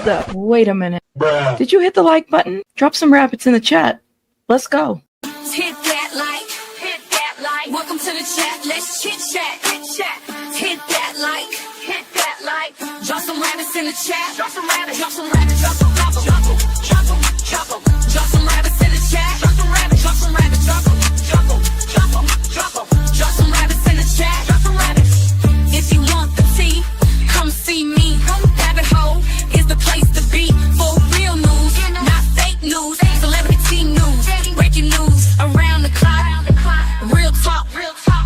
Hold up. Wait a minute. Bruh. Did you hit the like button? Drop some rabbits in the chat. Let's go. Hit that like, hit that like. Welcome to the chat. Let's chit chat, chat. Hit that like, hit that like. Drop some rabbits in the chat. Drop some rabbits, drop some rabbits, drop some rabbits, drop them, drop them, drop them. Drop some rabbits in the chat. Drop some rabbits, drop some rabbits, drop them, drop them, drop them, drop them. Drop some rabbits in the chat. Drop some rabbits. If you want the tea, come see me. Rabbit hole is the place to be for real news, not fake news. Celebrity news, breaking news around the clock. Real talk,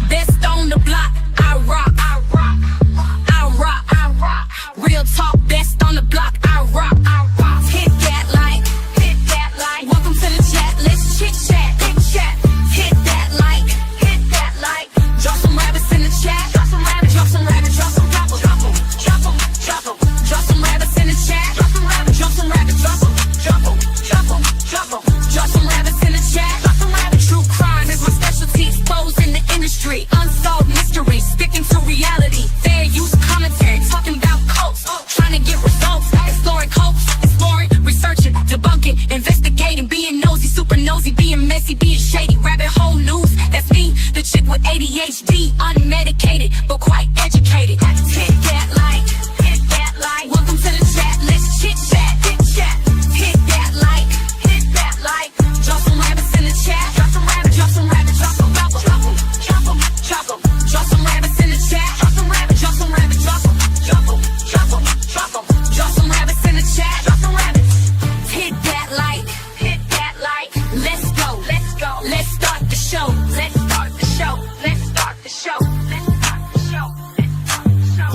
best on the block. I rock, I rock, I rock, I rock. Real talk, best on the block. I rock, I rock. Hit that like, hit that like. Welcome to the chat. Let's chit chat, chat. Hit that like, hit that like. Drop some rabbits in the chat. Drop some rabbits, drop some rabbits, drop some drop them, drop them, drop them, drop them. Drop some rabbits in the chat. Drop some rabbits, drop some rabbits, drop them, drop them, drop them, drop them. Drop some rabbits in the chat. Drop some rabbits. True crime is my specialty. Exposing the industry. Unsolved mysteries. Sticking to reality. Fair use commentary. Talking about cults. Trying to get results. Exploring cults. Exploring. Researching. Debunking. Investigating. Being nosy. Super nosy. Being messy. Being shady. Rabbit hole news. That's me. The chick with ADHD. Unmedicated. But quite educated. Hit that like. Hit that like. Welcome to the chat. Let's chit chat. Chat. Hit that like. Hit that like. Drop some rabbits in the chat. Drop some rabbits. Drop some rabbits. Drop some rabbits. Drop them. Drop them. Drop them. Drop some rabbits in the chat. Drop some rabbits. Drop some rabbits. Drop them. Drop them. Drop them. Drop them. Drop some rabbits in the chat. Drop some rabbits. Hit that like. Hit that like. Let's go. Let's go. Let's start the show. Let's start the show. Let's start the show. Let's start the show. Let's start the show.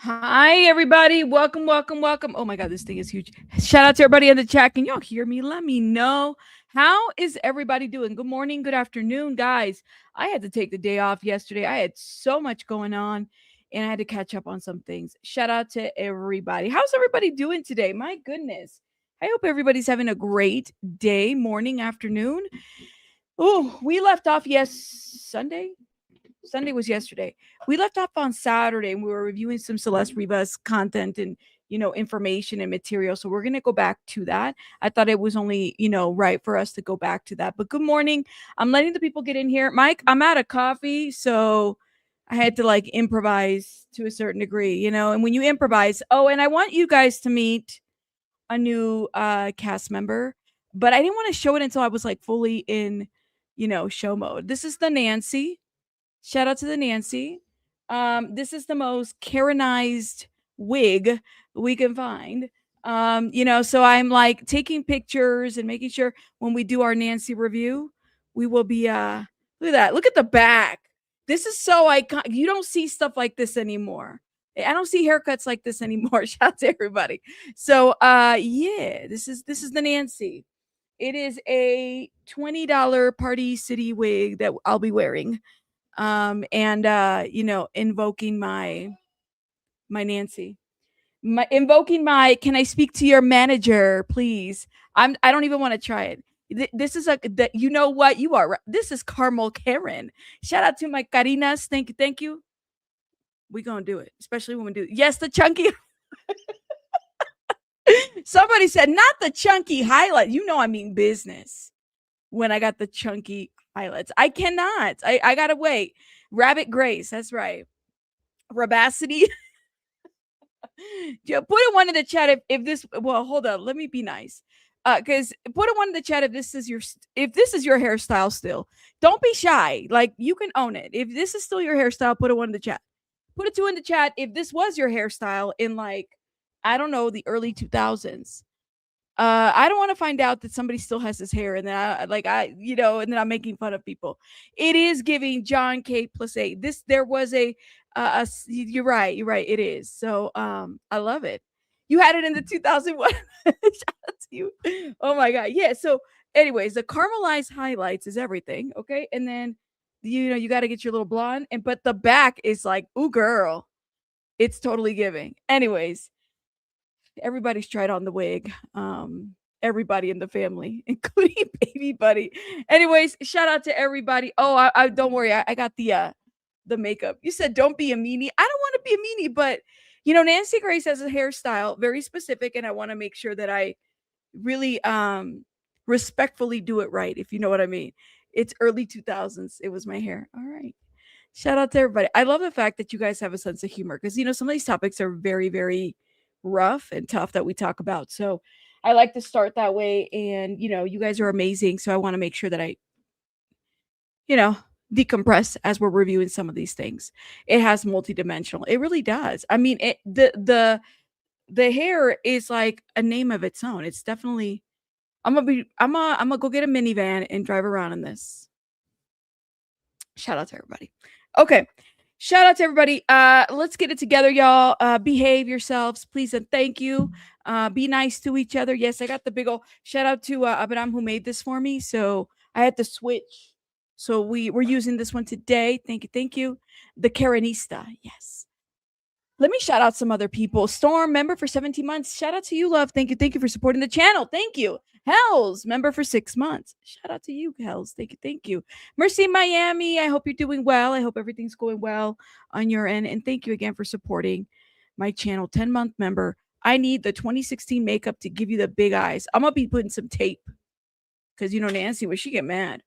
Hi, everybody. Welcome, welcome, welcome. Oh my God, this thing is huge. Shout out to everybody in the chat. Can y'all hear me? Let me know. How is everybody doing? Good morning, good afternoon, guys. I had to take the day off yesterday. I had so much going on and I had to catch up on some things. Shout out to everybody. How's everybody doing today? My goodness. I hope everybody's having a great day, morning, afternoon. Oh, we left off Sunday. Sunday was yesterday. We left off on Saturday and we were reviewing some Celeste Rivas content and, information and material. So we're going to go back to that. I thought it was only, right for us to go back to that. But good morning. I'm letting the people get in here. Mike, I'm out of coffee. So I had to improvise to a certain degree, and when you improvise, and I want you guys to meet a new cast member, but I didn't want to show it until I was fully in, show mode. This is the Nancy. Shout out to the Nancy. This is the most Karenized wig we can find. So I'm taking pictures and making sure when we do our Nancy review, we will be look at that. Look at the back. This is so iconic. You don't see stuff like this anymore. I don't see haircuts like this anymore. Shout out to everybody. So this is the Nancy. It is a $20 Party City wig that I'll be wearing. Invoking my Nancy, can I speak to your manager, please? I don't even want to try it. This is you know what you are. This is Caramel Karen. Shout out to my Carinas. Thank you. We gonna do it, especially when we do. Yes, the chunky. Somebody said not the chunky highlight. I mean business. When I got the chunky highlights, I cannot. I gotta wait. Rabbit Grace, that's right. Rabacity. Yeah, put a one in the chat if this. Well, hold on. Let me be nice. Because put a one in the chat if this is your hairstyle still. Don't be shy. You can own it. If this is still your hairstyle, put a one in the chat. Put a two in the chat if this was your hairstyle in I don't know, the early 2000s. I don't want to find out that somebody still has his hair and then and then I'm making fun of people. It is giving John K +8. There was you're right. It is. So, I love it. You had it in the 2001. Shout out to you. Oh my God. Yeah. So anyways, the caramelized highlights is everything. Okay. And then, you got to get your little blonde but the back is ooh, girl, it's totally giving. Anyways, everybody's tried on the wig. everybody in the family, including baby buddy. Anyways, shout out to everybody. Oh, I don't worry, I got the makeup. You said don't be a meanie. I don't want to be a meanie, but Nancy Grace has a hairstyle very specific, and I want to make sure that I really respectfully do it right, if you know what I mean. It's early 2000s. It was my hair. All right. Shout out to everybody. I love the fact that you guys have a sense of humor because some of these topics are very, very rough and tough that we talk about. So I like to start that way. And you guys are amazing. So I want to make sure that I, you know, decompress as we're reviewing some of these things. It has multidimensional. It really does. I mean, the hair is like a name of its own. It's definitely I'm gonna go get a minivan and drive around in this. Shout out to everybody. Okay. Shout out to everybody. Let's get it together, y'all. Behave yourselves, please, and thank you. Be nice to each other. Yes, I got the big old shout out to Abraham who made this for me. So I had to switch. So we're using this one today. Thank you, thank you. The Karenista. Yes. Let me shout out some other people. Storm, member for 17 months. Shout out to you, love. Thank you. Thank you for supporting the channel. Thank you. Hells, member for 6 months. Shout out to you, Hells. Thank you. Thank you. Mercy Miami. I hope you're doing well. I hope everything's going well on your end. And thank you again for supporting my channel. 10-month member. I need the 2016 makeup to give you the big eyes. I'm going to be putting some tape because, Nancy, when she get mad.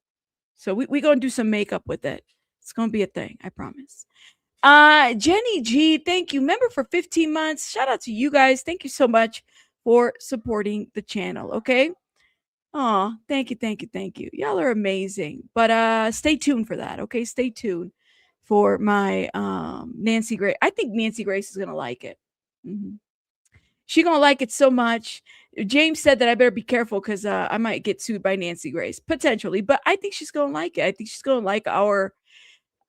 So we going to do some makeup with it. It's going to be a thing. I promise. Jenny G, thank you. Member for 15 months. Shout out to you guys. Thank you so much for supporting the channel. Okay. Oh, thank you, thank you, thank you. Y'all are amazing. But stay tuned for that. Okay. Stay tuned for my Nancy Grace. I think Nancy Grace is gonna like it. She's gonna like it so much. James said that I better be careful because I might get sued by Nancy Grace potentially, but I think she's gonna like it. I think she's gonna like our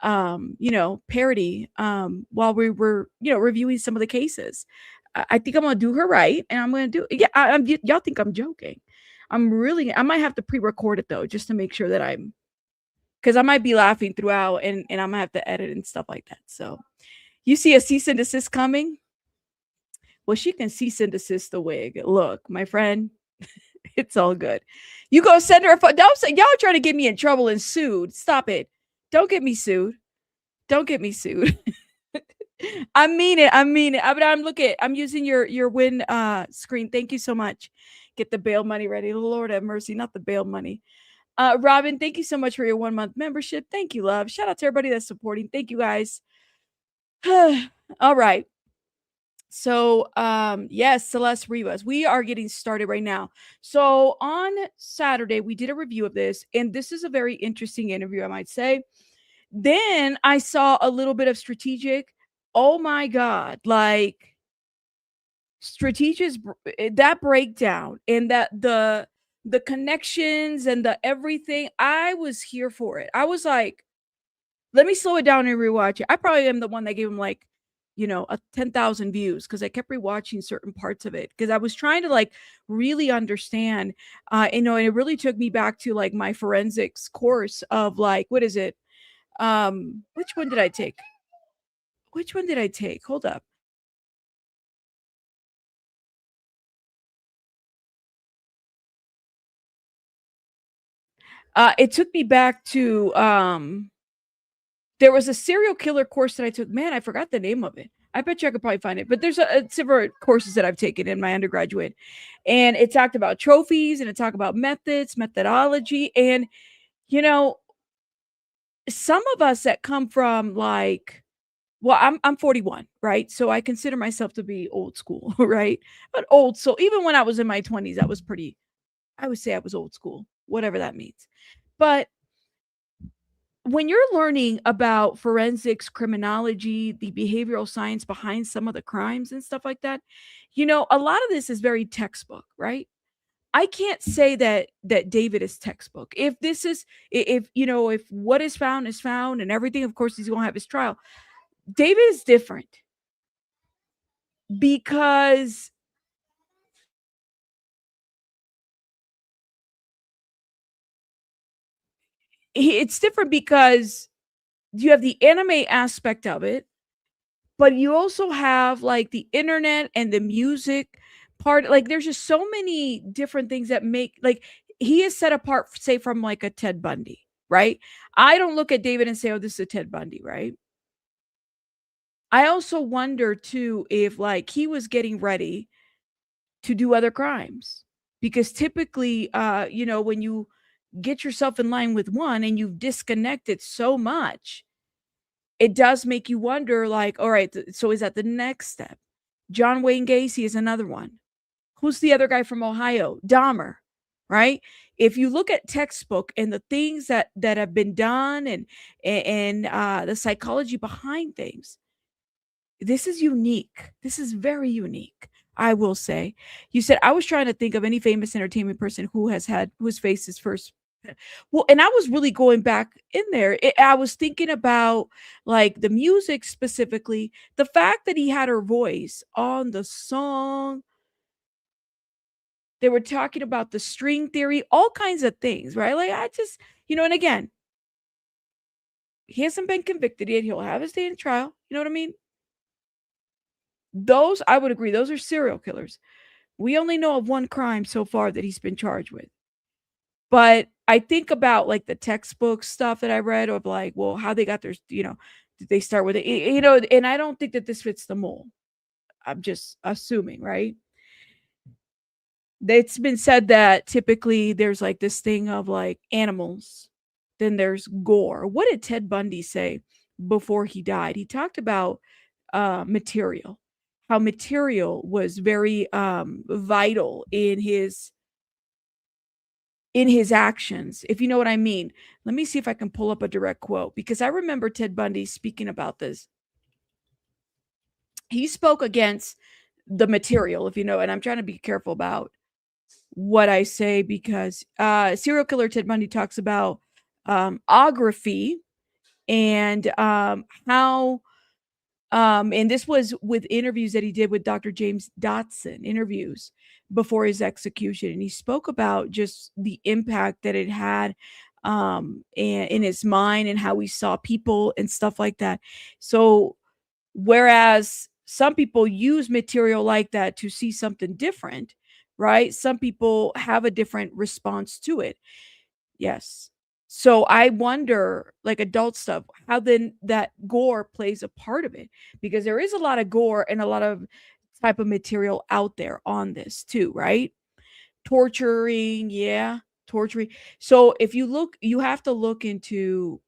parody while we were reviewing some of the cases. I think I'm gonna do her right, and I'm gonna do y'all think I'm joking. I might have to pre-record it though, just to make sure that because I might be laughing throughout, and I'm gonna have to edit and stuff like that. So you see a cease and desist coming? Well, she can cease and desist the wig. Look, my friend, it's all good. You go send her a phone. Y'all trying to get me in trouble and sued. Stop it. Don't get me sued. Don't get me sued. I mean it. But I'm using your win screen. Thank you so much. Get the bail money ready. Lord have mercy, not the bail money. Robin, thank you so much for your 1-month membership. Thank you, love. Shout out to everybody that's supporting. Thank you, guys. All right. So, yes, Celeste Rivas, we are getting started right now. So on Saturday, we did a review of this, and this is a very interesting interview, I might say. Then I saw a little bit of strategic. Oh my God, like strategic, that breakdown and that the connections and the everything, I was here for it. I was like, let me slow it down and rewatch it. I probably am the one that gave him like, a 10,000 views because I kept rewatching certain parts of it because I was trying to like really understand, and it really took me back to like my forensics course of like, what is it? Which one did I take? Hold up. It took me back to there was a serial killer course that I took. Man, I forgot the name of it. I bet you I could probably find it. But there's several courses that I've taken in my undergraduate. And it talked about trophies and it talked about methods, methodology. And, some of us that come from like, well, I'm 41, right? So I consider myself to be old school, right? But old. So even when I was in my 20s, I would say I was old school, whatever that means. But when you're learning about forensics, criminology, the behavioral science behind some of the crimes and stuff like that, a lot of this is very textbook, right? I can't say that David is textbook. If what is found and everything, of course, he's going to have his trial. David is different because it's different because you have the anime aspect of it, but you also have like the internet and the music part, like there's just so many different things that make, like, he is set apart, say, from like a Ted Bundy, right? I don't look at David and say, oh, this is a Ted Bundy, right? I also wonder too if like he was getting ready to do other crimes, because typically when you get yourself in line with one and you've disconnected so much, it does make you wonder, like, all right, so is that the next step? John Wayne Gacy is another one. Who's the other guy from Ohio? Dahmer, right? If you look at textbook and the things that have been done, and the psychology behind things, this is unique. This is very unique, I will say. You said, I was trying to think of any famous entertainment person who has faced his first. Well, and I was really going back in there. I was thinking about like the music specifically, the fact that he had her voice on the song. They were talking about the string theory, all kinds of things, right? Like I just, and again, he hasn't been convicted yet. He'll have his day in trial. You know what I mean? Those, I would agree, those are serial killers. We only know of one crime so far that he's been charged with. But I think about like the textbook stuff that I read of like, well, how they got their, did they start with it? And I don't think that this fits the mold. I'm just assuming, right? It's been said that typically there's like this thing of like animals, then there's gore. What did Ted Bundy say before he died? He talked about material, how material was very vital in his actions, if you know what I mean. Let me see if I can pull up a direct quote, because I remember Ted Bundy speaking about this. He spoke against the material, if you know, and I'm trying to be careful about what I say, because serial killer Ted Bundy talks about ography and how and this was with interviews that he did with Dr. James Dotson, interviews before his execution. And he spoke about just the impact that it had in his mind and how he saw people and stuff like that. So whereas some people use material like that to see something different, right? Some people have a different response to it. Yes. So I wonder, like adult stuff, how then that gore plays a part of it, because there is a lot of gore and a lot of type of material out there on this too, right? Torturing, yeah, torturing. So if you look, you have to look into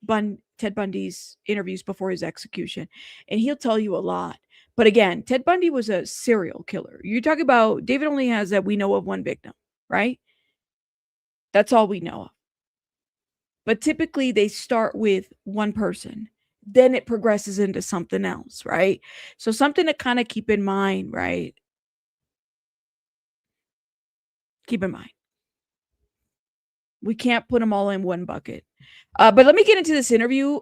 Ted Bundy's interviews before his execution, and he'll tell you a lot. But again, Ted Bundy was a serial killer. You're talking about David only has, that we know of, one victim, right? That's all we know of. But typically they start with one person, then it progresses into something else, right? So something to kind of keep in mind, right? Keep in mind, we can't put them all in one bucket. But let me get into this interview.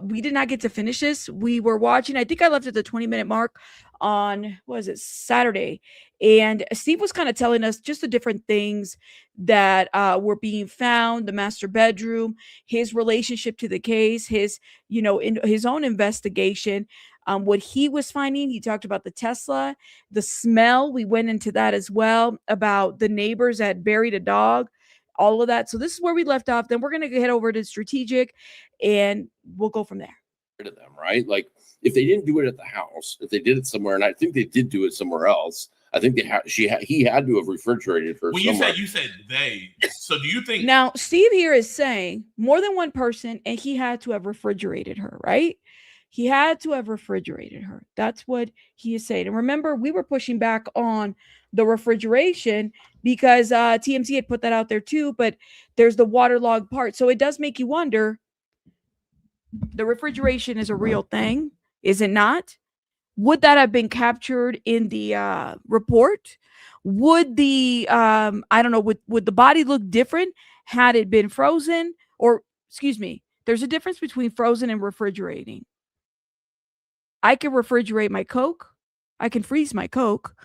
We did not get to finish this. We were watching, I think I left at the 20-minute mark on, what was it, Saturday. And Steve was kind of telling us just the different things that were being found, the master bedroom, his relationship to the case, his, in his own investigation, what he was finding. He talked about the Tesla, the smell. We went into that as well, about the neighbors that buried a dog, all of that. So this is where we left off. Then we're going to head over to strategic and we'll go from there. To them, right? Like if they didn't do it at the house, if they did it somewhere, and I think they did do it somewhere else, I think he had to have refrigerated her. When you said they, so do you think now Steve here is saying more than one person, and he had to have refrigerated her, right? He had to have refrigerated her. That's what he is saying. And remember, we were pushing back on the refrigeration because TMZ had put that out there too, but there's the waterlogged part. So it does make you wonder, the refrigeration is a real thing, is it not? Would that have been captured in the report? Would the I don't know, would the body look different had it been frozen? Or excuse me, there's a difference between frozen and refrigerating. I can refrigerate my Coke. I can freeze my Coke,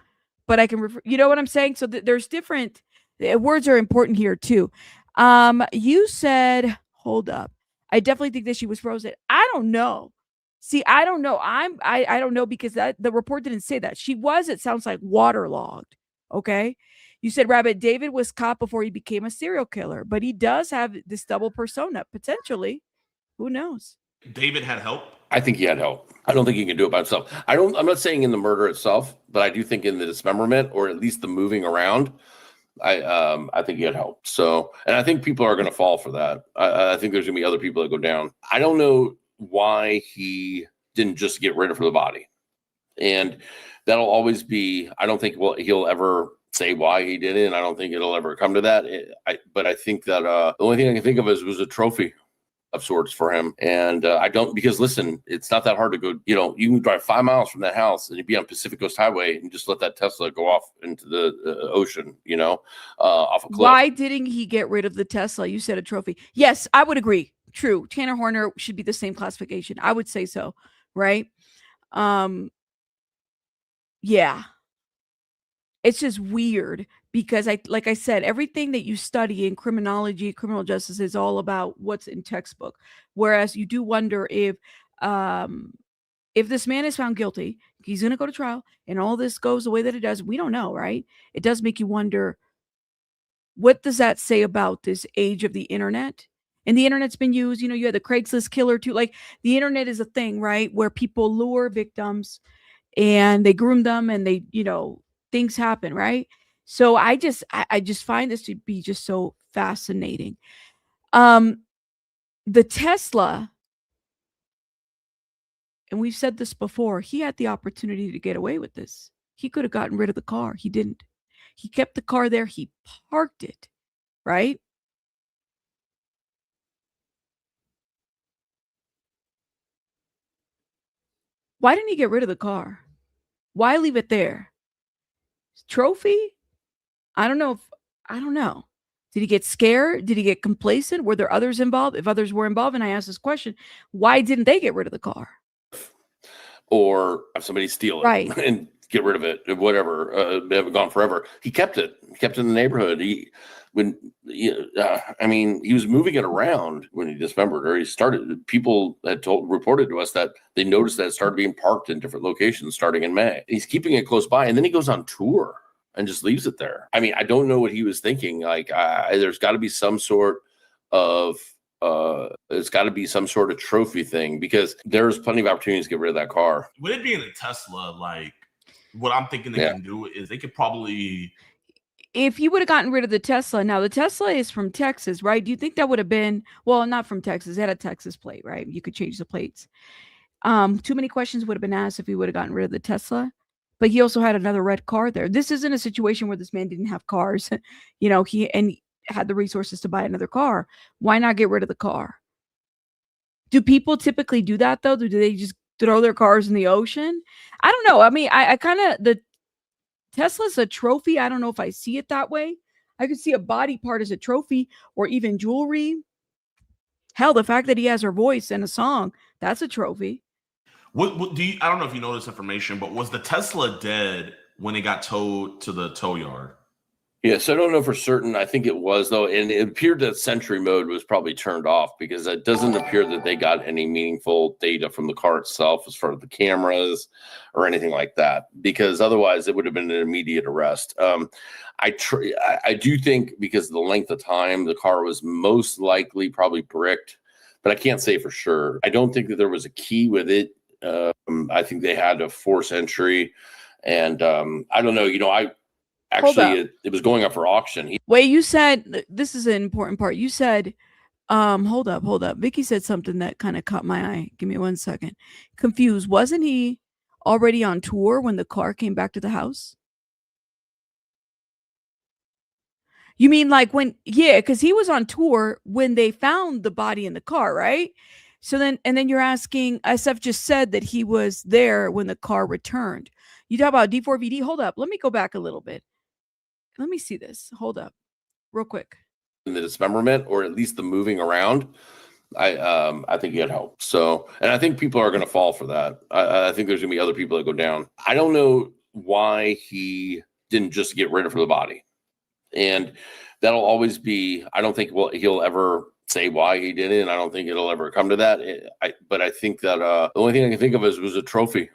but I can you know what I'm saying? So there's different words are important here too. You said, hold up. I definitely think that she was frozen. I don't know. See, I don't know. I don't know, because the report didn't say that. She was, it sounds like, waterlogged, Okay. You said, Rabbit, David was caught before he became a serial killer, but he does have this double persona, potentially. Who knows? David had help. I think he had help. I don't think he can do it by himself. I'm not saying in the murder itself, but I do think in the dismemberment, or at least the moving around, I think he had help. So, and I think people are going to fall for that. I think there's going to be other people that go down. I don't know why he didn't just get rid of the body. And that'll always be, I don't think he'll ever say why he did it. And I don't think it'll ever come to that. But I think that the only thing I can think of was a trophy of sorts for him. And I don't, because listen, it's not that hard to go, you can drive 5 miles from that house and you'd be on Pacific Coast Highway and just let that Tesla go off into the ocean, off a cliff. Why didn't he get rid of the Tesla? You said a trophy. Yes, I would agree. True. Tanner Horner should be the same classification. I would say so. Right. Yeah. It's just weird because like I said, everything that you study in criminology, criminal justice is all about what's in textbook. Whereas you do wonder if this man is found guilty, he's going to go to trial and all this goes the way that it does. We don't know, right? It does make you wonder, what does that say about this age of the internet? And the internet's been used, you had the Craigslist killer too. Like the internet is a thing, right? Where people lure victims and they groom them and they, things happen, right? So I just find this to be just so fascinating. The Tesla, and we've said this before, he had the opportunity to get away with this. He could have gotten rid of the car. He didn't. He kept the car there. He parked it, right? Why didn't he get rid of the car? Why leave it there? Trophy? I don't know. Did he get scared? Did he get complacent? Were there others involved? If others were involved, and I asked this question, why didn't they get rid of the car? Or have somebody steal it, right, and get rid of it, whatever. They haven't gone forever. He kept it. He kept it in the neighborhood. He was moving it around when he dismembered her. He started. People had reported to us that they noticed that it started being parked in different locations starting in May. He's keeping it close by, and then he goes on tour and just leaves it there. I mean, I don't know what he was thinking. Like, there's got to be some sort of it's got to be some sort of trophy thing, because there's plenty of opportunities to get rid of that car. With it being a Tesla, like, what I'm thinking they can do is they could probably, if you would have gotten rid of the Tesla, now the Tesla is from Texas, right? Do you think that would have been, well, not from Texas, it had a Texas plate, right? You could change the plates. Too many questions would have been asked if he would have gotten rid of the Tesla, but he also had another red car there. This isn't a situation where this man didn't have cars, he had the resources to buy another car. Why not get rid of the car? Do people typically do that though? Do they just throw their cars in the ocean? I don't know. I mean, I kind of, the Tesla's a trophy. I don't know if I see it that way. I could see a body part as a trophy, or even jewelry. Hell, the fact that he has her voice in a song, that's a trophy. What do you, I don't know if you know this information, but was the Tesla dead when it got towed to the tow yard? Yes, I don't know for certain. I think it was, though, and it appeared that Sentry mode was probably turned off, because it doesn't appear that they got any meaningful data from the car itself as far as the cameras or anything like that, because otherwise it would have been an immediate arrest. I do think, because of the length of time, the car was most likely probably bricked, but I can't say for sure. I don't think that there was a key with it. I think they had a force entry, and I don't know. Actually, it was going up for auction. Wait, you said, this is an important part. You said, hold up. Vicky said something that kind of caught my eye. Give me 1 second. Confused. Wasn't he already on tour when the car came back to the house? You mean like when, because he was on tour when they found the body in the car, right? So then you're asking, SF just said that he was there when the car returned. You talk about D4VD. Hold up. Let me go back a little bit. Let me see this. Hold up real quick. In the dismemberment, or at least the moving around, I think he had help. So, and I think people are going to fall for that. I think there's going to be other people that go down. I don't know why he didn't just get rid of the body. And that'll always be, I don't think he'll ever say why he did it. And I don't think it'll ever come to that. But I think that the only thing I can think of was a trophy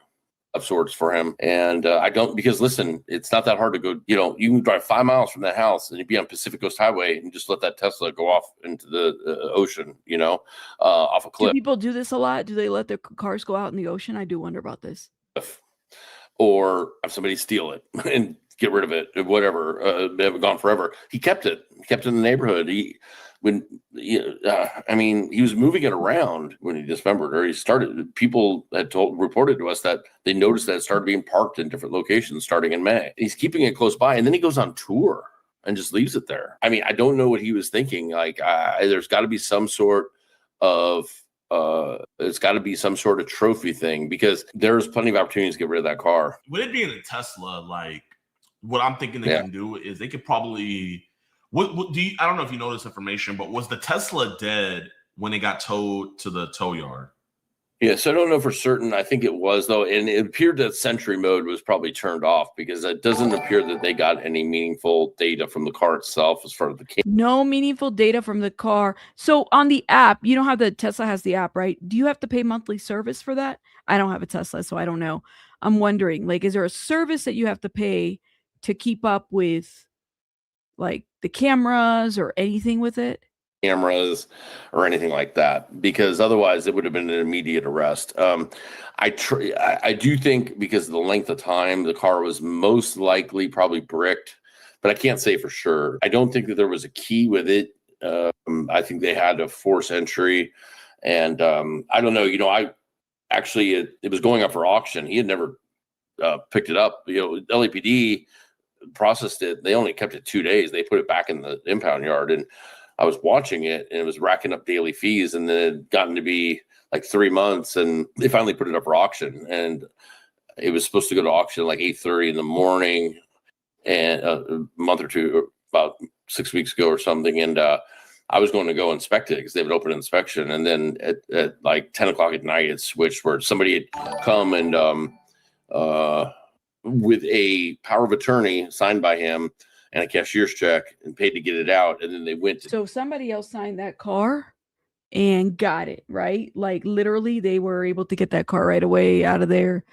of sorts for him. And I don't, because listen, it's not that hard to go, you know, you can drive 5 miles from that house and you'd be on Pacific Coast Highway and just let that Tesla go off into the ocean, you know, off a Do cliff. people do this a lot? Do they let their cars go out in the ocean? I do wonder about this. Or have somebody steal it and get rid of it, whatever. They haven't gone forever. He kept it in the neighborhood. He was moving it around when he dismembered, or he started. People had reported to us that they noticed that it started being parked in different locations starting in May. He's keeping it close by, and then he goes on tour and just leaves it there. I mean, I don't know what he was thinking. Like, there's got to be some sort of it's got to be some sort of trophy thing, because there's plenty of opportunities to get rid of that car. With it being a Tesla, like, what I'm thinking they can do is they could probably. What do you? I don't know if you know this information, but was the Tesla dead when it got towed to the tow yard? Yes, I don't know for certain. I think it was, though, and it appeared that Sentry mode was probably turned off, because it doesn't appear that they got any meaningful data from the car itself as far as the No meaningful data from the car. So on the app, you know how the Tesla has the app, right? Do you have to pay monthly service for that? I don't have a Tesla, so I don't know. I'm wondering, like, is there a service that you have to pay to keep up with, like, the cameras or anything with it? cameras or anything like that, because otherwise it would have been an immediate arrest. I do think, because of the length of time, the car was most likely probably bricked, but I can't say for sure. I don't think that there was a key with it. I think they had to force entry, and I don't know. You know, it was going up for auction. He had never picked it up. You know, LAPD processed it. They only kept it 2 days. They put it back in the impound yard, and I was watching it, and it was racking up daily fees, and then it had gotten to be like 3 months, and they finally put it up for auction, and it was supposed to go to auction like 8:30 in the morning, and a month or two, about 6 weeks ago or something. And I was going to go inspect it because they have an open inspection. And then at like 10 o'clock at night, it switched where somebody had come and with a power of attorney signed by him and a cashier's check and paid to get it out. And then they went to. So somebody else signed that car and got it, right? Like, literally, they were able to get that car right away out of there.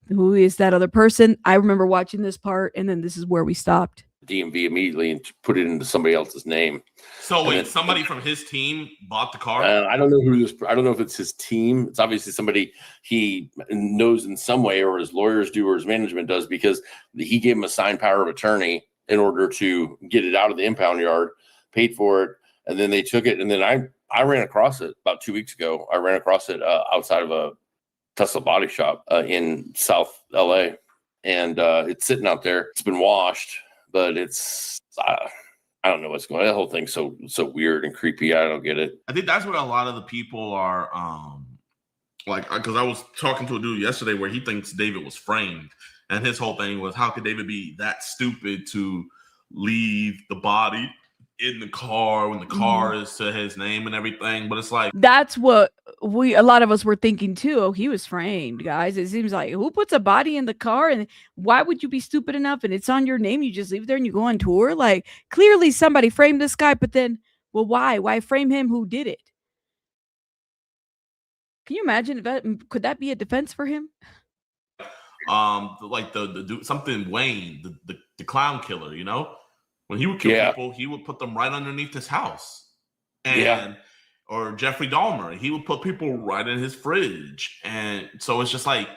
Who is that other person? I remember watching this part, and then this is where we stopped. DMV immediately and put it into somebody else's name. So wait, somebody from his team bought the car? I don't know who this. I don't know if it's his team. It's obviously somebody he knows in some way, or his lawyers do, or his management does, because he gave him a signed power of attorney in order to get it out of the impound yard, paid for it, and then they took it. And then I ran across it about 2 weeks ago. I ran across it outside of a Tesla body shop in South LA, and it's sitting out there. It's been washed, but it's I don't know what's going on. That whole thing's so weird and creepy. I don't get it. I think that's what a lot of the people are like, because I was talking to a dude yesterday where he thinks David was framed, and his whole thing was, how could David be that stupid to leave the body in the car when the car is to his name and everything? But it's like, that's what a lot of us were thinking too. Oh, he was framed, guys. It seems like, who puts a body in the car, and why would you be stupid enough, and it's on your name, you just leave it there and you go on tour? Like, clearly somebody framed this guy, but then, well, why frame him? Who did it? Can you imagine that? Could that be a defense for him? like the dude, something Wayne, the clown killer, you know, when he would kill people, he would put them right underneath his house. And or Jeffrey Dahmer, he would put people right in his fridge. And so it's just like,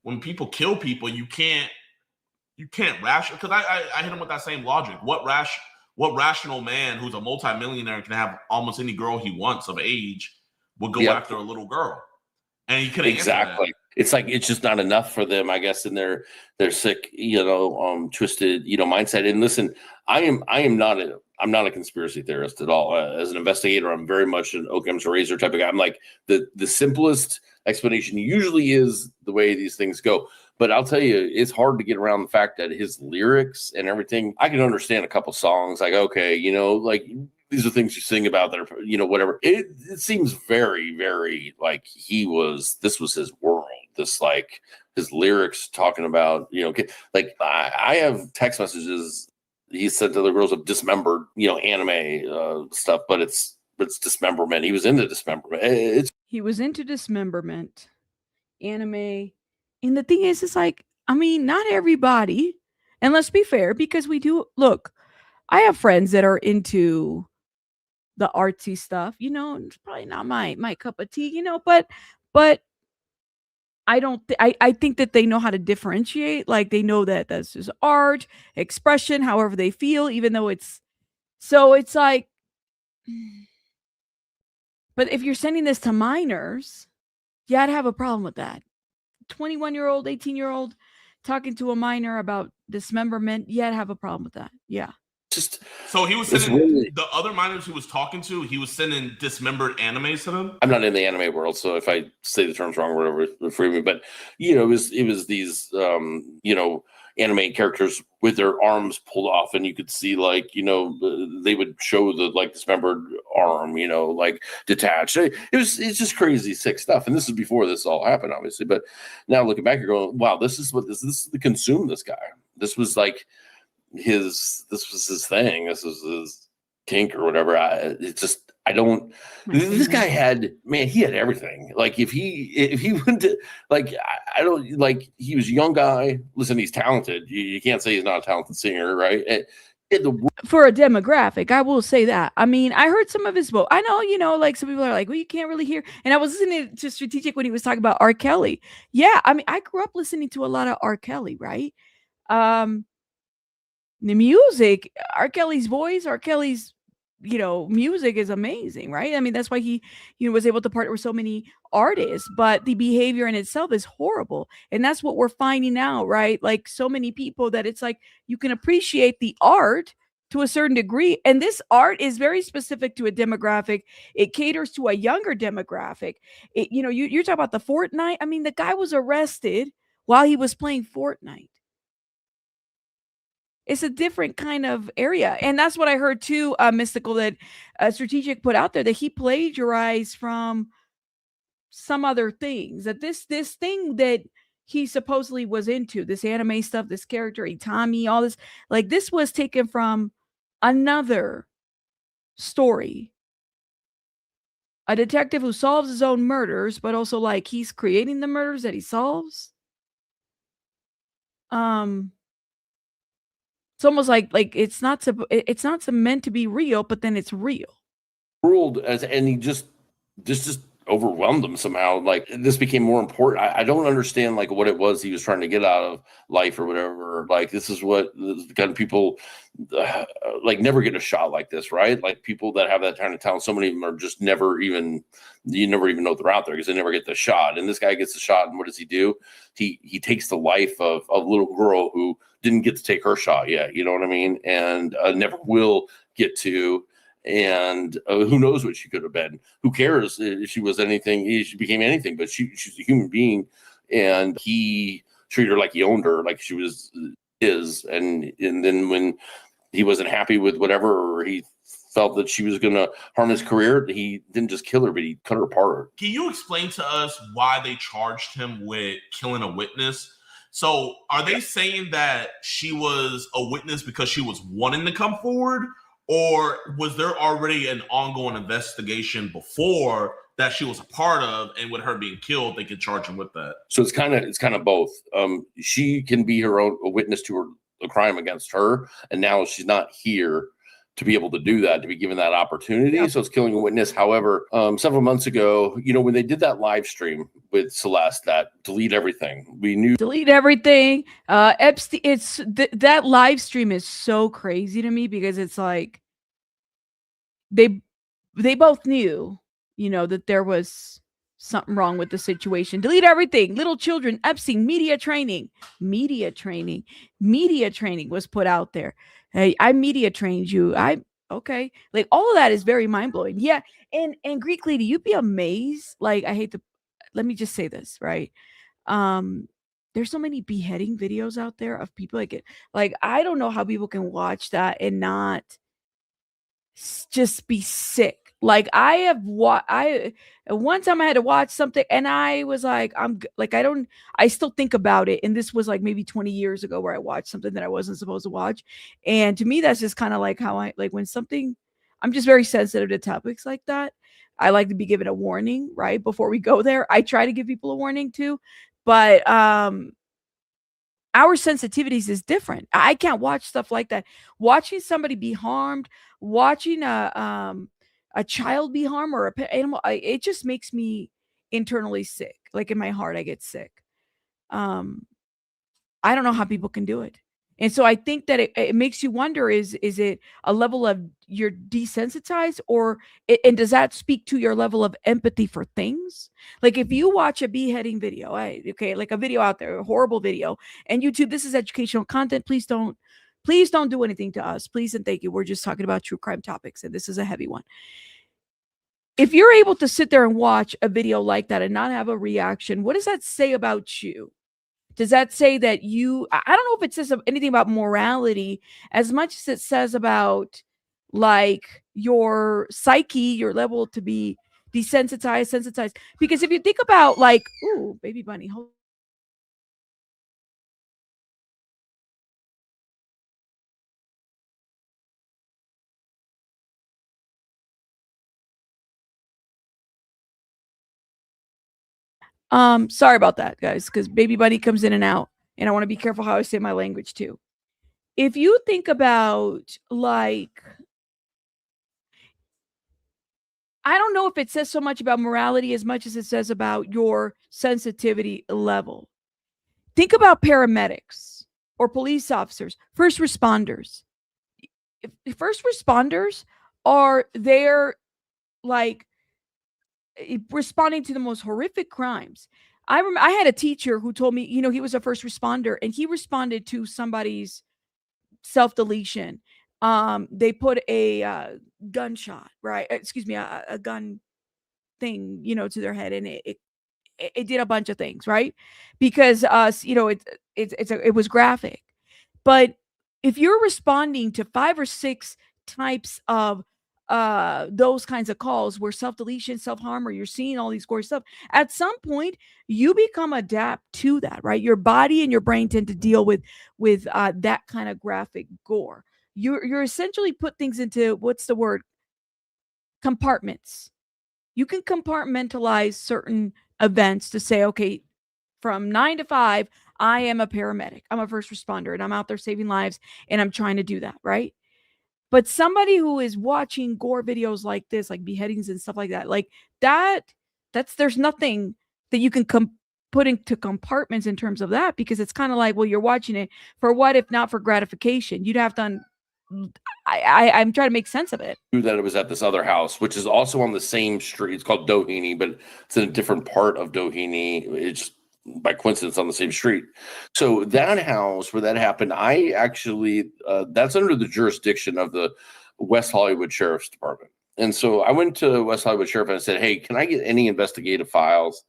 when people kill people, you can't ration, because I hit him with that same logic. What rational man who's a multimillionaire can have almost any girl he wants of age would go after a little girl? And he couldn't exactly. It's like, it's just not enough for them, I guess, in their sick, twisted, mindset. And listen, I'm not a conspiracy theorist at all. As an investigator, I'm very much an Occam's razor type of guy. I'm like, the simplest explanation usually is the way these things go. But I'll tell you, it's hard to get around the fact that his lyrics and everything, I can understand a couple songs, like, okay, like, these are things you sing about that are, whatever. It seems very, very like this was his world. This, like, his lyrics talking about, like, I have text messages he sent to the girls of dismembered, anime stuff, but it's dismemberment. He was into dismemberment. He was into dismemberment, anime, And the thing is, it's like, I mean, not everybody, and let's be fair, because we do look, I have friends that are into the artsy stuff, and it's probably not my cup of tea, but I don't I think that they know how to differentiate. Like they know that that's just art, expression, however they feel, even though it's like, but if you're sending this to minors, yeah, I'd have a problem with that. 21-year-old, 18-year-old talking to a minor about dismemberment, yeah, I'd have a problem with that. Yeah. Just so he was sending the other minors he was talking to, he was sending dismembered animes to them. I'm not in the anime world, so if I say the terms wrong or whatever, free me. But it was these anime characters with their arms pulled off, and you could see they would show the dismembered arm, detached. It's just crazy sick stuff. And this is before this all happened, obviously. But now looking back, you're going, wow, this is to consume this guy. This was this was his thing. This was his kink or whatever. This guy he had everything. Like if he went to he was a young guy. Listen, he's talented. You can't say he's not a talented singer, right? For a demographic, I will say that. I mean, I heard some of his vote. I know, some people are like, well, you can't really hear. And I was listening to Strategic when he was talking about R. Kelly. Yeah, I mean, I grew up listening to a lot of R. Kelly, right? The music, R. Kelly's voice, R. Kelly's, music is amazing, right? I mean, that's why he, was able to partner with so many artists, but the behavior in itself is horrible. And that's what we're finding out, right? Like so many people that it's like, you can appreciate the art to a certain degree. And this art is very specific to a demographic. It caters to a younger demographic. You're talking about the Fortnite. I mean, the guy was arrested while he was playing Fortnite. It's a different kind of area. And that's what I heard too, Mystical, that Strategic put out there, that he plagiarized from some other things. That this thing that he supposedly was into, this anime stuff, this character, Itami, all this, this was taken from another story. A detective who solves his own murders, but also he's creating the murders that he solves. It's almost like it's not meant to be real, but then it's real. World and he just overwhelmed them somehow. Like this became more important. I don't understand what it was he was trying to get out of life or whatever. This is what the kind of people never get a shot like this, right? Like people that have that kind of talent, so many of them are just you never even know they're out there because they never get the shot. And this guy gets the shot, and what does he do? He takes the life of a little girl who didn't get to take her shot yet, you know what I mean? And never will get to. And who knows what she could have been? Who cares if she was anything? She became anything, but she's a human being, and he treated her like he owned her, like she was his. And then when he wasn't happy with whatever, or he felt that she was going to harm his career, he didn't just kill her, but he cut her apart. Can you explain to us why they charged him with killing a witness? So are they saying that she was a witness because she was wanting to come forward? Or was there already an ongoing investigation before that she was a part of, and with her being killed, they could charge him with that? So it's kind of both. She can be her own a witness to a crime against her, and now she's not here to be able to do that, to be given that opportunity. Yeah. So it's killing a witness. However, several months ago, when they did that live stream with Celeste, that delete everything, we knew delete everything. Epstein, that live stream is so crazy to me because it's like they both knew, that there was something wrong with the situation. Delete everything. Little children, Epstein, media training was put out there. Hey, I media trained you. Okay. All of that is very mind blowing. Yeah. And Greek lady, you'd be amazed. Let me just say this, right? There's so many beheading videos out there of people I don't know how people can watch that and not just be sick. One time I had to watch something and I was like, I still think about it. And this was maybe 20 years ago where I watched something that I wasn't supposed to watch. And to me, that's just kind of how when something, I'm just very sensitive to topics like that. I like to be given a warning, right? Before we go there, I try to give people a warning too. But our sensitivities is different. I can't watch stuff like that. Watching somebody be harmed, watching a child be harmed or a pet animal, it just makes me internally sick. Like in my heart, I get sick. I don't know how people can do it. And so I think that it makes you wonder, is it a level of you're desensitized, or and does that speak to your level of empathy for things? Like if you watch a beheading video, okay, like a video out there, a horrible video, and YouTube, this is educational content. Please don't do anything to us. Please and thank you. We're just talking about true crime topics, and this is a heavy one. If you're able to sit there and watch a video like that and not have a reaction, what does that say about you? Does that say that I don't know if it says anything about morality as much as it says about like your psyche, your level to be desensitized, sensitized. Because if you think about like, ooh, baby bunny, hold. Sorry about that, guys, because baby bunny comes in and out, and I want to be careful how I say my language too. If you think about like, I don't know if it says so much about morality as much as it says about your sensitivity level. Think about paramedics or police officers, first responders. If first responders are there, like responding to the most horrific crimes. I had a teacher who told me, he was a first responder and he responded to somebody's self-deletion. They put a gunshot, right? Excuse me, a gun thing, to their head, and it did a bunch of things, right? Because it was graphic. But if you're responding to 5 or 6 types of those kinds of calls where self-deletion, self-harm, or you're seeing all these gory stuff, at some point you become adapt to that, right? Your body and your brain tend to deal with that kind of graphic gore. You're essentially put things into, what's the word, compartments. You can compartmentalize certain events to say, okay, from 9 to 5, I am a paramedic, I'm a first responder, and I'm out there saving lives, and I'm trying to do that, right? But somebody who is watching gore videos like this, like beheadings and stuff like that, like there's nothing that you can put into compartments in terms of that, because it's kind of like, well, you're watching it for what, if not for gratification? You'd have to. I'm trying to make sense of it. That it was at this other house, which is also on the same street. It's called Doheny, but it's in a different part of Doheny. It's by coincidence on the same street. So that house where that happened, I actually, that's under the jurisdiction of the West Hollywood Sheriff's Department. And so I went to West Hollywood Sheriff and I said, hey, can I get any investigative files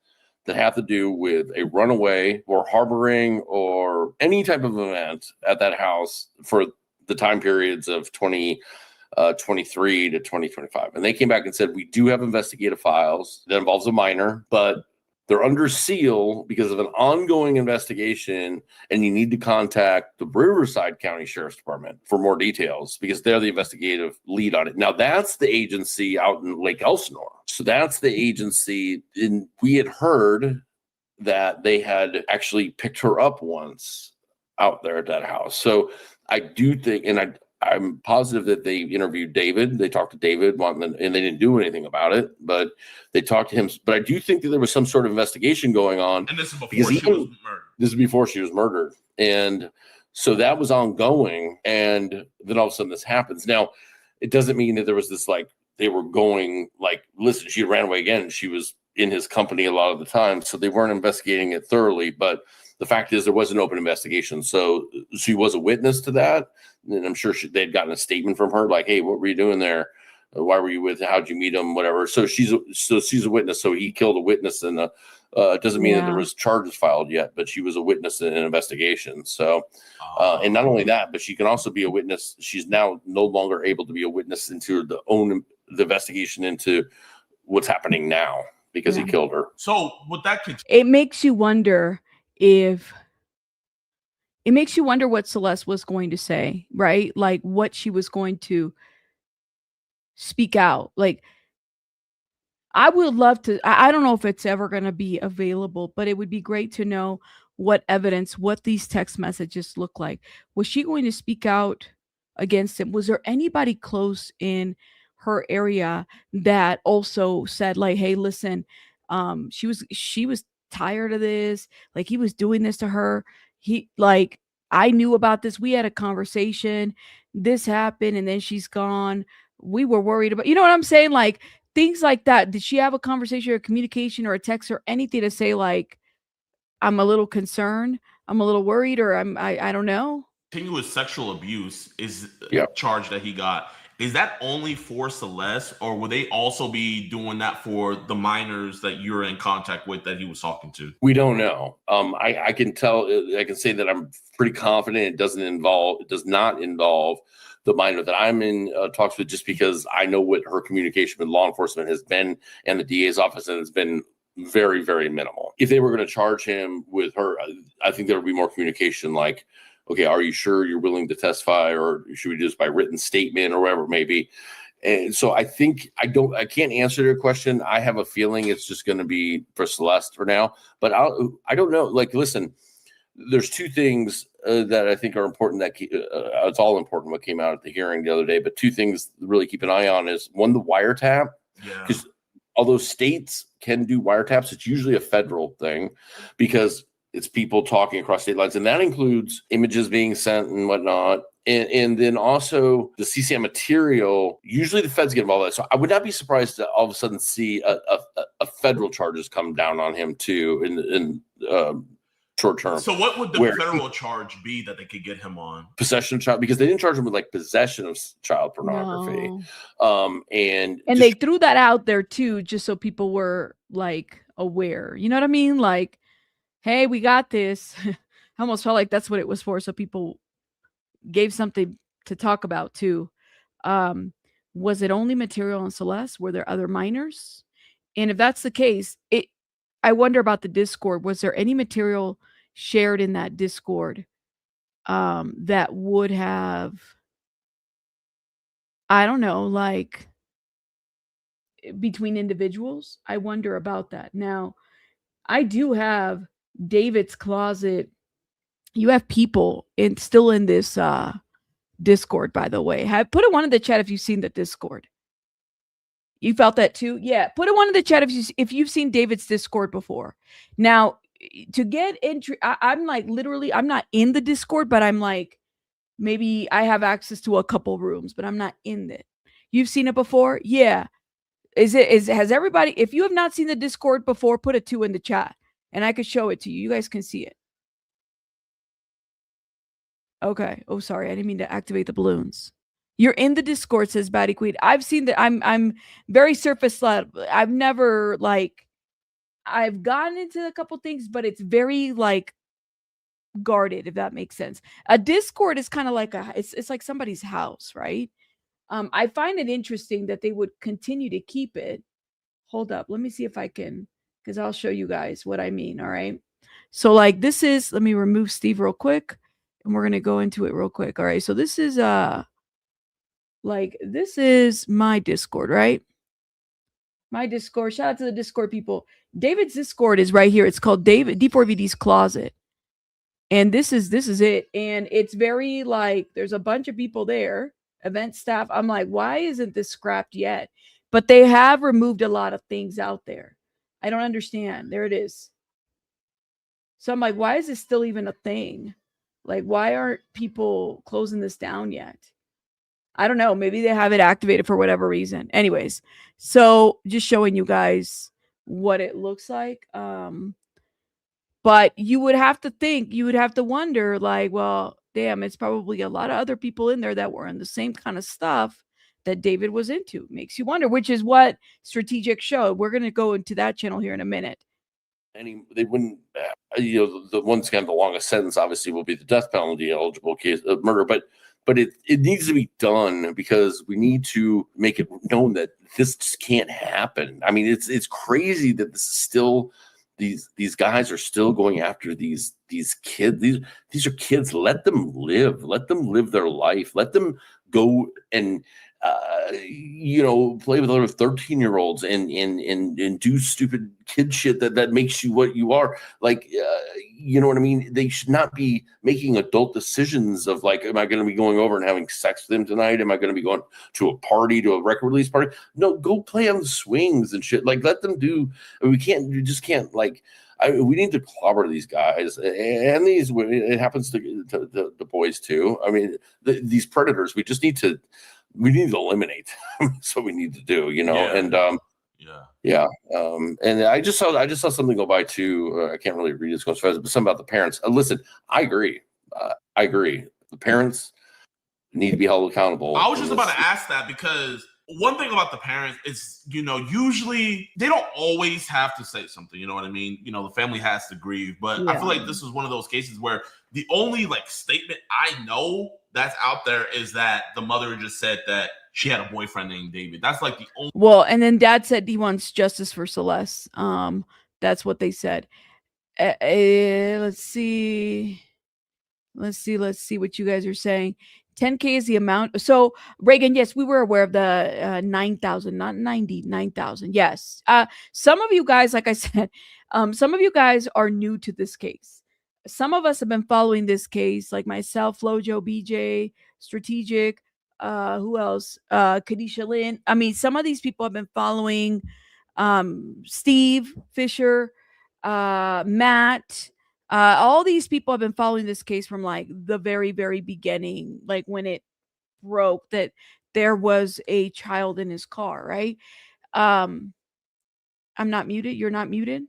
that have to do with a runaway or harboring or any type of event at that house for the time periods of 2023 to 2025. And they came back and said, we do have investigative files that involves a minor, but they're under seal because of an ongoing investigation, and you need to contact the Riverside County Sheriff's Department for more details because they're the investigative lead on it. Now, that's the agency out in Lake Elsinore. So that's the agency, and we had heard that they had actually picked her up once out there at that house. So I do think, and I'm positive that they interviewed David. They talked to David, and they didn't do anything about it, but they talked to him. But I do think that there was some sort of investigation going on. And this is before she was murdered. This is before she was murdered. And so that was ongoing. And then all of a sudden this happens. Now, it doesn't mean that there was this, like, they were going, like, listen, she ran away again. She was in his company a lot of the time. So they weren't investigating it thoroughly. But the fact is there was an open investigation. So she was a witness to that. And I'm sure they'd gotten a statement from her like, hey, what were you doing there? Why were you with him? How'd you meet him? Whatever. So she's a witness. So he killed a witness, and it doesn't mean that there was charges filed yet, but she was a witness in an investigation. So, and not only that, but she can also be a witness. She's now no longer able to be a witness into the investigation into what's happening now because he killed her. So with that, it makes you wonder what Celeste was going to say, right? Like what she was going to speak out. Like, I would love to. I don't know if it's ever going to be available, but it would be great to know what evidence, what these text messages look like. Was she going to speak out against him? Was there anybody close in her area that also said, like, hey, listen, she was tired of this, like he was doing this to her. He like I knew about this. We had a conversation. This happened, and then she's gone. We were worried about, you know what I'm saying? Like things like that. Did she have a conversation or communication or a text or anything to say like, I'm a little concerned, I'm a little worried, or I don't know? Continuous sexual abuse is Yeah. a charge that he got. Is that only for Celeste, or will they also be doing that for the minors that you're in contact with that he was talking to? We don't know. I can tell. I can say that I'm pretty confident it does not involve the minor that I'm in talks with, just because I know what her communication with law enforcement has been and the DA's office, and it's been very, very minimal. If they were going to charge him with her, I think there would be more communication like, okay, are you sure you're willing to testify, or should we do this by written statement or whatever it may be? And so I think I can't answer your question. I have a feeling it's just going to be for Celeste for now, but I don't know. Like, listen, there's two things that I think are important that it's all important what came out at the hearing the other day, but two things to really keep an eye on is one, the wiretap, because although states can do wiretaps, it's usually a federal thing because it's people talking across state lines, and that includes images being sent and whatnot. And then also the CCM material, usually the feds get involved in that. So I would not be surprised to all of a sudden see a federal charges come down on him too in short term. So what would the federal charge be that they could get him on? Possession of child, because they didn't charge him with like possession of child pornography. No. And they threw that out there too, just so people were like aware. You know what I mean? Like, hey, we got this. I almost felt like that's what it was for. So people gave something to talk about too. Was it only material on Celeste? Were there other minors? And if that's the case, I wonder about the Discord. Was there any material shared in that Discord that would have, I don't know, like between individuals? I wonder about that. Now, I do have David's closet. You have people still in this Discord, by the way. Put a one in the chat if you've seen the Discord. You felt that too? Yeah. Put a one in the chat if you've seen David's Discord before. Now, to get entry, I'm like literally, I'm not in the Discord, but I'm like, maybe I have access to a couple rooms, but I'm not in it. You've seen it before? Yeah. Has everybody, if you have not seen the Discord before, put a 2 in the chat and I could show it to you. You guys can see it. Okay. Oh, sorry. I didn't mean to activate the balloons. You're in the Discord, says Batty Queen. I've seen that. I'm very surface level. I've never I've gotten into a couple things, but it's very like guarded, if that makes sense. A Discord is kind of like it's like somebody's house, right? I find it interesting that they would continue to keep it. Hold up. Let me see if I can, because I'll show you guys what I mean. All right. So like this is, let me remove Steve real quick and we're going to go into it real quick. All right. So this is this is my Discord, right? My Discord. Shout out to the Discord people. David's Discord is right here. It's called D4VD's Closet. And this is it. And it's very like, there's a bunch of people there, event staff. I'm like, why isn't this scrapped yet? But they have removed a lot of things out there. I don't understand. There it is. So I'm like, why is this still even a thing? Like, why aren't people closing this down yet? I don't know. Maybe they have it activated for whatever reason. Anyways, so just showing you guys what it looks like. But you would have to think, you would have to wonder, like, well, damn, it's probably a lot of other people in there that were in the same kind of stuff that David was into. Makes you wonder, which is what Strategic showed. We're going to go into that channel here in a minute. They wouldn't, the one's kind of the longest sentence, obviously, will be the death penalty eligible case of murder. But it needs to be done because we need to make it known that this just can't happen. I mean, it's crazy that this is still, these guys are still going after these kids. These are kids. Let them live. Let them live their life. Let them go and play with other 13-year-olds and do stupid kid shit that makes you what you are. Like, you know what I mean? They should not be making adult decisions of like, am I going to be going over and having sex with him tonight? Am I going to be going to a party, to a record release party? No, go play on the swings and shit. Like, let them do. We just can't like. We need to clobber these guys, and it happens to the boys too. I mean, these predators. We need to eliminate. That's what we need to do, And and I just saw something go by too. I can't really read it as fast, but something about the parents. Listen, I agree. The parents need to be held accountable. I was just about to ask that because one thing about the parents is, usually they don't always have to say something. You know what I mean? The family has to grieve, but I feel like this is one of those cases where the only like statement I know that's out there is that the mother just said that she had a boyfriend named David. That's like the only. Well, and then dad said he wants justice for Celeste. That's what they said. Let's see what you guys are saying. 10K is the amount. So Reagan, yes, we were aware of the 9,000, not 99,000. Yes. Some of you guys, like I said, some of you guys are new to this case. Some of us have been following this case, like myself, Flojo, BJ, Strategic, who else? Kadisha Lynn. I mean, some of these people have been following Steve Fisher, Matt. All these people have been following this case from like the very, very beginning, like when it broke that there was a child in his car, right? I'm not muted. You're not muted.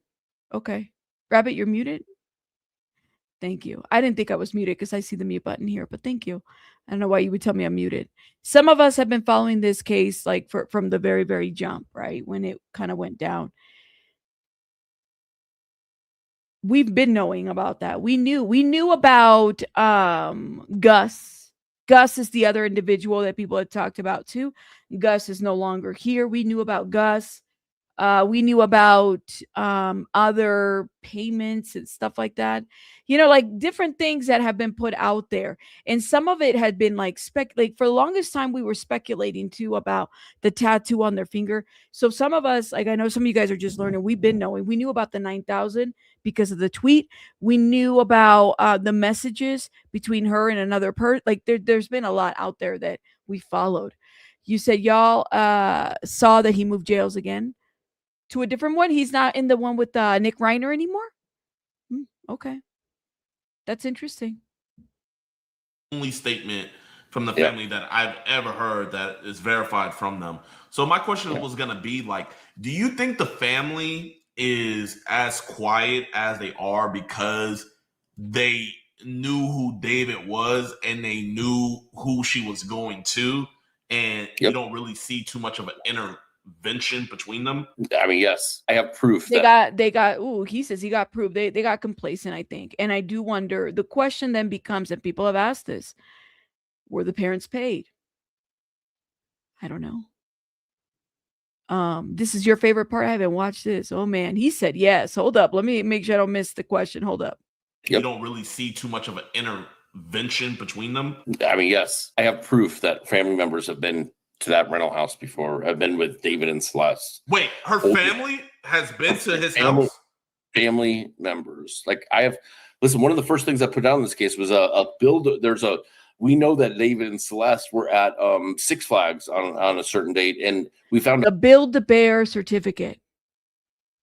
Okay. Rabbit, you're muted. Thank you. I didn't think I was muted because I see the mute button here, but thank you. I don't know why you would tell me I'm muted. Some of us have been following this case like from the very, very jump, right? When it kind of went down. We've been knowing about that. We knew about Gus. Gus is the other individual that people had talked about too. Gus is no longer here. We knew about Gus. We knew about other payments and stuff like that. Like different things that have been put out there. And some of it had been like for the longest time, we were speculating too about the tattoo on their finger. So some of us, like I know some of you guys are just learning, we've been knowing. We knew about the 9,000 because of the tweet. We knew about the messages between her and another person. Like there's been a lot out there that we followed. You said y'all saw that he moved jails again to a different one. He's not in the one with Nick Reiner anymore. Okay. That's interesting. Only statement from the family that I've ever heard that is verified from them. So my question was going to be like, do you think the family is as quiet as they are because they knew who David was and they knew who she was going to, and you don't really see too much of an intervention between them? I mean, yes, I have proof. He says he got proof. They got complacent, I think. And I do wonder, the question then becomes, and people have asked this, were the parents paid? I don't know. This is your favorite part? I haven't watched this. Oh man, he said yes. Hold up. Let me make sure I don't miss the question. Hold up. You don't really see too much of an intervention between them? I mean, yes, I have proof that family members have been to that rental house before. I've been with David and Celeste. Wait, her family has been to his house? Family members. Like listen, one of the first things I put down in this case was a build. We know that David and Celeste were at Six Flags on a certain date, and we found the Build-A-Bear certificate.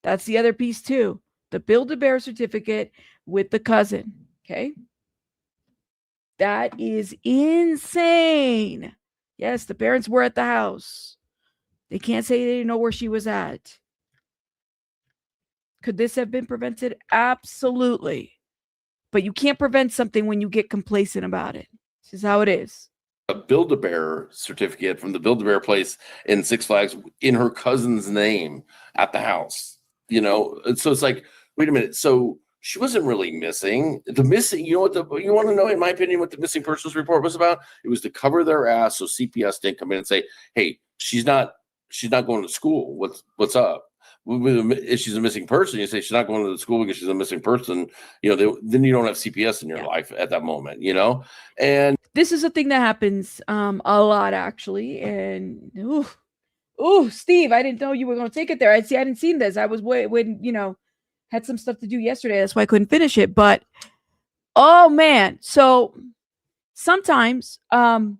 That's the other piece too. The Build-A-Bear certificate with the cousin. Okay. That is insane. Yes, the parents were at the house. They can't say they didn't know where she was at. Could this have been prevented? Absolutely. But you can't prevent something when you get complacent about it. This is how it is. A Build-A-Bear certificate from the Build-A-Bear place in Six Flags in her cousin's name at the house. So it's like, wait a minute. So she wasn't really missing. You want to know, in my opinion, what the missing persons report was about? It was to cover their ass so CPS didn't come in and say, hey, she's not going to school. What's up? if she's a missing person, you say she's not going to the school because she's a missing person. Then you don't have CPS in your life at that moment. And this is a thing that happens a lot actually. And Steve, I didn't know you were going to take it there. I didn't see this. I was had some stuff to do yesterday. That's why I couldn't finish it. But oh man, so sometimes when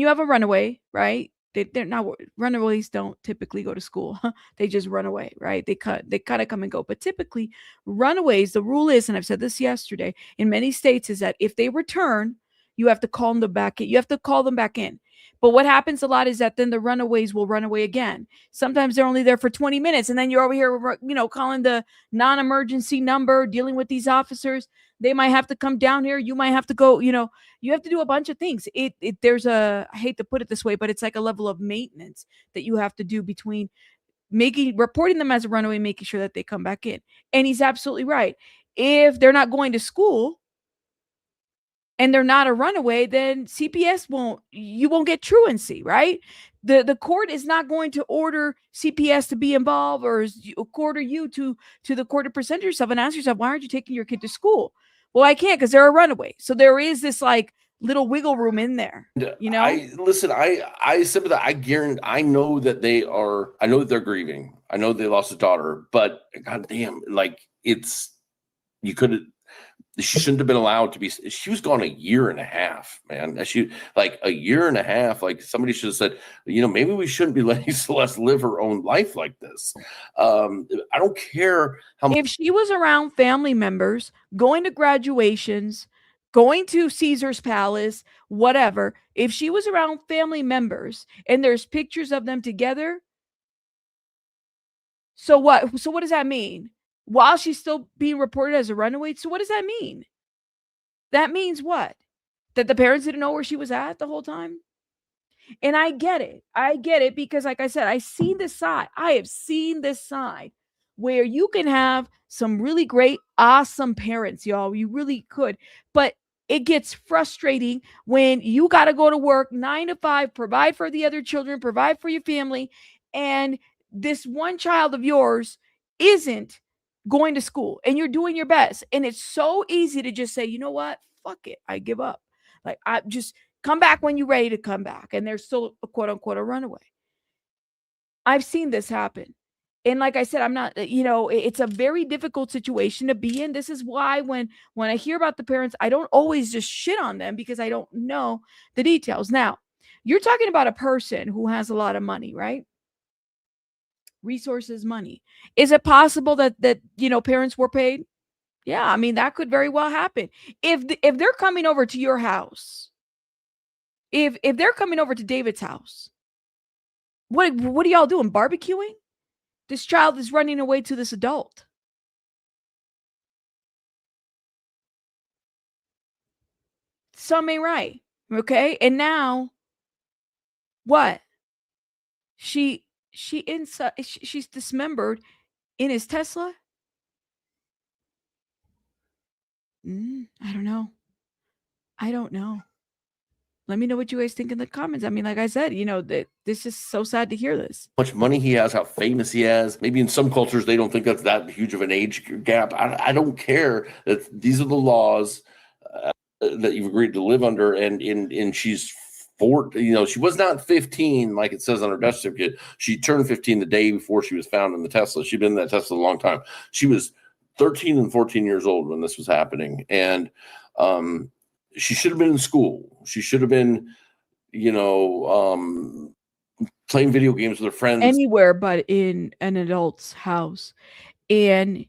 you have a runaway, right? They're not runaways don't typically go to school. They just run away, right? They kind of come and go. But typically, runaways, the rule is, and I've said this yesterday, in many states, is that if they return, you have to call them back in. You have to call them back in. But what happens a lot is that then the runaways will run away again. Sometimes they're only there for 20 minutes, and then you're over here, calling the non-emergency number, dealing with these officers. They might have to come down here. You might have to go, you have to do a bunch of things. There's I hate to put it this way, but it's like a level of maintenance that you have to do between reporting them as a runaway, making sure that they come back in. And he's absolutely right. If they're not going to school and they're not a runaway, then CPS you won't get truancy, right? The court is not going to order CPS to be involved or order you to the court to present yourself and ask yourself, why aren't you taking your kid to school? Well, I can't because they're a runaway. So there is this like little wiggle room in there. I sympathize. I know that they're grieving. I know they lost a daughter, but goddamn, she shouldn't have been allowed to be. She was gone a year and a half, man. A year and a half. Like somebody should have said, maybe we shouldn't be letting Celeste live her own life like this. I don't care how much. If she was around family members, going to graduations, going to Caesar's Palace, whatever, if she was around family members and there's pictures of them together, so what? So what does that mean? While she's still being reported as a runaway. So what does that mean? That means what? That the parents didn't know where she was at the whole time? And I get it because like I said, I have seen this side where you can have some really great, awesome parents, y'all. You really could. But it gets frustrating when you got to go to work 9 to 5, provide for the other children, provide for your family. And this one child of yours isn't going to school and you're doing your best. And it's so easy to just say, you know what? Fuck it. I give up. Like, I just come back when you're ready to come back. And they're still a quote unquote a runaway. I've seen this happen. And like I said, I'm not, it's a very difficult situation to be in. This is why when I hear about the parents, I don't always just shit on them because I don't know the details. Now, you're talking about a person who has a lot of money, right? Resources, money. Is it possible that parents were paid? Yeah, I mean that could very well happen. If they're coming over to your house, if they're coming over to David's house, what are y'all doing? Barbecuing? This child is running away to this adult. Some ain't right. Okay, and now what? She's dismembered in his Tesla. I don't know. Let me know what you guys think in the comments. I mean, like I said, this is so sad to hear this. How much money he has, how famous he is. Maybe in some cultures they don't think that's that huge of an age gap. I don't care. These are the laws that you've agreed to live under, and she's 4. She was not 15 like it says on her death certificate. She turned 15 the day before she was found in the Tesla. She'd been in that Tesla a long time. She was 13 and 14 years old when this was happening, and she should have been in school. She should have been, playing video games with her friends. Anywhere but in an adult's house. And,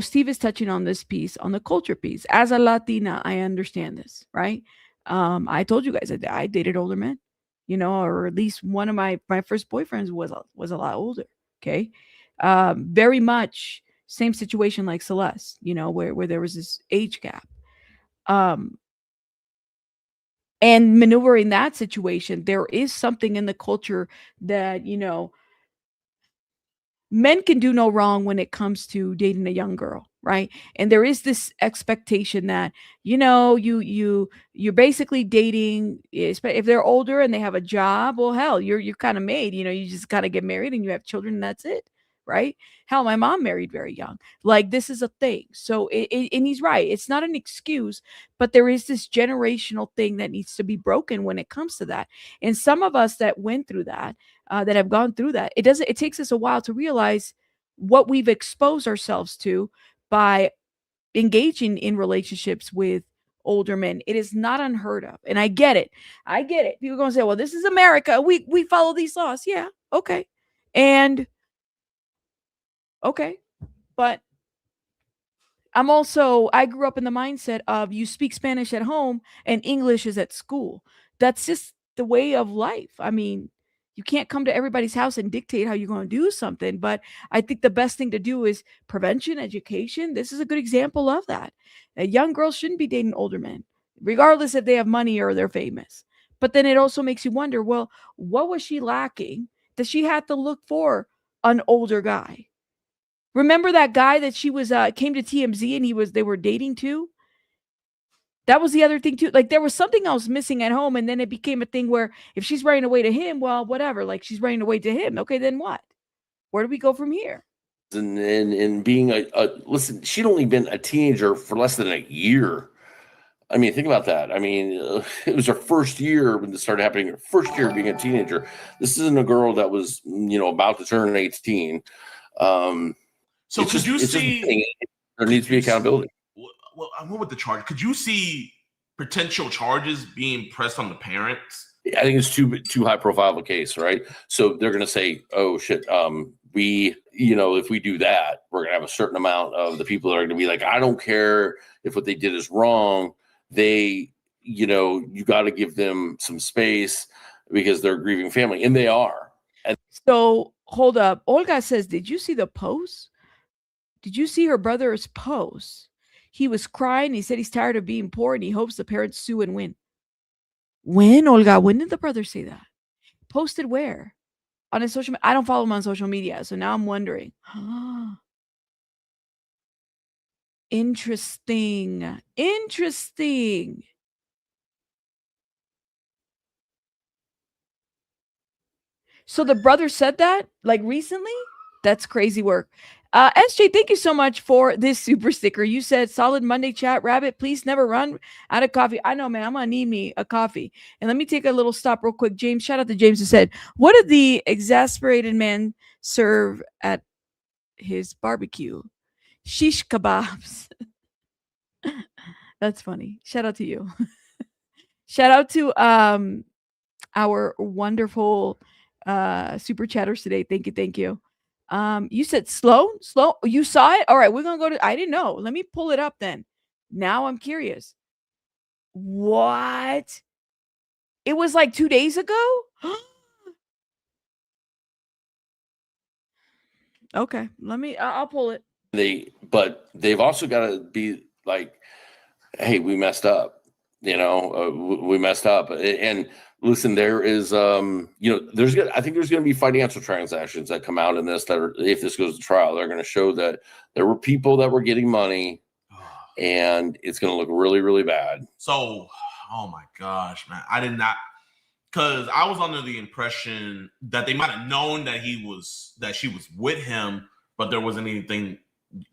Steve is touching on this piece, on the culture piece. As a Latina, I understand this, right? I told you guys I dated older men, or at least one of my first boyfriends was a lot older. Okay. Very much same situation like Celeste, where there was this age gap. And maneuvering that situation, there is something in the culture that, men can do no wrong when it comes to dating a young girl, right? And there is this expectation that, you're basically dating, if they're older and they have a job, well, hell, you're kind of made, you just got to get married and you have children and that's it, right? Hell, my mom married very young. Like, this is a thing. So, and he's right. It's not an excuse, but there is this generational thing that needs to be broken when it comes to that. And some of us that went through that, that have gone through that, it takes us a while to realize what we've exposed ourselves to by engaging in relationships with older men. It is not unheard of. And I get it. People are going to say, well, this is America. We follow these laws. Yeah. Okay. And okay. But I grew up in the mindset of you speak Spanish at home and English is at school. That's just the way of life. I mean, you can't come to everybody's house and dictate how you're going to do something. But I think the best thing to do is prevention, education. This is a good example of that. Young girls shouldn't be dating older men, regardless if they have money or they're famous. But then it also makes you wonder, well, what was she lacking? Does she have to look for an older guy? Remember that guy that she was came to TMZ and they were dating too? That was the other thing too. Like, there was something else missing at home, and then it became a thing where if she's running away to him, well, whatever. Like, she's running away to him. Okay, then what? Where do we go from here? And being listen, she'd only been a teenager for less than a year. I mean, think about that. I mean, it was her first year when this started happening. Her first year being a teenager. This isn't a girl that was, about to turn 18. So could you see there needs to be accountability? Well, I'm with the charge. Could you see potential charges being pressed on the parents? I think it's too high profile of a case, right? So they're going to say, "Oh shit, if we do that, we're going to have a certain amount of the people that are going to be like, I don't care if what they did is wrong. They, you got to give them some space because they're a grieving family, and they are." And so hold up, Olga says, "Did you see the post? Did you see her brother's post? He was crying. He said he's tired of being poor and he hopes the parents sue and win." When, Olga? When did the brother say that? Posted where? On his social media? I don't follow him on social media, so now I'm wondering. Interesting. So the brother said that, like, recently? That's crazy work. SJ, thank you so much for this super sticker. You said, solid Monday chat, Rabbit, please never run out of coffee. I know, man, I'm going to need me a coffee. And let me take a little stop real quick. James, shout out to James who said, what did the exasperated man serve at his barbecue? Shish kebabs. That's funny. Shout out to you. Shout out to our wonderful super chatters today. Thank you. You said slow. You saw it? All right, we're gonna go to. I didn't know. Let me pull it up then. Now I'm curious. What? It was like 2 days ago? Okay, I'll pull it. But they've also got to be like, hey, we messed up. We messed up. And listen, there is, I think there's going to be financial transactions that come out in this if this goes to trial, they're going to show that there were people that were getting money, and it's going to look really, really bad. So, oh my gosh, man, I did not, because I was under the impression that they might have known that she was with him, but there wasn't anything.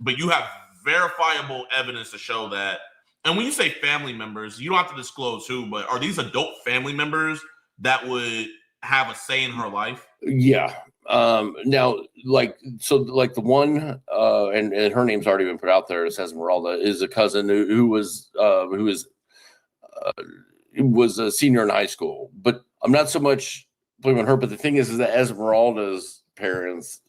But you have verifiable evidence to show that. And when you say family members, you don't have to disclose who, but are these adult family members that would have a say in her life? Yeah. Now, the one, and her name's already been put out there, Esmeralda, is a cousin who was a senior in high school. But I'm not so much blaming her. But the thing is that Esmeralda's parents,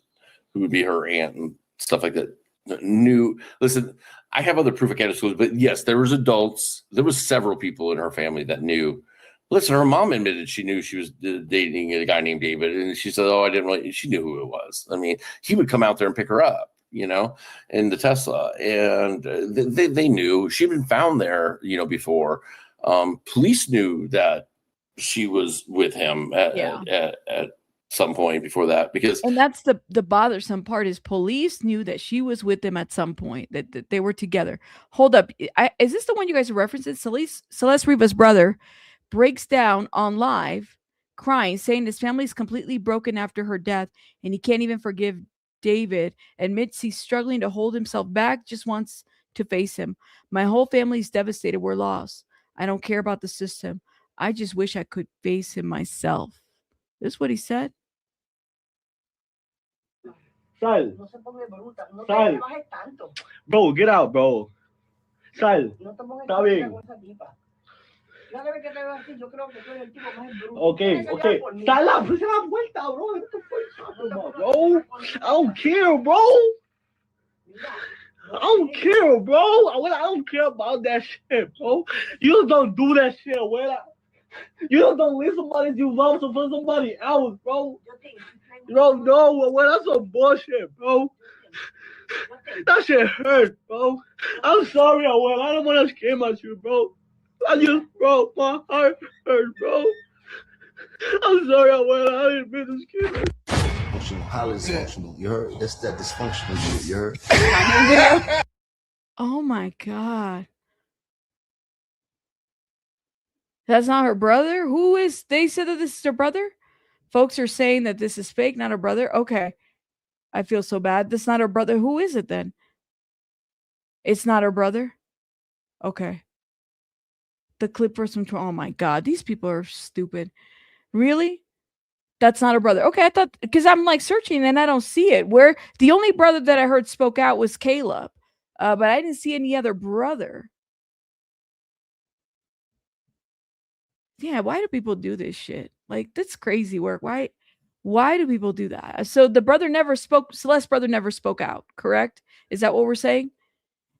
who would be her aunt and stuff like that, knew. Listen, I have other proof I can't disclose, but yes, there was adults. There was several people in her family that knew. Listen, her mom admitted she knew she was dating a guy named David, and she said, "Oh, I didn't really." She knew who it was. I mean, he would come out there and pick her up, in the Tesla, and they knew she'd been found there, before. Police knew that she was with him at some point before that, and that's the bothersome part is police knew that she was with them at some point, that they were together. Hold up, is this the one you guys are referencing? Celeste Rivas' brother breaks down on live crying, saying his family is completely broken after her death and he can't even forgive David, admits he's struggling to hold himself back, just wants to face him. My whole family's devastated. We're lost. I don't care about the system. I just wish I could face him myself. This is what he said. Sal. Sal. Bro, get out, bro. Sal. Está bien. Okay. Sal la vuelta, bro. What the fuck, bro? I don't care, bro. I don't care, bro. I don't care about that shit, bro. You just don't do that shit, abuela. You just don't leave somebody you love for somebody else, bro. You don't know, abuela. That's some bullshit, bro. That shit hurt, bro. I'm sorry, abuela. I don't want to scream at you, bro. Bro, my heart hurt, bro. I'm sorry, abuela. I didn't mean to scream at you. Functional, highly dysfunctional. You heard? That's that dysfunctional shit. You heard? Oh my God. That's not her brother? Who is? They said that this is her brother? Folks are saying that this is fake, not her brother. Okay. I feel so bad. That's not her brother. Who is it then? It's not her brother? Okay. The clip for some. Oh my God. These people are stupid. Really? That's not her brother. Okay. I thought, because I'm like searching and I don't see it. Where the only brother that I heard spoke out was Caleb. But I didn't see any other brother. Yeah, why do people do this shit? Like, that's crazy work. Why do people do that? So the brother never spoke, Celeste's brother never spoke out, correct? Is that what we're saying?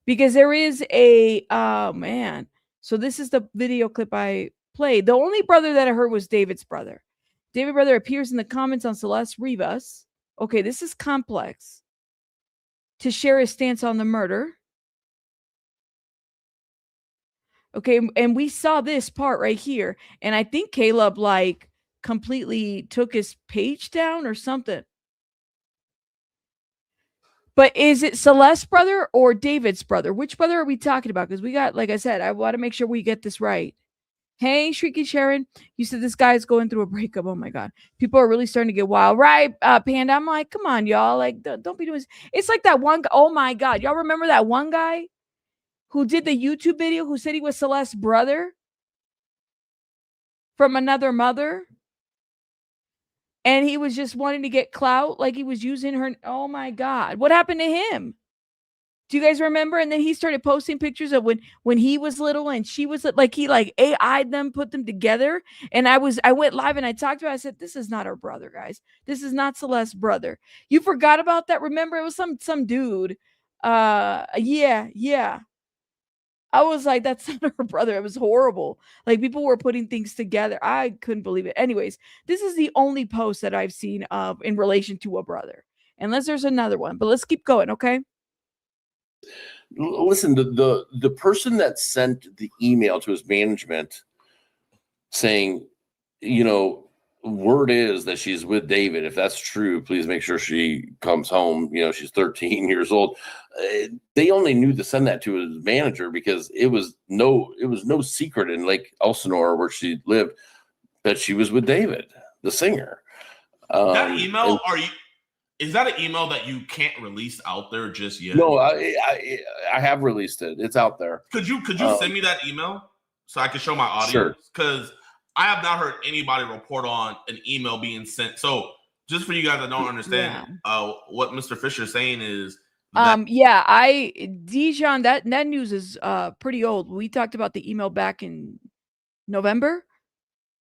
Because there is a, oh man. So this is the video clip I played. The only brother that I heard was David's brother. David's brother appears in the comments on Celeste Rivas. Okay, this is complex. To share his stance on the murder. Okay, and we saw this part right here. And I think Caleb, like, completely took his page down or something. But is it Celeste's brother or David's brother? Which brother are we talking about? Because we got, like I said, I want to make sure we get this right. Hey, Shrieky Sharon, you said this guy's going through a breakup. Oh my God. People are really starting to get wild. Right, Panda? I'm like, come on, y'all. Like, don't be doing this. It's like that one guy. Oh my God. Y'all remember that one guy who did the YouTube video who said he was Celeste's brother from another mother? And he was just wanting to get clout, like he was using her. Oh my God. What happened to him? Do you guys remember? And then he started posting pictures of when he was little and she was like, he like AI'd them, put them together. And I went live and I talked to her. I said, this is not her brother, guys. This is not Celeste's brother. You forgot about that? Remember, it was some dude. Yeah. I was like, that's not her brother. It was horrible. Like, people were putting things together. I couldn't believe it. Anyways, this is the only post that I've seen of in relation to a brother. Unless there's another one. But let's keep going, okay? Listen, the person that sent the email to his management saying, you know, word is that she's with David. If that's true, please make sure she comes home. You know, she's 13 years old. They only knew to send that to his manager because it was no secret in Lake Elsinore where she lived that she was with David, the singer. That email, is that an email that you can't release out there just yet? No, I have released it. It's out there. Could you send me that email so I can show my audience? Because I have not heard anybody report on an email being sent. So just for you guys that don't understand, what Mr. Fisher is saying is Dijon, that news is pretty old. We talked about the email back in November.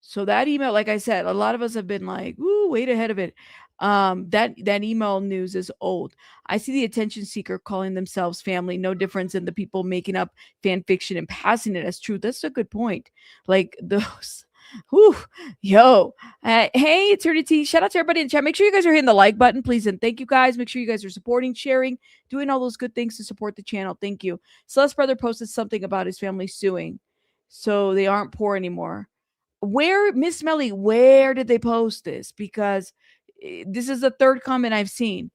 So that email, like I said, a lot of us have been like, ooh, wait ahead of it. That email news is old. I see the attention seeker calling themselves family. No difference in the people making up fan fiction and passing it as truth. That's a good point. Like those. Whew, yo. Hey, Eternity. Shout out to everybody in the chat. Make sure you guys are hitting the like button, please. And thank you guys. Make sure you guys are supporting, sharing, doing all those good things to support the channel. Thank you. Celeste's brother posted something about his family suing. So they aren't poor anymore. Where, Miss Melly, where did they post this? Because this is the third comment I've seen.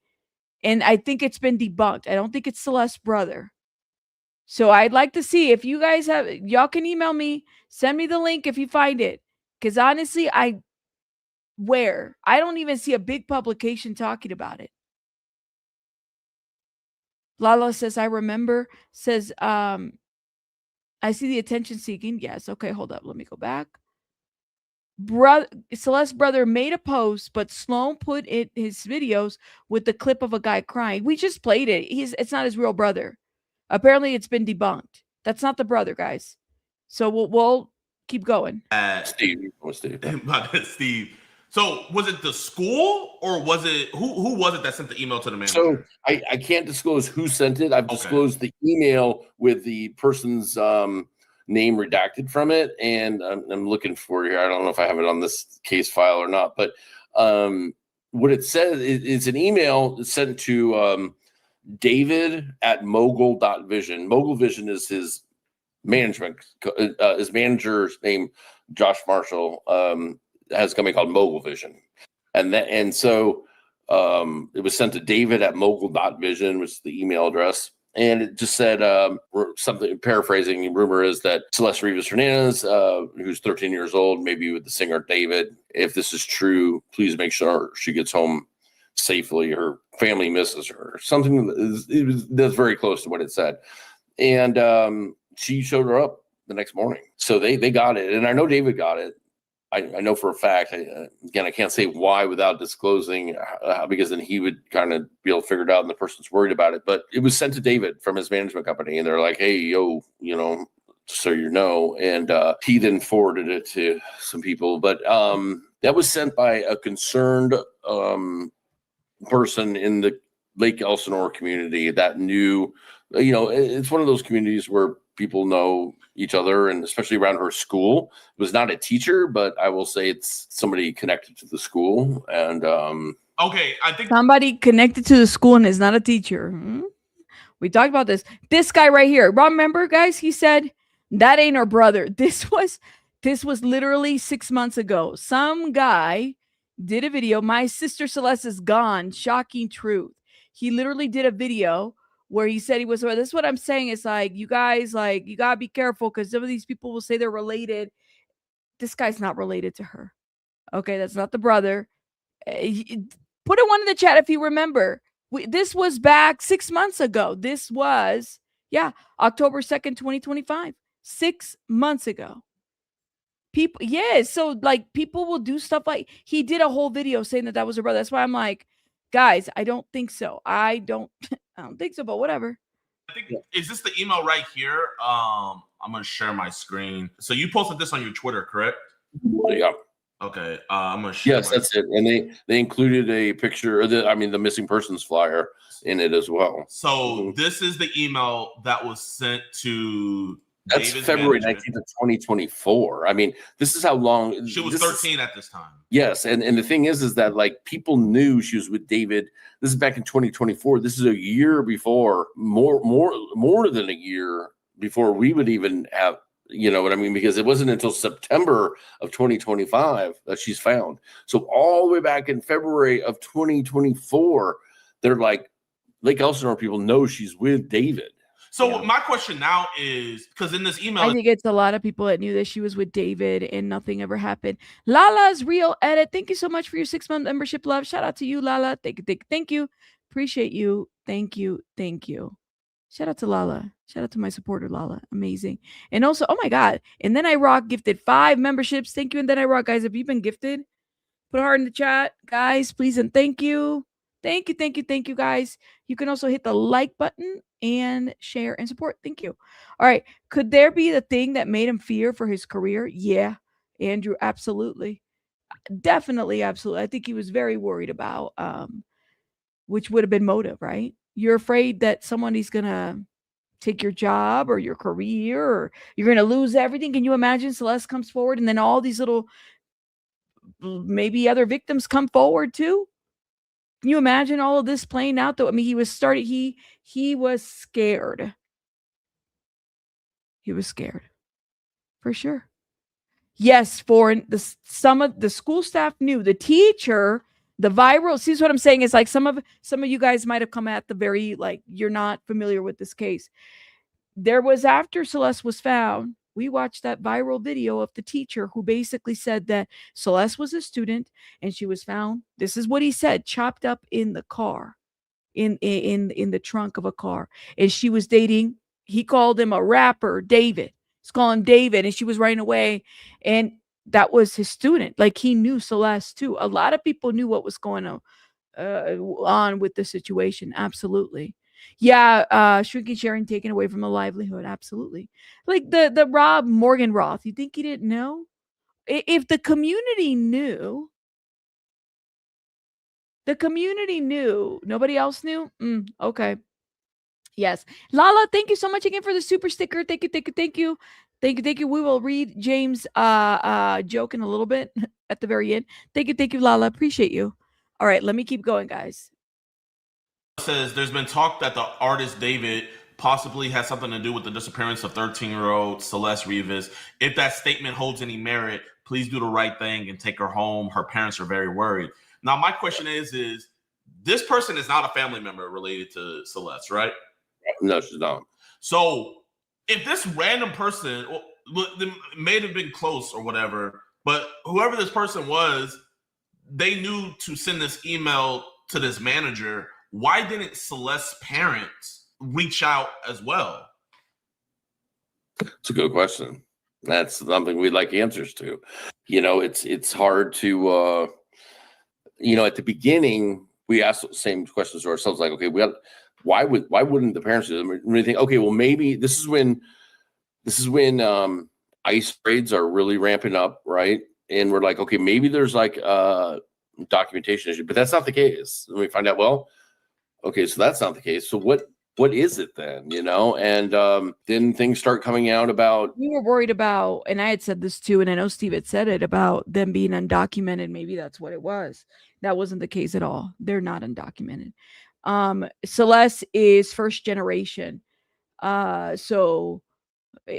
And I think it's been debunked. I don't think it's Celeste's brother. So I'd like to see if you guys have, y'all can email me, send me the link if you find it. Because honestly, I don't even see a big publication talking about it. Lala says, I remember, says, I see the attention seeking. Yes. Okay, hold up. Let me go back. Celeste's brother made a post, but Sloan put in his videos with the clip of a guy crying. We just played it. It's not his real brother. Apparently, it's been debunked. That's not the brother, guys. So we'll keep going. Steve. Steve. So was it the school or was it who was it that sent the email to the manager? So I can't disclose who sent it. I've disclosed the email with the person's name redacted from it, and I'm looking for it here. I don't know if I have it on this case file or not, but what it says is an email sent to David at mogul.vision. Mogul Vision is his management. His manager's name, Josh Marshall, has a company called Mogul Vision. And so it was sent to David at mogul.vision, which is the email address. And it just said something, paraphrasing, rumor is that Celeste Rivas Hernandez, who's 13 years old, maybe with the singer David, if this is true, please make sure she gets home safely. Her family misses her. Something that's very close to what it said. And she showed her up the next morning. So they got it. And I know David got it. I know for a fact. Again, I can't say why without disclosing, because then he would kind of be able to figure it out and the person's worried about it. But it was sent to David from his management company. And they're like, hey, yo, so you know. And he then forwarded it to some people. But that was sent by a concerned person in the Lake Elsinore community that knew, it's one of those communities where people know each other, and especially around her school. It was not a teacher, but I will say it's somebody connected to the school. And okay, I think somebody connected to the school and is not a teacher. We talked about this. This guy right here. Remember, guys, he said that ain't our brother. This was literally 6 months ago. Some guy did a video. My sister Celeste is gone. Shocking truth. He literally did a video where he said he was. This is what I'm saying. It's like, you guys, you gotta be careful because some of these people will say they're related. This guy's not related to her. Okay, that's not the brother. Put a one in the chat if you remember. This was back 6 months ago. This was, October 2nd, 2025. 6 months ago. People, so people will do stuff like, he did a whole video saying that was a brother. That's why I'm like, guys, I don't think so. I don't think so, but whatever. I think, is this the email right here? I'm going to share my screen. So you posted this on your Twitter, correct? Yeah. Okay. I'm going to share. Yes, that's it. And they included a picture of the missing persons flyer in it as well. So this is the email that was sent to That's David's February manager. 19th of 2024. I mean, this is how long She was 13 at this time. Yes, and the thing is that people knew she was with David. This is back in 2024. This is a year before, more than a year before we would even have, you know what I mean? Because it wasn't until September of 2025 that she's found. So all the way back in February of 2024, they're like, Lake Elsinore people know she's with David. So my question now is, because in this email, I think it's a lot of people that knew that she was with David and nothing ever happened. Lala's Real Edit. Thank you so much for your 6-month membership, love. Shout out to you, Lala. Thank you. Appreciate you. Thank you. Shout out to Lala. Shout out to my supporter, Lala. Amazing. And also, oh my God. And Then I Rock gifted 5 memberships. Thank you. And Then I Rock, guys. If you've been gifted, put a heart in the chat, guys, please. And thank you. Thank you, guys. You can also hit the like button and share and support. Thank you. All right. Could there be the thing that made him fear for his career? Yeah, Andrew, absolutely. Definitely, absolutely. I think he was very worried about, which would have been motive, right? You're afraid that somebody's going to take your job or your career, or you're going to lose everything. Can you imagine Celeste comes forward and then all these little, maybe other victims come forward too? Can you imagine all of this playing out though? I mean, he was scared. He was scared for sure. Yes, for some of the school staff knew. The teacher, the viral, see what I'm saying is like some of you guys might have come at the very, you're not familiar with this case. There was, after Celeste was found, we watched that viral video of the teacher who basically said that Celeste was a student and she was found, this is what he said, chopped up in the car. in the trunk of a car, and she was dating. He called him a rapper, David. He's calling David, and she was running away, and that was his student. Like he knew Celeste too. A lot of people knew what was going on with the situation. Absolutely. Yeah, shrinking sharing taken away from a livelihood. Absolutely. Like the Rob Morgan Roth. You think he didn't know? If the community knew, nobody else knew. Okay. Yes. Lala, thank you so much again for the super sticker. Thank you, thank you, thank you. Thank you. We will read James joke in a little bit at the very end. Thank you, Lala. Appreciate you. All right, let me keep going, guys. Says there's been talk that the artist David possibly has something to do with the disappearance of 13-year-old Celeste Rivas. If that statement holds any merit, please do the right thing and take her home. Her parents are very worried. Now, my question is this person is not a family member related to Celeste, right? No, she's not. So if this random person, they may have been close or whatever, but whoever this person was, they knew to send this email to this manager. Why didn't Celeste's parents reach out as well? It's a good question. That's something we'd like answers to. It's hard to, at the beginning, we asked the same questions to ourselves, like, okay, why wouldn't the parents do them? We think, okay, well, maybe this is when ICE raids are really ramping up, right? And we're like, okay, maybe there's like a documentation issue, but that's not the case. And we find out, well, okay, so that's not the case. So what is it then? And then things start coming out about. We were worried about, and I had said this too, and I know Steve had said it about them being undocumented. Maybe that's what it was. That wasn't the case at all. They're not undocumented. Celeste is first generation. So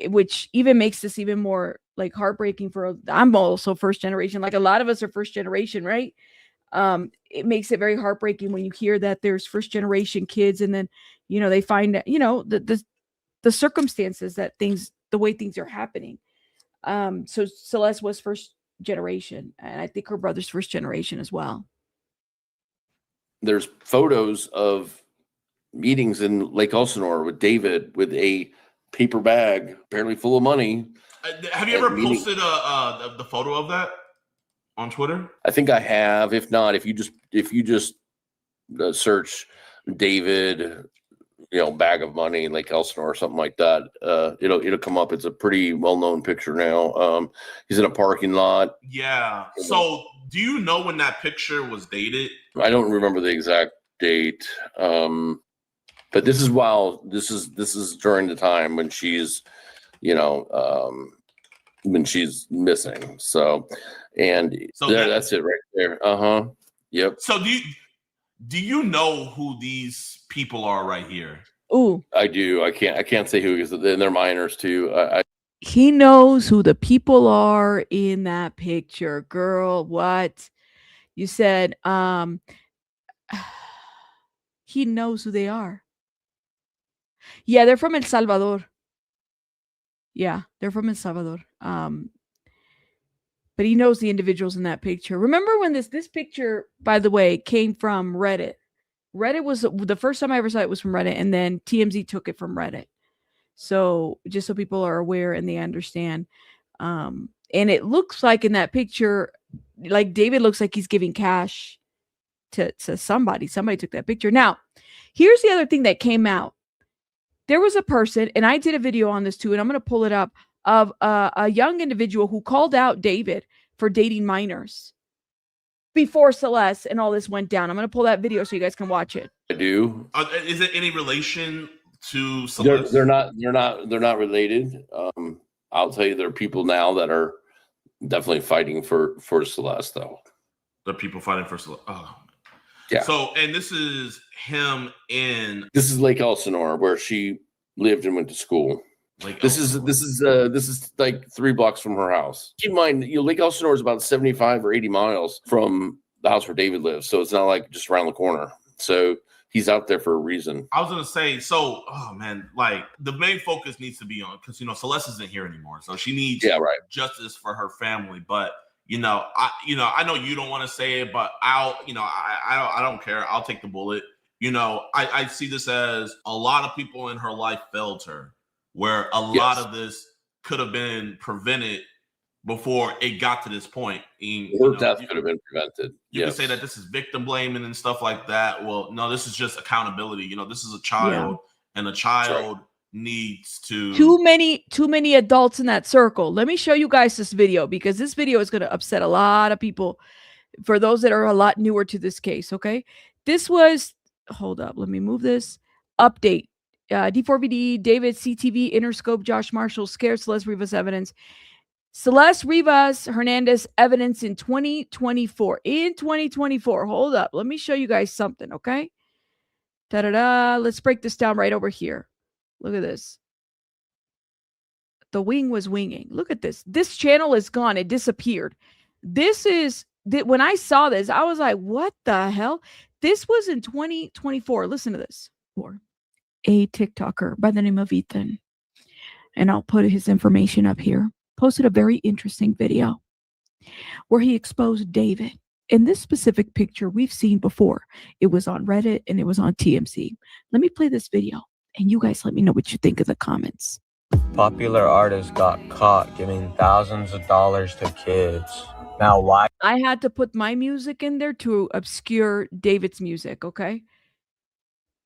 which even makes this even more like heartbreaking I'm also first generation. Like a lot of us are first generation, right? It makes it very heartbreaking when you hear that there's first generation kids and then, they find that, the circumstances that the way things are happening. So Celeste was first generation, and I think her brother's first generation as well. There's photos of meetings in Lake Elsinore with David with a paper bag apparently full of money. Have you ever posted the photo of that on Twitter? I think I have. If not, if you just search David, bag of money in Lake Elsinore or something like that, it'll come up. It's a pretty well-known picture now. He's in a parking lot. Yeah. So do you know when that picture was dated? I don't remember the exact date. But this is during the time when she's, when she's missing. So that's it right there. Yep. So do you know who these people are right here? Ooh, I do. I can't say who, because they're minors too. He knows who the people are in that picture, girl. What you said? He knows who they are. Yeah, they're from El Salvador. Yeah, they're from El Salvador. But he knows the individuals in that picture. Remember when this picture, by the way, came from Reddit. Reddit was the first time I ever saw it was from Reddit, and then TMZ took it from Reddit. So just so people are aware and they understand. And it looks like in that picture, like David looks like he's giving cash to somebody. Somebody took that picture. Now, here's the other thing that came out. There was a person, and I did a video on this too, and I'm going to pull it up, of a young individual who called out David for dating minors before Celeste and all this went down. I'm going to pull that video so you guys can watch it. I do. Is it any relation to Celeste? They're not related. I'll tell you, there are people now that are definitely fighting for Celeste, though. There are people fighting for Celeste. Oh. Yeah. So, and this is him in. This is Lake Elsinore, where she lived and went to school. This is like 3 blocks from her house. Keep in mind, Lake Elsinore is about 75 or 80 miles from the house where David lives, so it's not like just around the corner. So he's out there for a reason. I was gonna say, so, oh man, like the main focus needs to be on, because Celeste isn't here anymore, so she needs justice for her family. But I know you don't want to say it, but I don't care. I'll take the bullet. You know, I see this as a lot of people in her life failed her, where a lot of this could have been prevented before it got to this point. Her death could have been prevented. You can say that this is victim blaming and stuff like that. Well, no, this is just accountability. You know, this is a child, and a child needs to. Too many adults in that circle. Let me show you guys this video, because this video is going to upset a lot of people. For those that are a lot newer to this case, okay? This was, hold up, let me move this. Update. D4VD, David, CTV, Interscope, Josh Marshall, Scared, Celeste Rivas evidence. Celeste Rivas Hernandez evidence in 2024. In 2024. Hold up. Let me show you guys something, okay? Da-da-da. Let's break this down right over here. Look at this. The wing was winging. Look at this. This channel is gone. It disappeared. This is, when I saw this, I was like, what the hell? This was in 2024. Listen to this. For a TikToker by the name of Ethan. And I'll put his information up here. Posted a very interesting video where he exposed David. In this specific picture we've seen before. It was on Reddit and it was on TMZ. Let me play this video and you guys let me know what you think in the comments. Popular artists got caught giving thousands of dollars to kids. Now why? I had to put my music in there to obscure David's music, okay?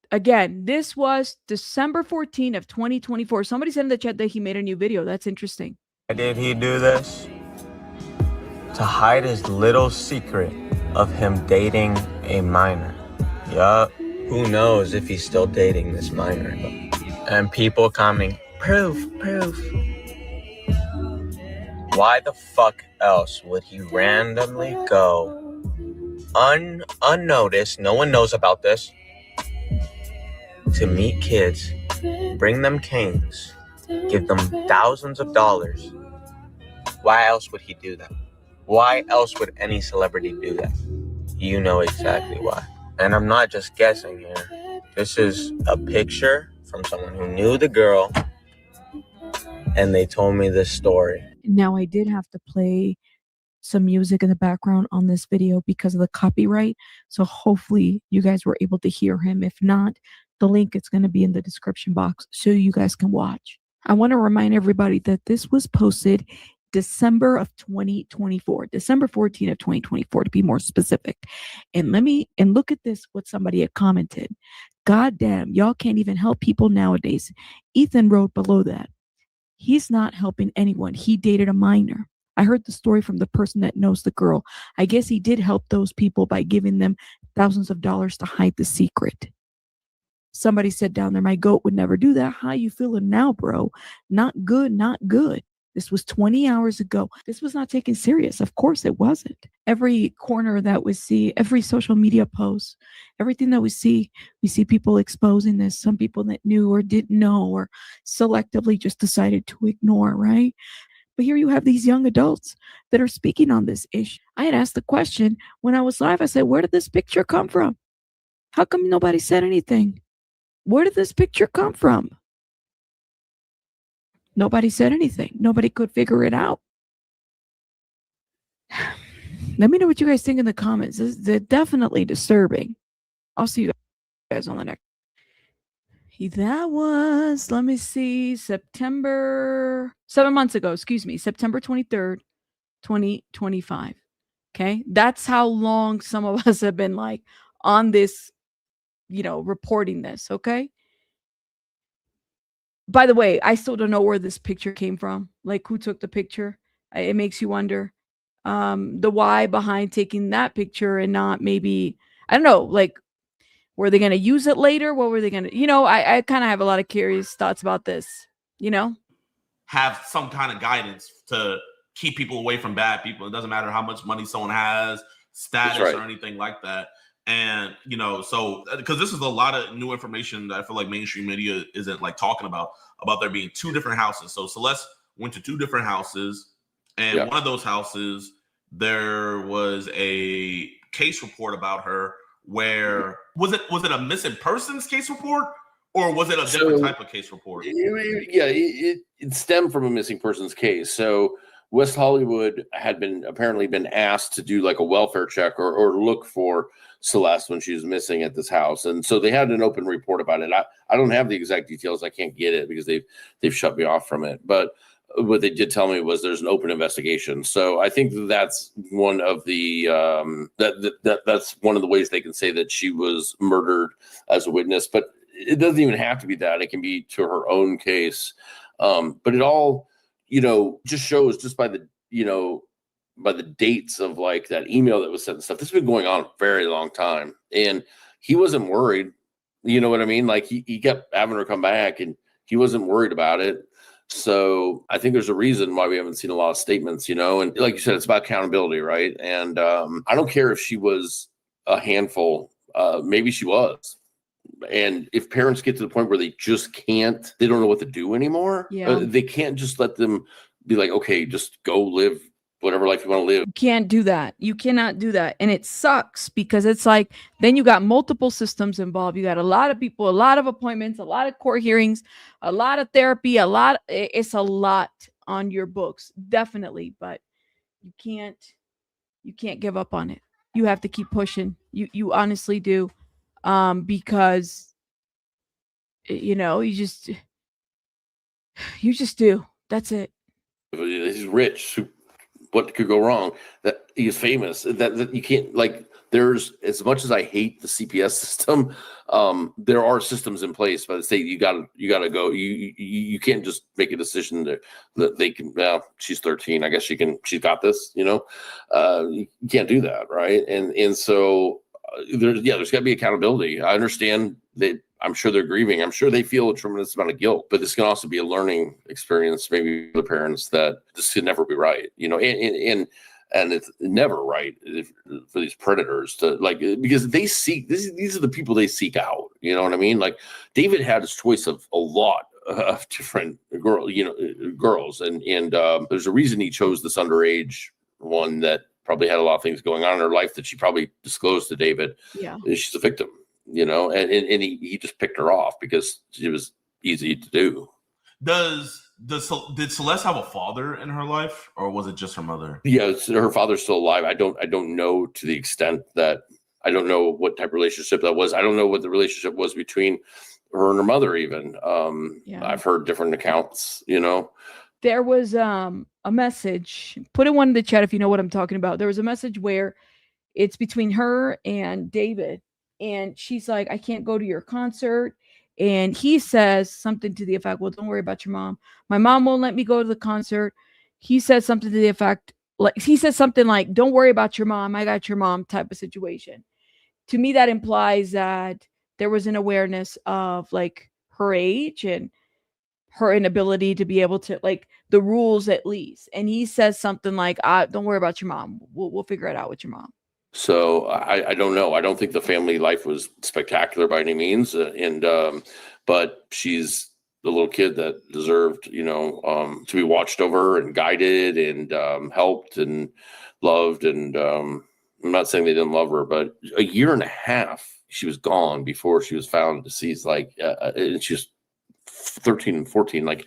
Again, this was December 14 of 2024. Somebody said in the chat that he made a new video. That's interesting. Why did he do this? To hide his little secret of him dating a minor. Yup. Who knows if he's still dating this minor. And people coming, proof. Why the fuck else would he randomly go unnoticed, no one knows about this, to meet kids, bring them canes, give them thousands of dollars? Why else would he do that? Why else would any celebrity do that? You know exactly why. And I'm not just guessing here. This is a picture from someone who knew the girl, and they told me this story. Now, I did have to play some music in the background on this video because of the copyright. So hopefully you guys were able to hear him. If not, the link is going to be in the description box so you guys can watch. I want to remind everybody that this was posted December of 2024, December 14 of 2024 to be more specific. And look at this, what somebody had commented. God damn, y'all can't even help people nowadays. Ethan wrote below that. He's not helping anyone. He dated a minor. I heard the story from the person that knows the girl. I guess he did help those people by giving them thousands of dollars to hide the secret. Somebody said down there, my goat would never do that. How you feeling now, bro? Not good, not good. This was 20 hours ago. This was not taken serious. Of course it wasn't. Every corner that we see, every social media post, everything that we see people exposing this. Some people that knew or didn't know or selectively just decided to ignore, right? But here you have these young adults that are speaking on this issue. I had asked the question when I was live. I said, where did this picture come from? How come nobody said anything? Where did this picture come from? Nobody said anything. Nobody could figure it out. Let me know what you guys think in the comments. They're definitely disturbing. I'll see you guys on the next. That was, let me see, September 23rd, 2025. Okay. That's how long some of us have been like on this, reporting this. Okay. By the way, I still don't know where this picture came from. Like, who took the picture? It makes you wonder. The why behind taking that picture and not maybe, I don't know, like, were they going to use it later? What were they going to, I kind of have a lot of curious thoughts about this, Have some kind of guidance to keep people away from bad people. It doesn't matter how much money someone has, status or anything like that. And, so because this is a lot of new information that I feel like mainstream media isn't like talking about there being two different houses. So Celeste went to two different houses, and one of those houses, there was a case report about her where was it a missing persons case report, or was it a different type of case report? It stemmed from a missing persons case. So West Hollywood had apparently been asked to do like a welfare check or look for Celeste when she was missing at this house. And so they had an open report about it. I don't have the exact details. I can't get it because they've shut me off from it. But what they did tell me was there's an open investigation. So I think that's one of the that's one of the ways they can say that she was murdered as a witness. But it doesn't even have to be that. It can be to her own case. But it all, just shows just by the, by the dates of like that email that was sent and stuff. This has been going on a very long time. And he wasn't worried. You know what I mean? Like he kept having her come back and he wasn't worried about it. So I think there's a reason why we haven't seen a lot of statements, and like you said, it's about accountability, right? And I don't care if she was a handful. Maybe she was. And if parents get to the point where they just can't, they don't know what to do anymore. Yeah. They can't just let them be like, okay, just go live whatever life you want to live. You can't do that. You cannot do that. And it sucks because it's like, then you got multiple systems involved. You got a lot of people, a lot of appointments, a lot of court hearings, a lot of therapy, it's a lot on your books, definitely. But you can't give up on it. You have to keep pushing. You honestly do. Because, you just do. That's it. He's rich. What could go wrong? That he's famous. That you can't, like, there's, as much as I hate the CPS system, there are systems in place by the state. You gotta go. You can't just make a decision that they can. Well, she's 13. I guess she's got this. You can't do that, right? And so there's got to be accountability. I understand that. I'm sure they're grieving. I'm sure they feel a tremendous amount of guilt, but this can also be a learning experience, maybe for the parents, that this could never be right, and it's never right for these predators to, like, because they seek this. These are the people they seek out. You know what I mean? Like, David had his choice of a lot of different girls, and there's a reason he chose this underage one that probably had a lot of things going on in her life that she probably disclosed to David. Yeah, she's a victim. And he just picked her off because it was easy to do. Did Celeste have a father in her life, or was it just her mother? Yeah, her father's still alive. I don't know to the extent that I don't know what type of relationship that was. I don't know what the relationship was between her and her mother even. I've heard different accounts, There was a message. Put in one in the chat if you know what I'm talking about. There was a message where it's between her and David. And she's like, I can't go to your concert. And he says something to the effect, well, don't worry about your mom. My mom won't let me go to the concert. He says something to the effect, like, don't worry about your mom. I got your mom type of situation. To me, that implies that there was an awareness of, like, her age and her inability to be able to, like, the rules at least. And he says something like, don't worry about your mom. We'll figure it out with your mom. So I don't know. I don't think the family life was spectacular by any means. But she's the little kid that deserved, to be watched over and guided and helped and loved. And I'm not saying they didn't love her, but a year and a half she was gone before she was found deceased. Like, and she was 13 and 14. Like,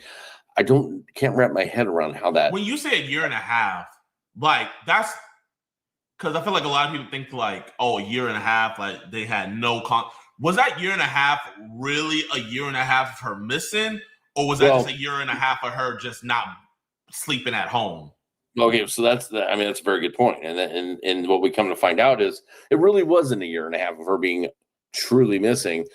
can't wrap my head around how that. When you say a year and a half, like, that's. Because I feel like a lot of people think, like, a year and a half, like, they had no was that year and a half really a year and a half of her missing? Or was that just a year and a half of her just not sleeping at home? Okay, so that's a very good point. And what we come to find out is it really wasn't a year and a half of her being truly missing,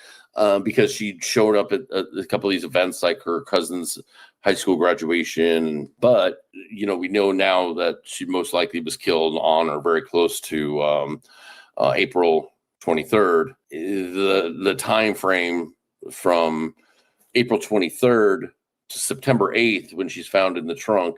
because she showed up at a couple of these events, like her cousin's high school graduation. But, we know now that she most likely was killed on or very close to April 23rd. The time frame from April 23rd to September 8th, when she's found in the trunk,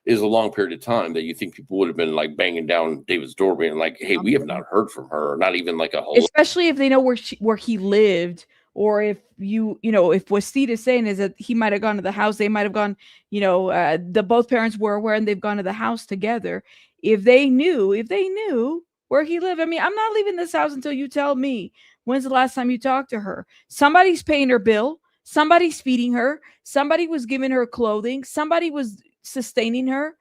is a long period of time that you think people would have been, like, banging down David's door being like, hey, we have not heard from her. Not even like a whole. Especially if they know where he lived. Or if if what Steve is saying is that he might have gone to the house, they might have gone, both parents were aware and they've gone to the house together. If they knew where he lived, I'm not leaving this house until you tell me when's the last time you talked to her. Somebody's paying her bill. Somebody's feeding her. Somebody was giving her clothing. Somebody was sustaining her.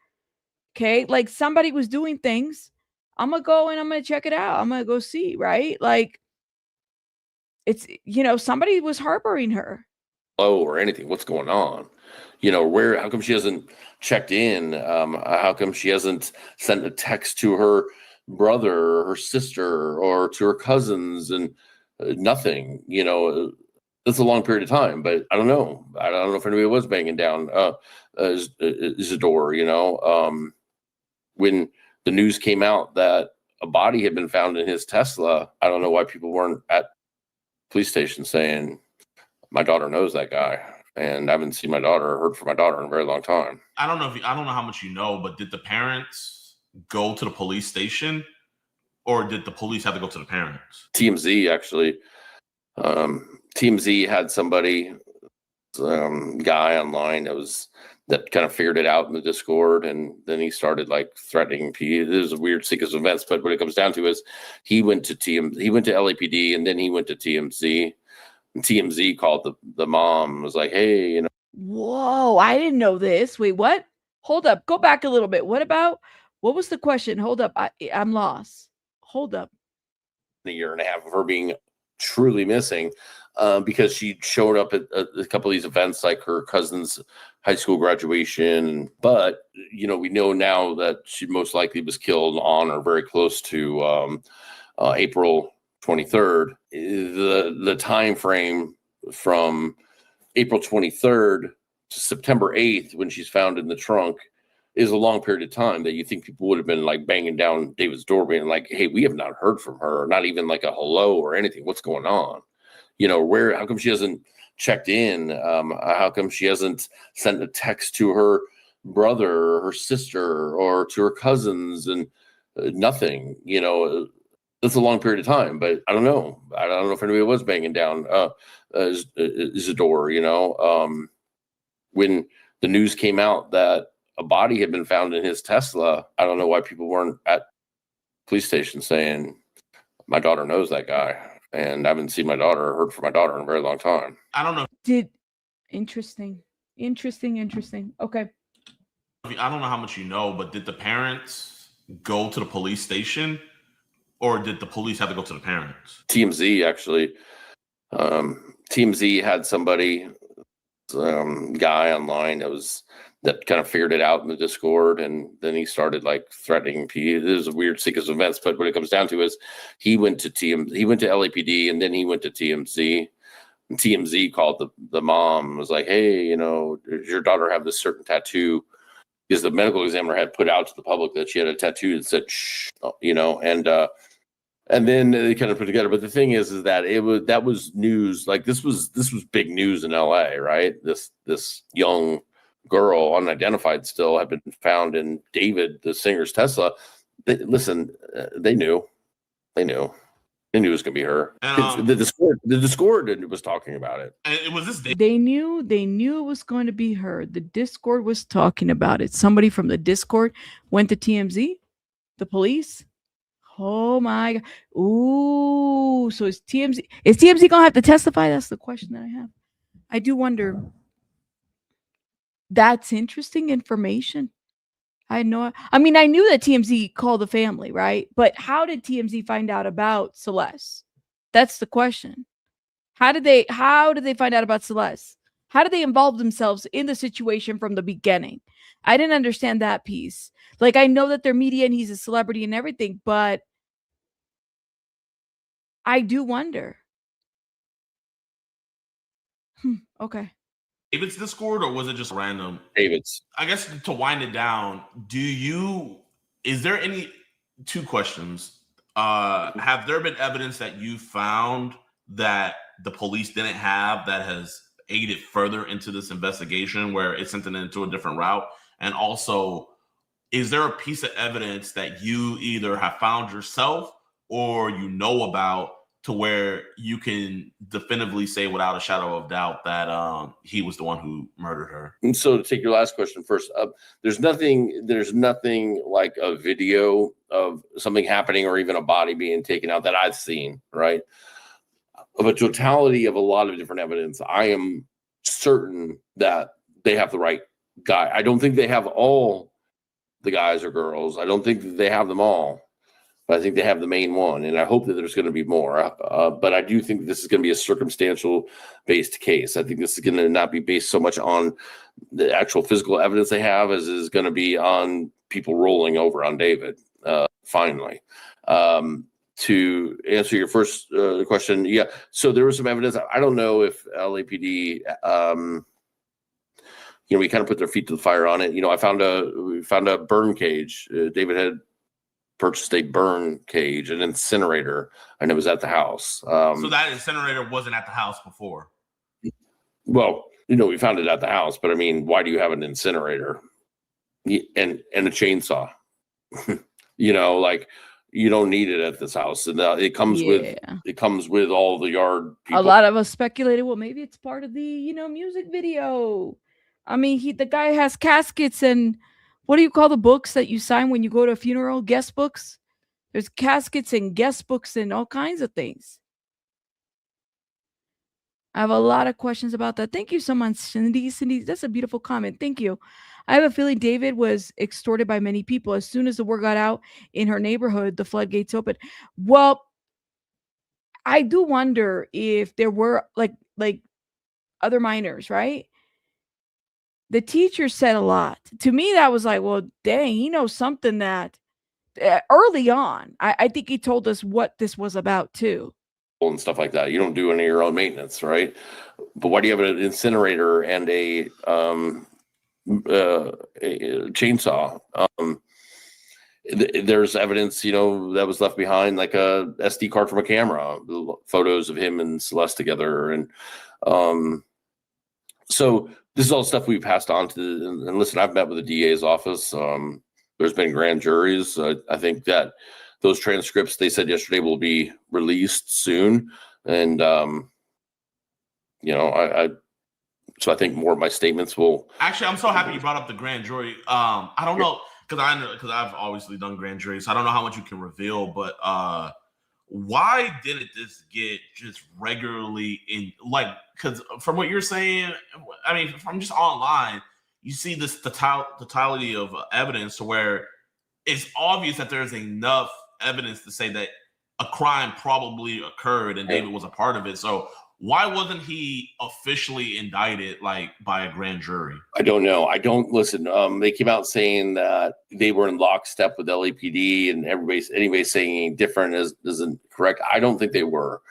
Okay. Like somebody was doing things. I'm going to go and I'm going to check it out. I'm going to go see, right? Like it's, somebody was harboring her. Oh, or anything. What's going on? How come she hasn't checked in? How come she hasn't sent a text to her brother or her sister or to her cousins and nothing? It's a long period of time, but I don't know. I don't know if anybody was banging down Isidore, when the news came out that a body had been found in his Tesla. I don't know why people weren't at police station saying, my daughter knows that guy, and I haven't seen my daughter or heard from my daughter in a very long time. I don't know how much you know, but did the parents go to the police station, or did the police have to go to the parents? TMZ actually. TMZ had somebody, guy online that kind of figured it out in the Discord, and then he started like threatening people. There's a weird sequence of events, but what it comes down to is he went to LAPD, and then he went to TMZ. And TMZ called the mom, was like, hey, Whoa, I didn't know this. Wait, what? Hold up. Go back a little bit. What was the question? Hold up. I'm lost. Hold up. a year and a half of her being truly missing, because she showed up at a couple of these events, like her cousin's high school graduation. But we know now that she most likely was killed on or very close to April 23rd. The time frame from April 23rd to September 8th, when she's found in the trunk, is a long period of time that you think people would have been like banging down David's door, being like, hey, we have not heard from her, not even like a hello or anything. What's going on? How come she hasn't checked in? How come she hasn't sent a text to her brother or her sister or to her cousins and nothing? It's a long period of time, but I don't know. I don't know if anybody was banging down Isidore, when the news came out that a body had been found in his Tesla. I don't know why people weren't at police station saying, my daughter knows that guy, and I haven't seen my daughter or heard from my daughter in a very long time. I don't know. Interesting. Okay. I don't know how much you know, but did the parents go to the police station, or did the police have to go to the parents? TMZ actually. TMZ had somebody, guy online that kind of figured it out in the Discord, and then he started like threatening people. There's a weird sequence of events, but what it comes down to is he went to LAPD, and then he went to TMZ. And TMZ called the mom, was like, hey, does your daughter have this certain tattoo? Because the medical examiner had put out to the public that she had a tattoo that said shh, and then they kind of put together. But the thing is that that was news. Like this was big news in LA, right? This young girl, unidentified still, had been found in David, the singer's Tesla. They knew it was gonna be her. And, the Discord was talking about it. And it was this day. They knew it was going to be her. The Discord was talking about it. Somebody from the Discord went to TMZ, the police. Oh my God. Ooh, so is TMZ gonna have to testify? That's the question that I have. I do wonder. That's interesting information. I knew that TMZ called the family, right? But how did TMZ find out about Celeste? That's the question. How did they find out about Celeste? How did they involve themselves in the situation from the beginning? I didn't understand that piece. Like, I know that they're media and he's a celebrity and everything, but I do wonder. Okay. David's Discord, or was it just random? David's. I guess to wind it down, is there any, two questions. Have there been evidence that you found that the police didn't have that has aided further into this investigation where it sent it into a different route? And also, is there a piece of evidence that you either have found yourself or about to where you can definitively say without a shadow of doubt that he was the one who murdered her? And so to take your last question first, there's nothing like a video of something happening or even a body being taken out that I've seen, right? Of a totality of a lot of different evidence, I am certain that they have the right guy. I don't think they have all the guys or girls. I don't think that they have them all, but I think they have the main one, and I hope that there's going to be more. But I do think this is going to be a circumstantial based case. I think this is going to not be based so much on the actual physical evidence they have as is going to be on people rolling over on David. Finally, to answer your first question, yeah. So there was some evidence. I don't know if LAPD, we kind of put their feet to the fire on it. We found a burn cage. David had purchased a burn cage, an incinerator, and it was at the house. So that incinerator wasn't at the house before. Well, we found it at the house, but I mean, why do you have an incinerator and a chainsaw? You don't need it at this house, and it comes with all the yard people. A lot of us speculated, well, maybe it's part of the music video. I mean, the guy has caskets, and what do you call the books that you sign when you go to a funeral? Guest books. There's caskets and guest books and all kinds of things. I have a lot of questions about that. Thank you so much, Cindy. That's a beautiful comment. Thank you. I have a feeling David was extorted by many people. As soon as the word got out in her neighborhood, the floodgates opened. Well, I do wonder if there were like other minors, right? The teacher said a lot. To me, that was like, well, dang, he knows something that early on. I think he told us what this was about too. And stuff like that. You don't do any of your own maintenance, right? But why do you have an incinerator and a chainsaw? There's evidence, that was left behind, like a SD card from a camera, photos of him and Celeste together, and so this is all stuff we passed on to. And listen, I've met with the DA's office. There's been grand juries. I think that those transcripts, they said yesterday, will be released soon, and so I think more of my statements will. Actually, I'm so happy you brought up the grand jury. I don't know, because I've obviously done grand juries, so I don't know how much you can reveal, but why didn't this get just regularly in, because from what you're saying, I mean, from just online, you see this totality of evidence to where it's obvious that there's enough evidence to say that a crime probably occurred and David was a part of it. So why wasn't he officially indicted by a grand jury? I don't know. Listen. They came out saying that they were in lockstep with LAPD, and anybody saying different isn't correct. I don't think they were.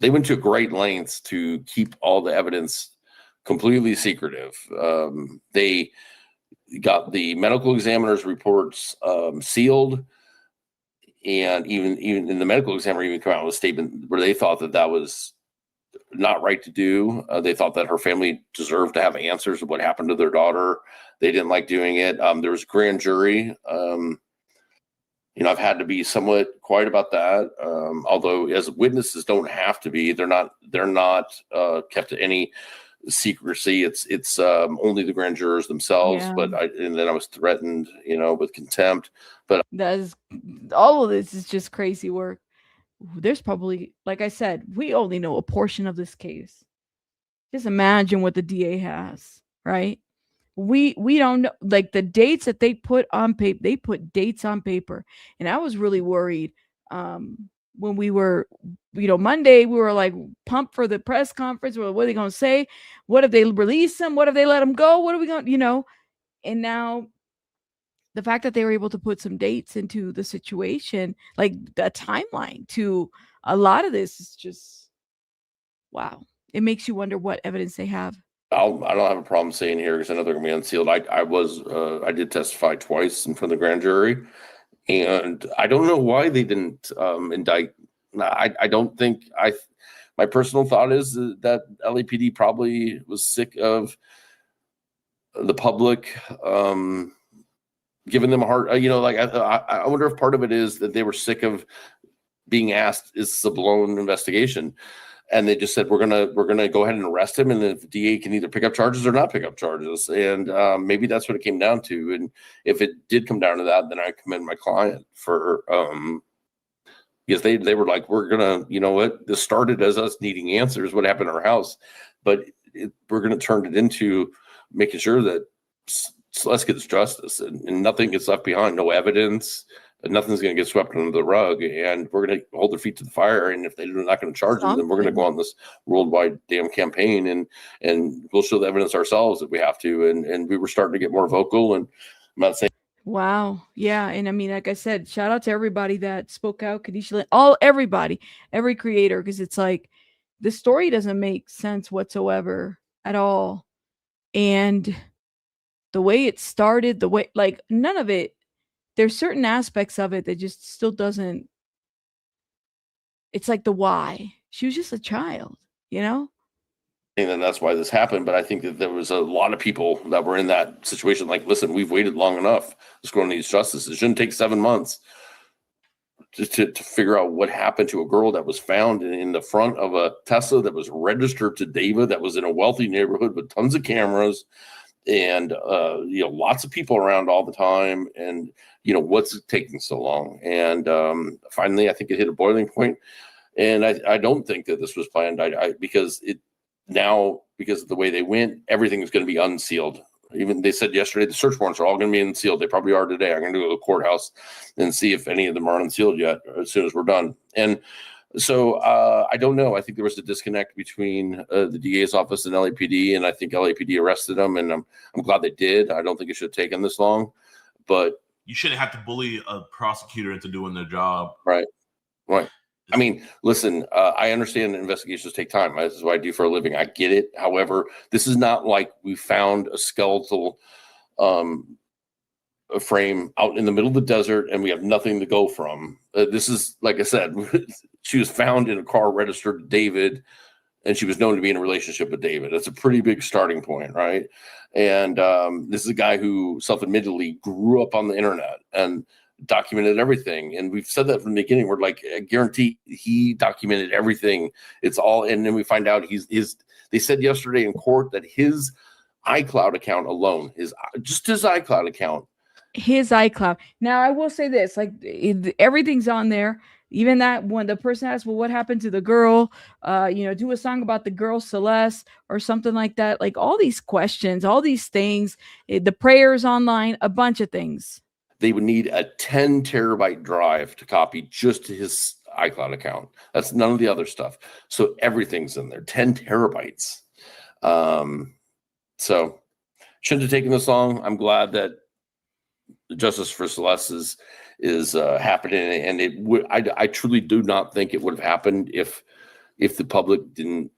They went to great lengths to keep all the evidence completely secretive. They got the medical examiner's reports sealed. And even in the medical examiner even came out with a statement where they thought that was not right to do. They thought that her family deserved to have answers of what happened to their daughter. They didn't like doing it. There was a grand jury. I've had to be somewhat quiet about that. Although as witnesses don't have to be, they're not kept to any secrecy. It's only the grand jurors themselves. Yeah. But then I was threatened, with contempt. But all of this is just crazy work. There's probably, like I said, we only know a portion of this case. Just imagine what the DA has, right? We don't know, like the dates that they put on paper. They put dates on paper, and I was really worried when we were, Monday. We were like pumped for the press conference. What are they going to say? What if they release him? What if they let him go? What are we going? And now, the fact that they were able to put some dates into the situation, like the timeline to a lot of this, is just wow. It makes you wonder what evidence they have. I don't have a problem saying here because I know they're going to be unsealed. I did testify twice in front of the grand jury, and I don't know why they didn't indict. I don't think my personal thought is that LAPD probably was sick of the public giving them a hard, I wonder if part of it is that they were sick of being asked, is this a blown investigation? And they just said, we're gonna go ahead and arrest him, and the DA can either pick up charges or not pick up charges. And maybe that's what it came down to. And if it did come down to that, then I commend my client for because they were like, we're gonna, this started as us needing answers, what happened in our house, but we're gonna turn it into making sure that Celeste gets justice, and nothing gets left behind. No evidence. Nothing's going to get swept under the rug, and we're going to hold their feet to the fire. And if they're not going to charge them, then we're going to go on this worldwide damn campaign, and we'll show the evidence ourselves if we have to. And we were starting to get more vocal. And I'm not saying. Wow. Yeah. And I mean, like I said, shout out to everybody that spoke out, Kadisha, everybody, every creator, because it's like the story doesn't make sense whatsoever at all. And the way it started, the way, like, none of it, there's certain aspects of it that just still doesn't, it's like the why. She was just a child, you know? And that's why this happened. But I think that there was a lot of people that were in that situation. Like, listen, we've waited long enough. This girl needs justice. It shouldn't take 7 months just to figure out what happened to a girl that was found in the front of a Tesla that was registered to David, that was in a wealthy neighborhood with tons of cameras and, lots of people around all the time. And, what's taking so long? And finally, I think it hit a boiling point. And I don't think that this was planned. Because of the way they went, everything is going to be unsealed. Even they said yesterday, the search warrants are all going to be unsealed. They probably are today. I'm going to go to the courthouse and see if any of them are unsealed yet, as soon as we're done. And so I don't know. I think there was a disconnect between the DA's office and LAPD, and I think LAPD arrested them, and I'm glad they did. I don't think it should have taken this long, but you shouldn't have to bully a prosecutor into doing their job. Right. I mean, listen, I understand that investigations take time. This is what I do for a living. I get it. However, this is not like we found a skeletal frame out in the middle of the desert and we have nothing to go from. This is, like I said, she was found in a car registered to David, and she was known to be in a relationship with David. That's a pretty big starting point, right? And this is a guy who self-admittedly grew up on the internet and documented everything. And we've said that from the beginning. We're like, I guarantee he documented everything. It's all, and then we find out they said yesterday in court that his iCloud account alone, his iCloud account. His iCloud. Now, I will say this, like, everything's on there. Even that when the person asks, well, what happened to the girl? Do a song about the girl Celeste or something like that. Like, all these questions, all these things, the prayers online, a bunch of things. They would need a 10 terabyte drive to copy just to his iCloud account. That's none of the other stuff. So everything's in there, 10 terabytes. So shouldn't have taken this long. I'm glad that justice for Celeste is happening. And it would, I truly do not think it would have happened if the public didn't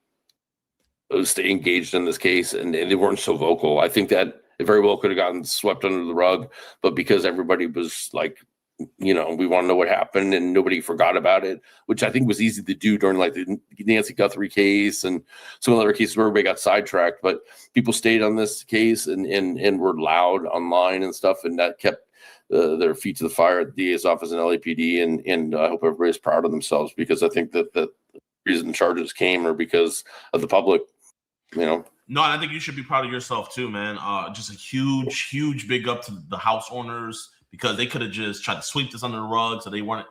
stay engaged in this case and they weren't so vocal. I think that it very well could have gotten swept under the rug, but because everybody was like, we want to know what happened, and nobody forgot about it, which I think was easy to do during like the Nancy Guthrie case and some other cases where everybody got sidetracked. But people stayed on this case and were loud online and stuff, and that kept their feet to the fire at the DA's office and LAPD. And I hope everybody's proud of themselves, because I think that the reason charges came are because of the public, No, and I think you should be proud of yourself too, man. Just a huge big up to the house owners, because they could have just tried to sweep this under the rug, so they weren't.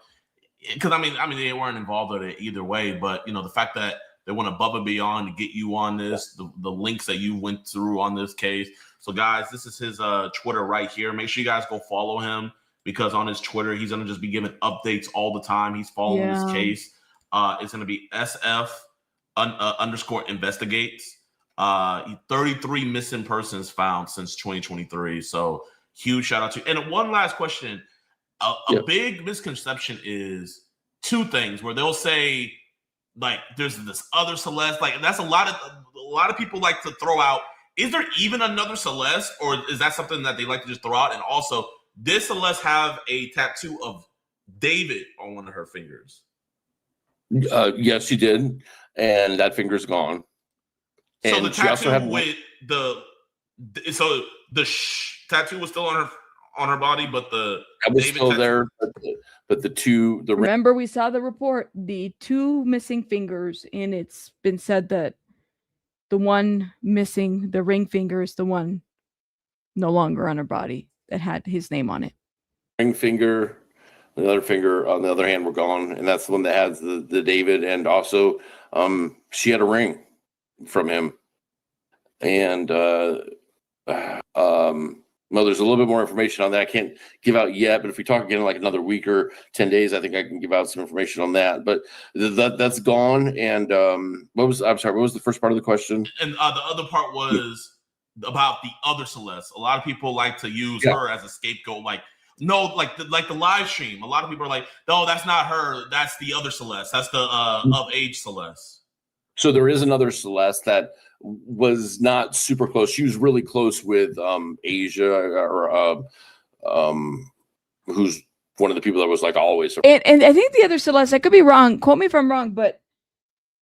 Because I mean, they weren't involved with it either way. But the fact that they went above and beyond to get you on this, the links that you went through on this case. So guys, this is his Twitter right here. Make sure you guys go follow him, because on his Twitter, he's gonna just be giving updates all the time. He's following this case. It's gonna be SF _ investigates. 33 missing persons found since 2023. So huge shout out to you. And one last question. A big misconception is two things where they'll say, like, there's this other Celeste. Like, that's a lot of people like to throw out. Is there even another Celeste, or is that something that they like to just throw out? And also, did Celeste have a tattoo of David on one of her fingers? Yes, she did. And that finger's gone. So and the tattoo with the tattoo was still on her body, but the that was still there. But the remember, we saw the report, the two missing fingers, and it's been said that the one missing, the ring finger, is the one no longer on her body that had his name on it. Ring finger, the other finger on the other hand were gone, and that's the one that has the David, and also she had a ring from him, and Well, there's a little bit more information on that. I can't give out yet, but if we talk again in like another week or 10 days, I think I can give out some information on that. But that's gone. And what was the first part of the question? And the other part was about the other Celeste. A lot of people like to use her as a scapegoat. Like the live stream. A lot of people are like, no, that's not her. That's the other Celeste. That's the of age Celeste. So there is another Celeste that was not super close. She was really close with Asia, or who's one of the people that was like always. And I think the other Celeste, I could be wrong. Quote me if I'm wrong, but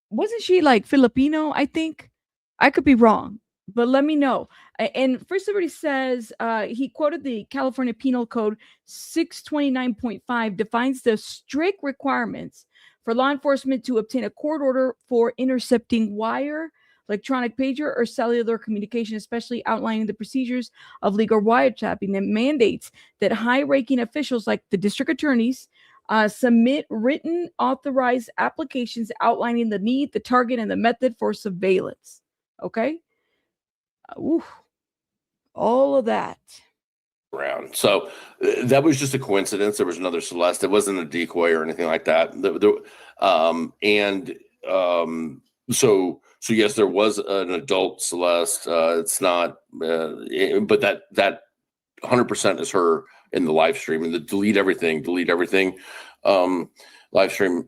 wasn't she like Filipino? I think I could be wrong, but let me know. And first, everybody says he quoted the California Penal Code 629.5 defines the strict requirements for law enforcement to obtain a court order for intercepting wire, electronic pager, or cellular communication, especially outlining the procedures of legal wiretapping, that mandates that high-ranking officials like the district attorneys submit written authorized applications outlining the need, the target, and the method for surveillance. Okay? All of that. Around. So that was just a coincidence. There was another Celeste. It wasn't a decoy or anything like that. So yes, there was an adult Celeste. It's not, but that 100% is her in the live stream, and the delete everything live stream.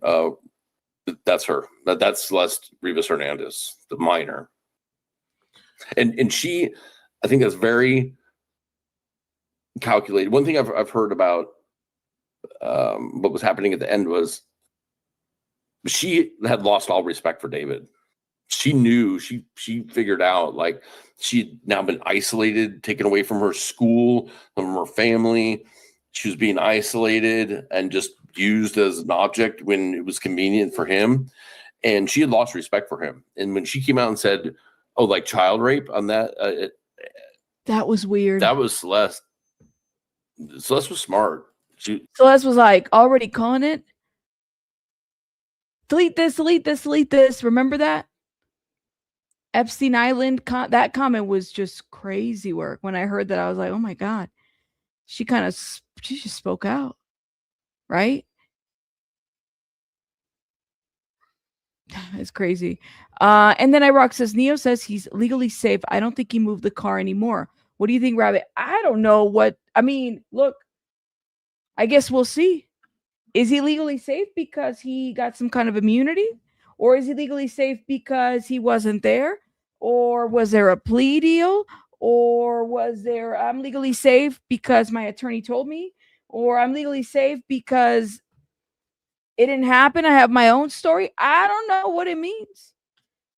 That's her. That's Celeste Rivas Hernandez, the minor, and she, I think that's very calculated. One thing I've heard about what was happening at the end was she had lost all respect for David. She knew, she figured out, like, she'd now been isolated, taken away from her school, from her family. She was being isolated and just used as an object when it was convenient for him. And she had lost respect for him. And when she came out and said, oh, like child rape on that, that was weird. That was Celeste. Celeste was smart. Celeste was like already calling it. Delete this, delete this, delete this. Remember that? Epstein Island, that comment was just crazy work. When I heard that, I was like, oh my God. She just spoke out. Right? It's crazy. And then Irock says, Neo says he's legally safe. I don't think he moved the car anymore. What do you think, Rabbit? I don't know look, I guess we'll see. Is he legally safe because he got some kind of immunity? Or is he legally safe because he wasn't there? Or was there a plea deal? Or was there, I'm legally safe because my attorney told me? Or I'm legally safe because it didn't happen. I have my own story. I don't know what it means.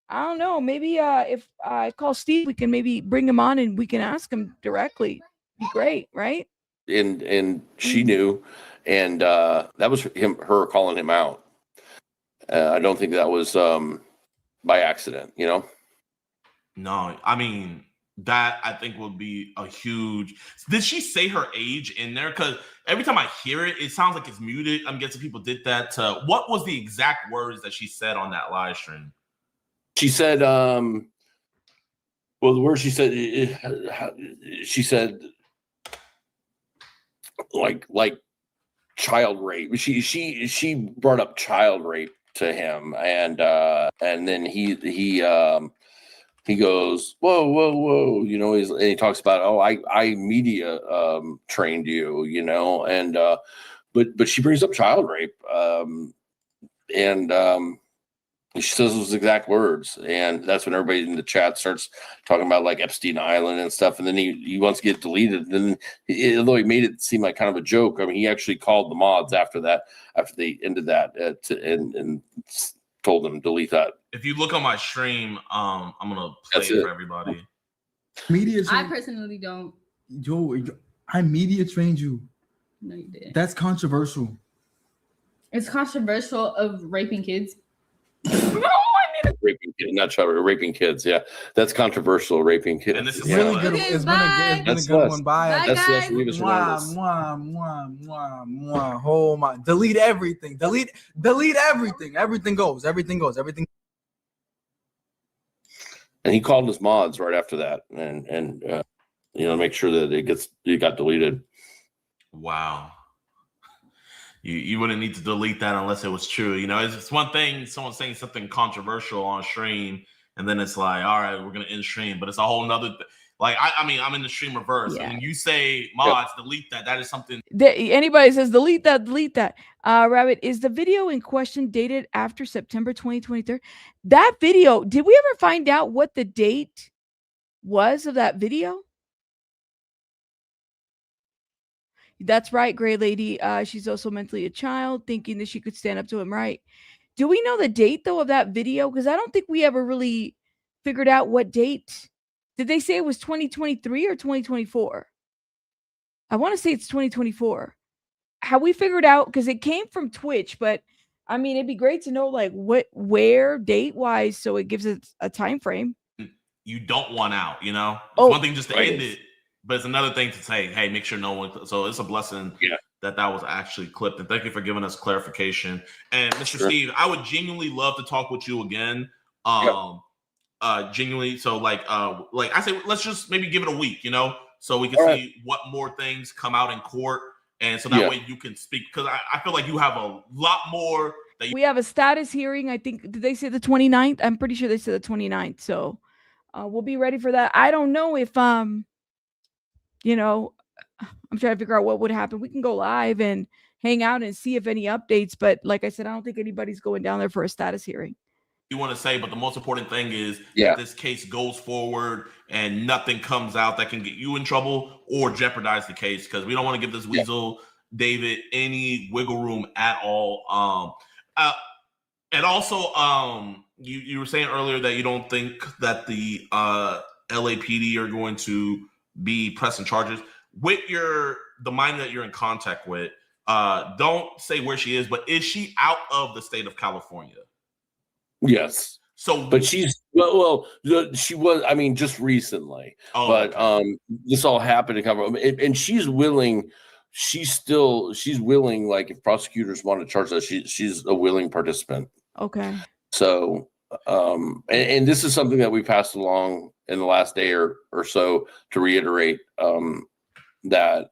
I don't know. Maybe if I call Steve, we can maybe bring him on and we can ask him directly. Be great, right? And she knew, and that was her calling him out. I don't think that was by accident, you know? No, I mean, that I think would be a huge. Did she say her age in there? Because every time I hear it, it sounds like it's muted. I'm guessing people did that. What was the exact words that she said on that live stream? She said, well, the word she said, like child rape. She brought up child rape to him, and then he goes, whoa, you know, and he talks about, oh, I media trained you, you know, and but she brings up child rape, and she says those exact words, and that's when everybody in the chat starts talking about like Epstein Island and stuff, and then he wants to get deleted. And then, although he made it seem like kind of a joke, I mean, he actually called the mods after they ended that, and told them to delete that. If you look on my stream, I'm gonna play it for everybody. I personally don't. Joe, I media trained you. No, you didn't. That's controversial. It's controversial of raping kids. Raping kids, not child raping kids. Yeah, that's controversial. Raping kids. And this is really good. Okay, It's been a good one. Bye. That's Celeste Rivas Hernandez. Oh my! Delete everything. Delete everything. Everything goes. Everything. And he called his mods right after that, and make sure that it got deleted. Wow. You wouldn't need to delete that unless it was true. It's one thing someone saying something controversial on stream, and then it's like, all right, we're gonna end stream, but it's a whole nother like I'm in the stream reverse. Yeah. And when you say mods, delete that is something. Anybody says delete that. Rabbit, is the video in question dated after September 2023? That video, did we ever find out what the date was of that video? That's right, Gray Lady. She's also mentally a child, thinking that she could stand up to him, right? Do we know the date, though, of that video? Because I don't think we ever really figured out what date. Did they say it was 2023 or 2024? I want to say it's 2024. Have we figured out? Because it came from Twitch, but I mean, it'd be great to know like where, date-wise, so it gives it a time frame. You don't want out, It's one thing just to end it. But it's another thing to say, hey, make sure no one. So it's a blessing that was actually clipped. And thank you for giving us clarification. And Mr. Steve, I would genuinely love to talk with you again. Genuinely. So like I say, let's just maybe give it a week, so we can see what more things come out in court. And so that way you can speak. Because I feel like you have a lot more. We have a status hearing. I think, did they say the 29th? I'm pretty sure they said the 29th. So we'll be ready for that. I don't know if, I'm trying to figure out what would happen. We can go live and hang out and see if any updates. But like I said, I don't think anybody's going down there for a status hearing. You want to say, but the most important thing is that this case goes forward and nothing comes out that can get you in trouble or jeopardize the case, because we don't want to give this weasel David any wiggle room at all. And also, you were saying earlier that you don't think that the LAPD are going to be pressing charges with the minor that you're in contact with. Don't say where she is, but is she out of the state of California? Yes. So, but she's she was. I mean, just recently. This all happened to come, and she's willing. She's willing. Like if prosecutors want to charge her, she's a willing participant. Okay. So, and this is something that we passed along in the last day or so to reiterate that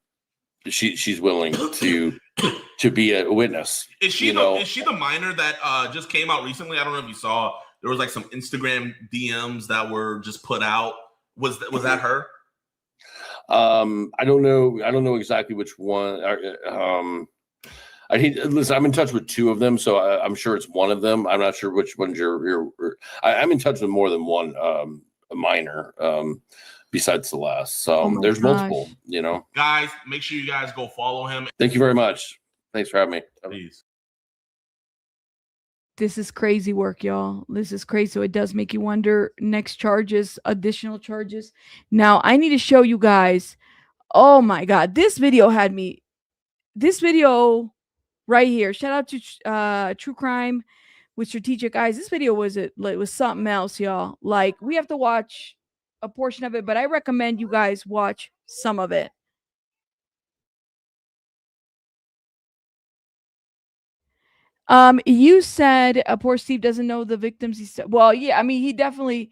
she's willing to be a witness. Is she the minor that just came out recently? I don't know if you saw. There was like some Instagram DMs that were just put out. Was that her? I don't know exactly which one. Listen, I'm in touch with two of them, so I'm sure it's one of them. I'm not sure which ones I'm in touch with more than one minor besides Celeste. So there's multiple, Guys, make sure you guys go follow him. Thank you very much. Thanks for having me. Please. This is crazy work, y'all. This is crazy. So it does make you wonder, next charges, additional charges. Now, I need to show you guys. Oh my God. This video right here. Shout out to True Crime with Strategic Eyes. This video was something else, y'all. Like, we have to watch a portion of it, but I recommend you guys watch some of it. You said poor Steve doesn't know the victims. He said, well, yeah, I mean, he definitely,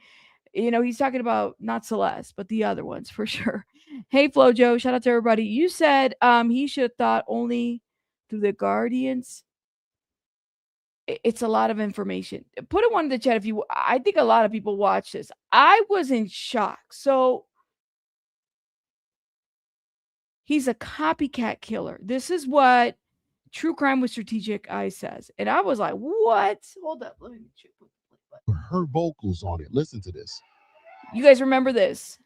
he's talking about not Celeste, but the other ones for sure. Hey, Flojo, shout out to everybody. You said he should have thought only through the Guardians. It's a lot of information. Put it one in the chat if you. I think a lot of people watch this. I was in shock. So he's a copycat killer. This is what True Crime with Strategic Eye says. And I was like, what? Hold up. Let me check. Her vocals on it. Listen to this. You guys remember this?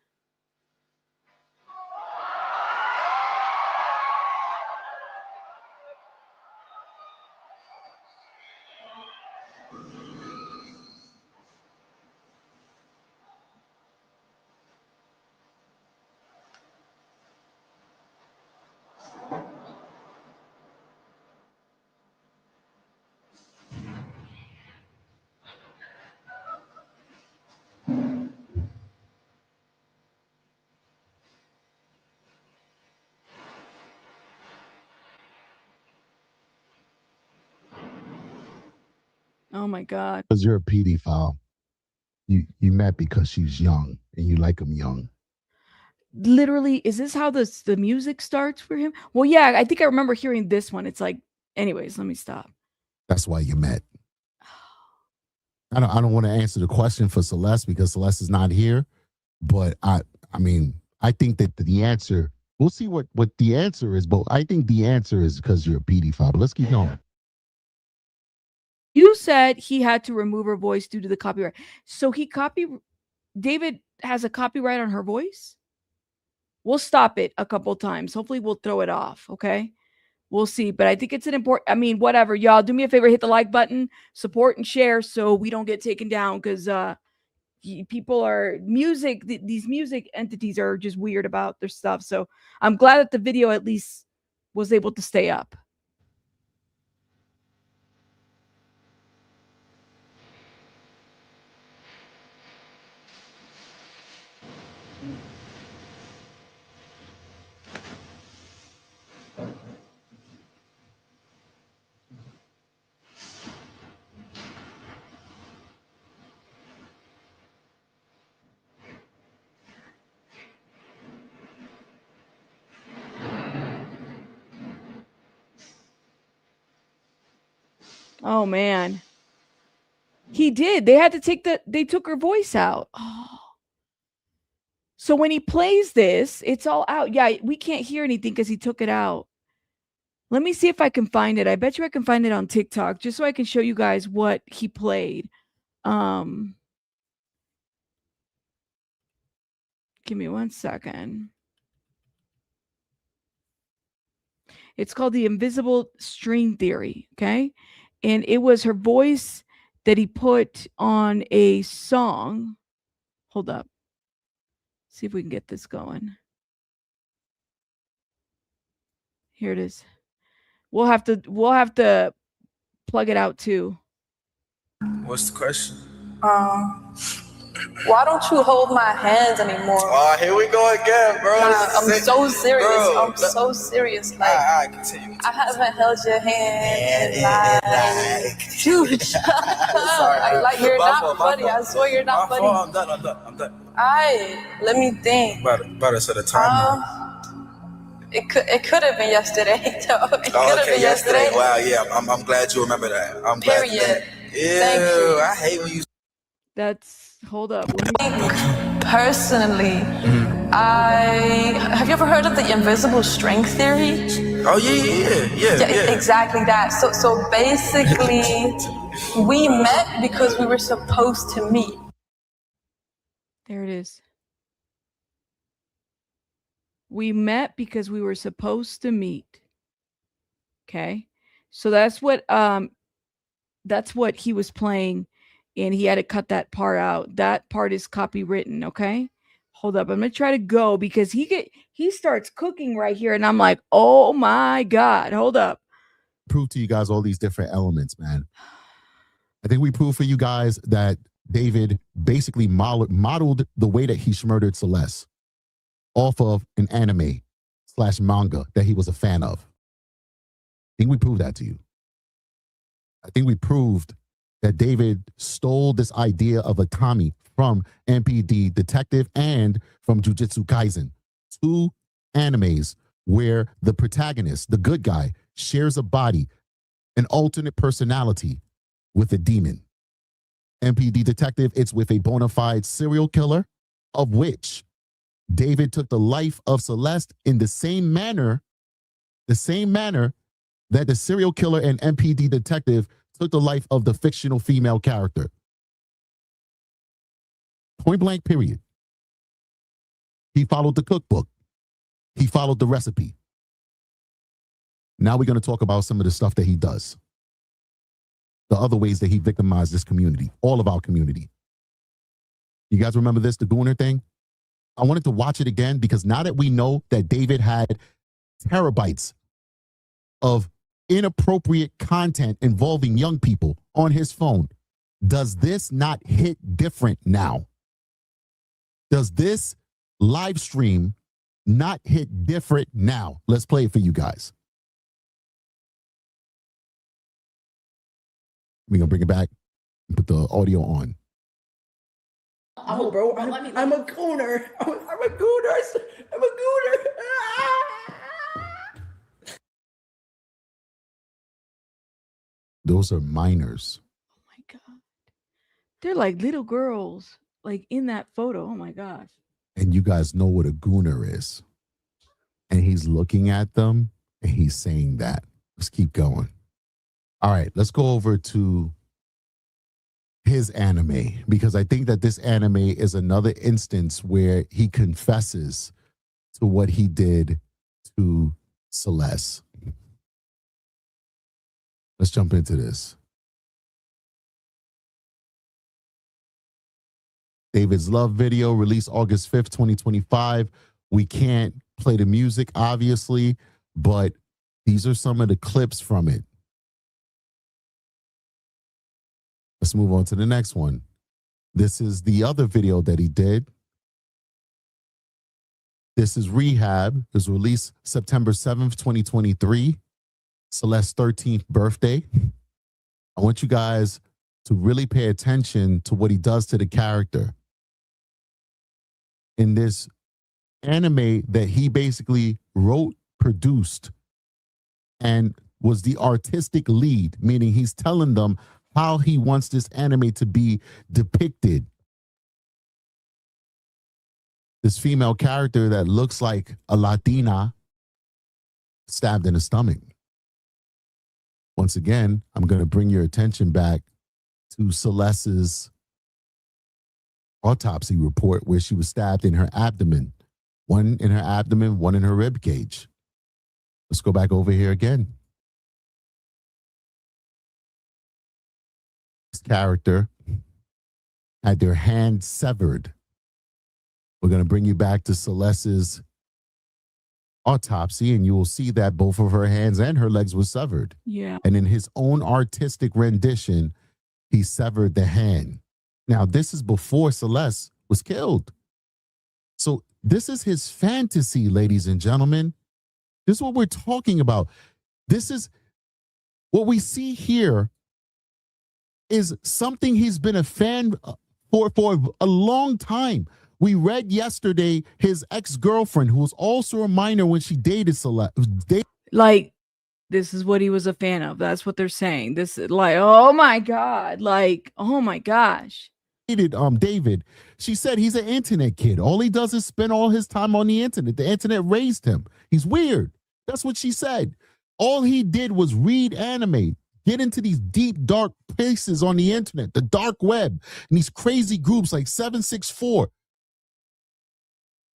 Oh my God. Because you're a pedophile. You met because she's young and you like them young. literally, is this how the music starts for him? Well, yeah, I think I remember hearing this one. It's like, anyways, let me stop. That's why you met. I don't want to answer the question for Celeste because Celeste is not here, but I mean, I think that the answer, we'll see what the answer is, but I think the answer is because you're a pedophile. But let's keep going. You said he had to remove her voice due to the copyright. So David has a copyright on her voice? We'll stop it a couple times. Hopefully we'll throw it off, okay? We'll see, but I think it's an important, I mean, whatever. Y'all, do me a favor, hit the like button, support and share so we don't get taken down because people are these music entities are just weird about their stuff. So I'm glad that the video at least was able to stay up. Oh man. He did. They had to they took her voice out. Oh. So when he plays this, it's all out. Yeah, we can't hear anything because he took it out. Let me see if I can find it. I bet you I can find it on TikTok just so I can show you guys what he played. Give me 1 second. It's called the invisible string theory, okay? And it was her voice that he put on a song. Hold up. See if we can get this going. Here it is. We'll have to plug it out too. What's the question? Why don't you hold my hands anymore? Oh, here we go again, bro. I'm so serious. Bro, I'm so serious. Like, I continue. I haven't held your hand in like huge. Sorry, like you're my not fault, funny. I swear you're not funny. I'm done. Alright, let me think. Better set a timer. It could have been yesterday. It could have been yesterday. Wow, yeah. I'm glad you remember that. I'm glad. Period. Thank you. I hate when you. Hold up. Personally, have you ever heard of the invisible string theory? Oh yeah. Exactly that. So basically, we met because we were supposed to meet. There it is. We met because we were supposed to meet. Okay. So that's what he was playing, and he had to cut that part out. That part is copywritten, okay? Hold up. I'm going to try to go because he starts cooking right here and I'm like, "Oh my God, hold up." Prove to you guys all these different elements, man. I think we proved for you guys that David basically modeled the way that he murdered Celeste off of an anime/manga that he was a fan of. I think we proved that to you. I think we proved that David stole this idea of a Tommy from MPD Detective and from Jujutsu Kaisen. 2 animes where the protagonist, the good guy, shares a body, an alternate personality with a demon. MPD Detective, it's with a bona fide serial killer, of which David took the life of Celeste in the same manner that the serial killer and MPD Detective took the life of the fictional female character. Point blank, period. He followed the cookbook. He followed the recipe. Now we're going to talk about some of the stuff that he does. The other ways that he victimized this community, all of our community. You guys remember this, the Gooner thing? I wanted to watch it again because now that we know that David had terabytes of inappropriate content involving young people on his phone, does this not hit different now? Does this live stream not hit different now? Let's play it for you guys. We're going to bring it back and put the audio on. No, bro. I'm a gooner. I'm a gooner. I'm a gooner. Those are minors. Oh my god. They're like little girls, like in that photo. Oh my gosh. And you guys know what a gooner is. And he's looking at them and he's saying that. Let's keep going. All right, let's go over to his anime, because I think that this anime is another instance where he confesses to what he did to Celeste. Let's jump into this. David's Love video released August 5th, 2025. We can't play the music, obviously, but these are some of the clips from it. Let's move on to the next one. This is the other video that he did. This is Rehab. It was released September 7th, 2023. Celeste's 13th birthday. I want you guys to really pay attention to what he does to the character. In this anime that he basically wrote, produced, and was the artistic lead, meaning he's telling them how he wants this anime to be depicted. This female character that looks like a Latina stabbed in the stomach. Once again, I'm going to bring your attention back to Celeste's autopsy report where she was stabbed in her abdomen. One in her abdomen, one in her rib cage. Let's go back over here again. This character had their hand severed. We're going to bring you back to Celeste's autopsy, and you will see that both of her hands and her legs were severed. Yeah. And in his own artistic rendition, he severed the hand. Now, this is before Celeste was killed. So this is his fantasy, ladies and gentlemen. This is what we're talking about. This is what we see here is something he's been a fan for a long time. We read yesterday his ex-girlfriend, who was also a minor when she dated Celeste. Like, this is what he was a fan of. That's what they're saying. This is like, oh my God. Like, oh my gosh. David. She said he's an internet kid. All he does is spend all his time on the internet. The internet raised him. He's weird. That's what she said. All he did was read anime, get into these deep, dark places on the internet, the dark web, and these crazy groups like 764.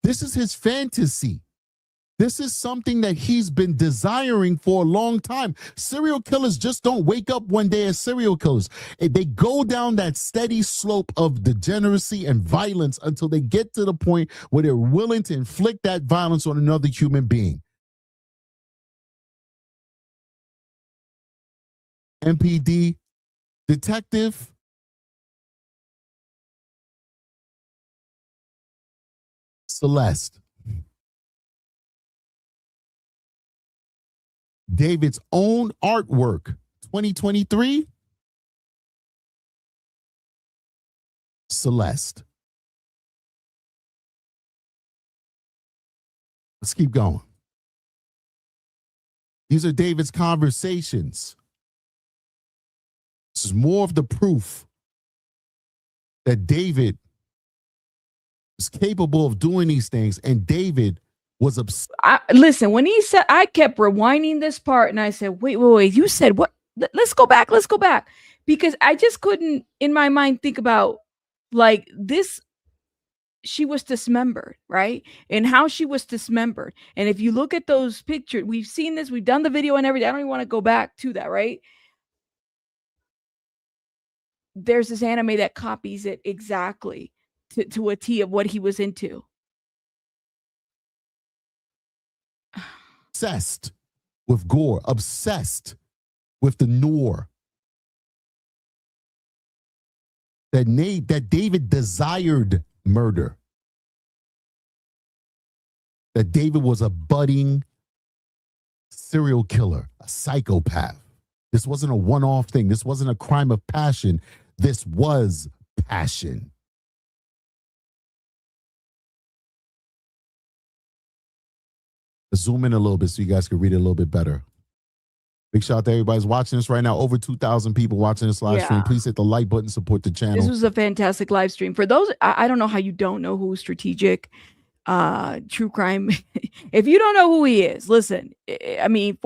This is his fantasy. This is something that he's been desiring for a long time. Serial killers just don't wake up one day as serial killers. They go down that steady slope of degeneracy and violence until they get to the point where they're willing to inflict that violence on another human being. MPD detective. Celeste. David's own artwork, 2023. Celeste. Let's keep going. These are David's conversations. This is more of the proof that David is capable of doing these things, and David was upset. Listen, when he said, I kept rewinding this part, and I said, wait, you said what? Let's go back, because I just couldn't, in my mind, think about like this. She was dismembered, right? And how she was dismembered. And if you look at those pictures, we've seen this, we've done the video and everything. I don't even want to go back to that, right? There's this anime that copies it exactly to a T of what he was into. Obsessed with gore, obsessed with the noir. That David desired murder. That David was a budding serial killer, a psychopath. This wasn't a one-off thing. This wasn't a crime of passion. This was passion. zoom in a little bit so you guys can read it a little bit better. Big shout out to everybody's watching this right now. Over 2,000 people watching this live stream. Please hit the like button, support the channel. This was a fantastic live stream. For those, I don't know how you don't know who Strategic True Crime. If you don't know who he is, listen, I mean,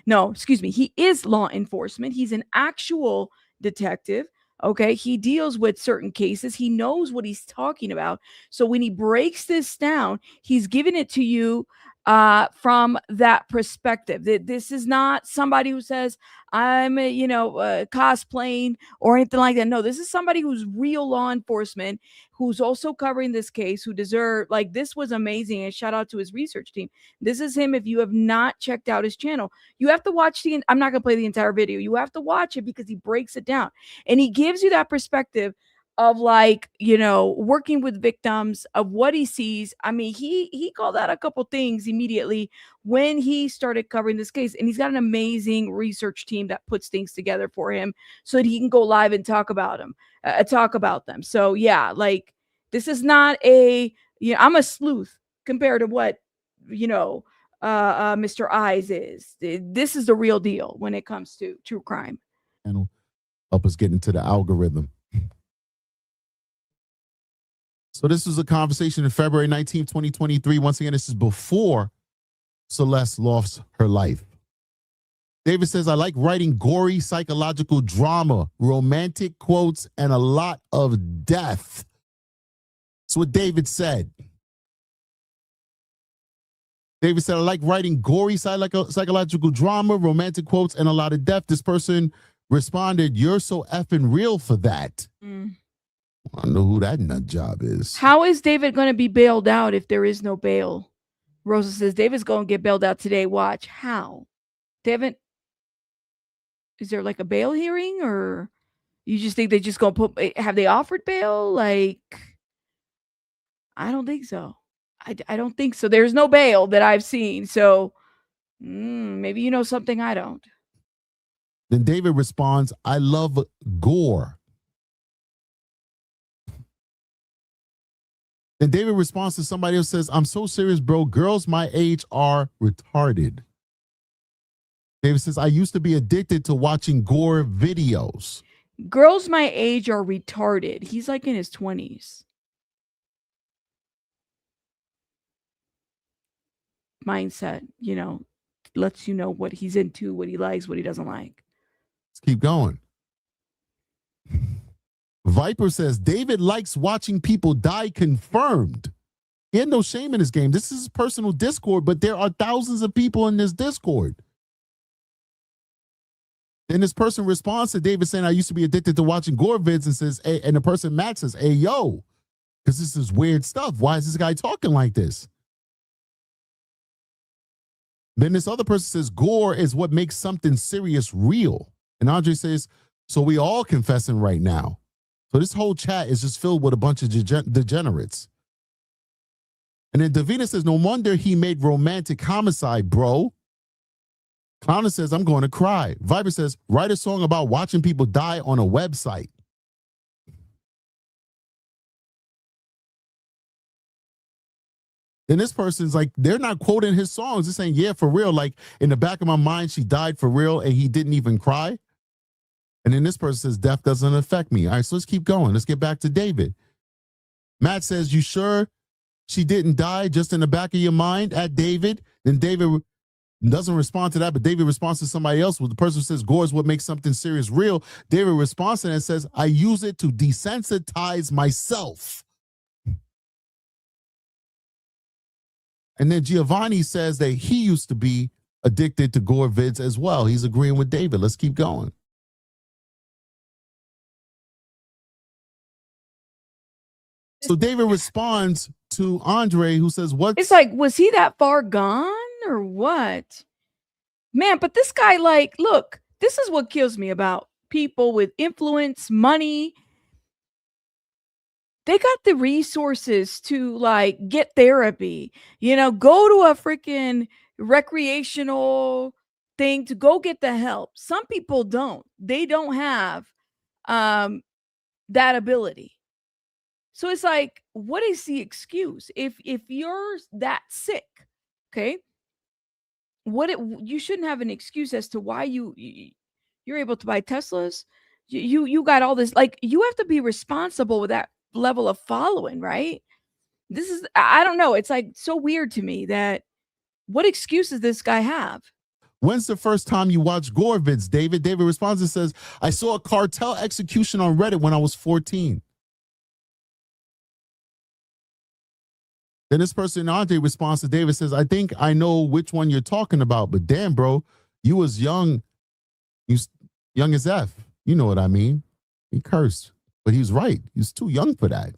he is law enforcement. He's an actual detective. Okay. He deals with certain cases. He knows what he's talking about. So when he breaks this down, he's giving it to you from that perspective. This is not somebody who says I'm cosplaying or anything like that. No, this is somebody who's real law enforcement, who's also covering this case, who this was amazing. And shout out to his research team. This is him. If you have not checked out his channel, you have to watch I'm not going to play the entire video. You have to watch it because he breaks it down and he gives you that perspective of working with victims, of what he sees. I mean, he called out a couple things immediately when he started covering this case, and he's got an amazing research team that puts things together for him so that he can go live and talk about them. So yeah, this is not I'm a sleuth compared to what Mr. Eyes is. This is the real deal when it comes to true crime. And help us get into the algorithm. So this was a conversation in February 19th, 2023. Once again, this is before Celeste lost her life. David says, I like writing gory psychological drama, romantic quotes, and a lot of death. That's what David said. David said, I like writing gory psychological drama, romantic quotes, and a lot of death. This person responded, you're so effing real for that. I don't know who that nut job is. How is David going to be bailed out if there is no bail? Rosa says, David's going to get bailed out today. Watch. How? David, is there a bail hearing, or you just think they just going to have they offered bail? I don't think so. I don't think so. There's no bail that I've seen. So maybe you know something I don't. Then David responds, I love gore. Then David responds to somebody else, says, I'm so serious, bro. Girls my age are retarded. David says, I used to be addicted to watching gore videos. Girls my age are retarded. He's in his 20s. Mindset, lets you know what he's into, what he likes, what he doesn't like. Let's keep going. Viper says, David likes watching people die confirmed. He had no shame in his game. This is personal Discord, but there are thousands of people in this Discord. Then this person responds to David saying, I used to be addicted to watching gore vids, and says, hey, and the person Matt says, hey, yo, because this is weird stuff. Why is this guy talking like this? Then this other person says, gore is what makes something serious real. And Andre says, so we all confessing right now. So this whole chat is just filled with a bunch of degenerates. And then Davina says, no wonder he made romantic homicide, bro. Clowner says, I'm going to cry. Viper says, write a song about watching people die on a website. Then this person's they're not quoting his songs. They're saying, yeah, for real. In the back of my mind, she died for real, and he didn't even cry. And then this person says, death doesn't affect me. All right, so let's keep going. Let's get back to David. Matt says, you sure she didn't die just in the back of your mind at David? Then David doesn't respond to that, but David responds to somebody else. The person says, gore is what makes something serious real. David responds to that and says, I use it to desensitize myself. And then Giovanni says that he used to be addicted to gore vids as well. He's agreeing with David. Let's keep going. So David responds to Andre, who says, what? It's was he that far gone or what? Man, but this guy, look, this is what kills me about people with influence, money. They got the resources to get therapy, go to a freaking recreational thing to go get the help. Some people don't. They don't have that ability. So it's what is the excuse? If you're that sick, okay, you shouldn't have an excuse as to why you're able to buy Teslas. You got all this, like, you have to be responsible with that level of following, right? This is, I don't know. It's like so weird to me that what excuse does this guy have? When's the first time you watched gore vids, David? David responds and says, I saw a cartel execution on Reddit when I was 14. Then this person, Andre, responds to David, says, I think I know which one you're talking about, but damn, bro, you was young. You young as F. You know what I mean? He cursed, but he was right. He was too young for that.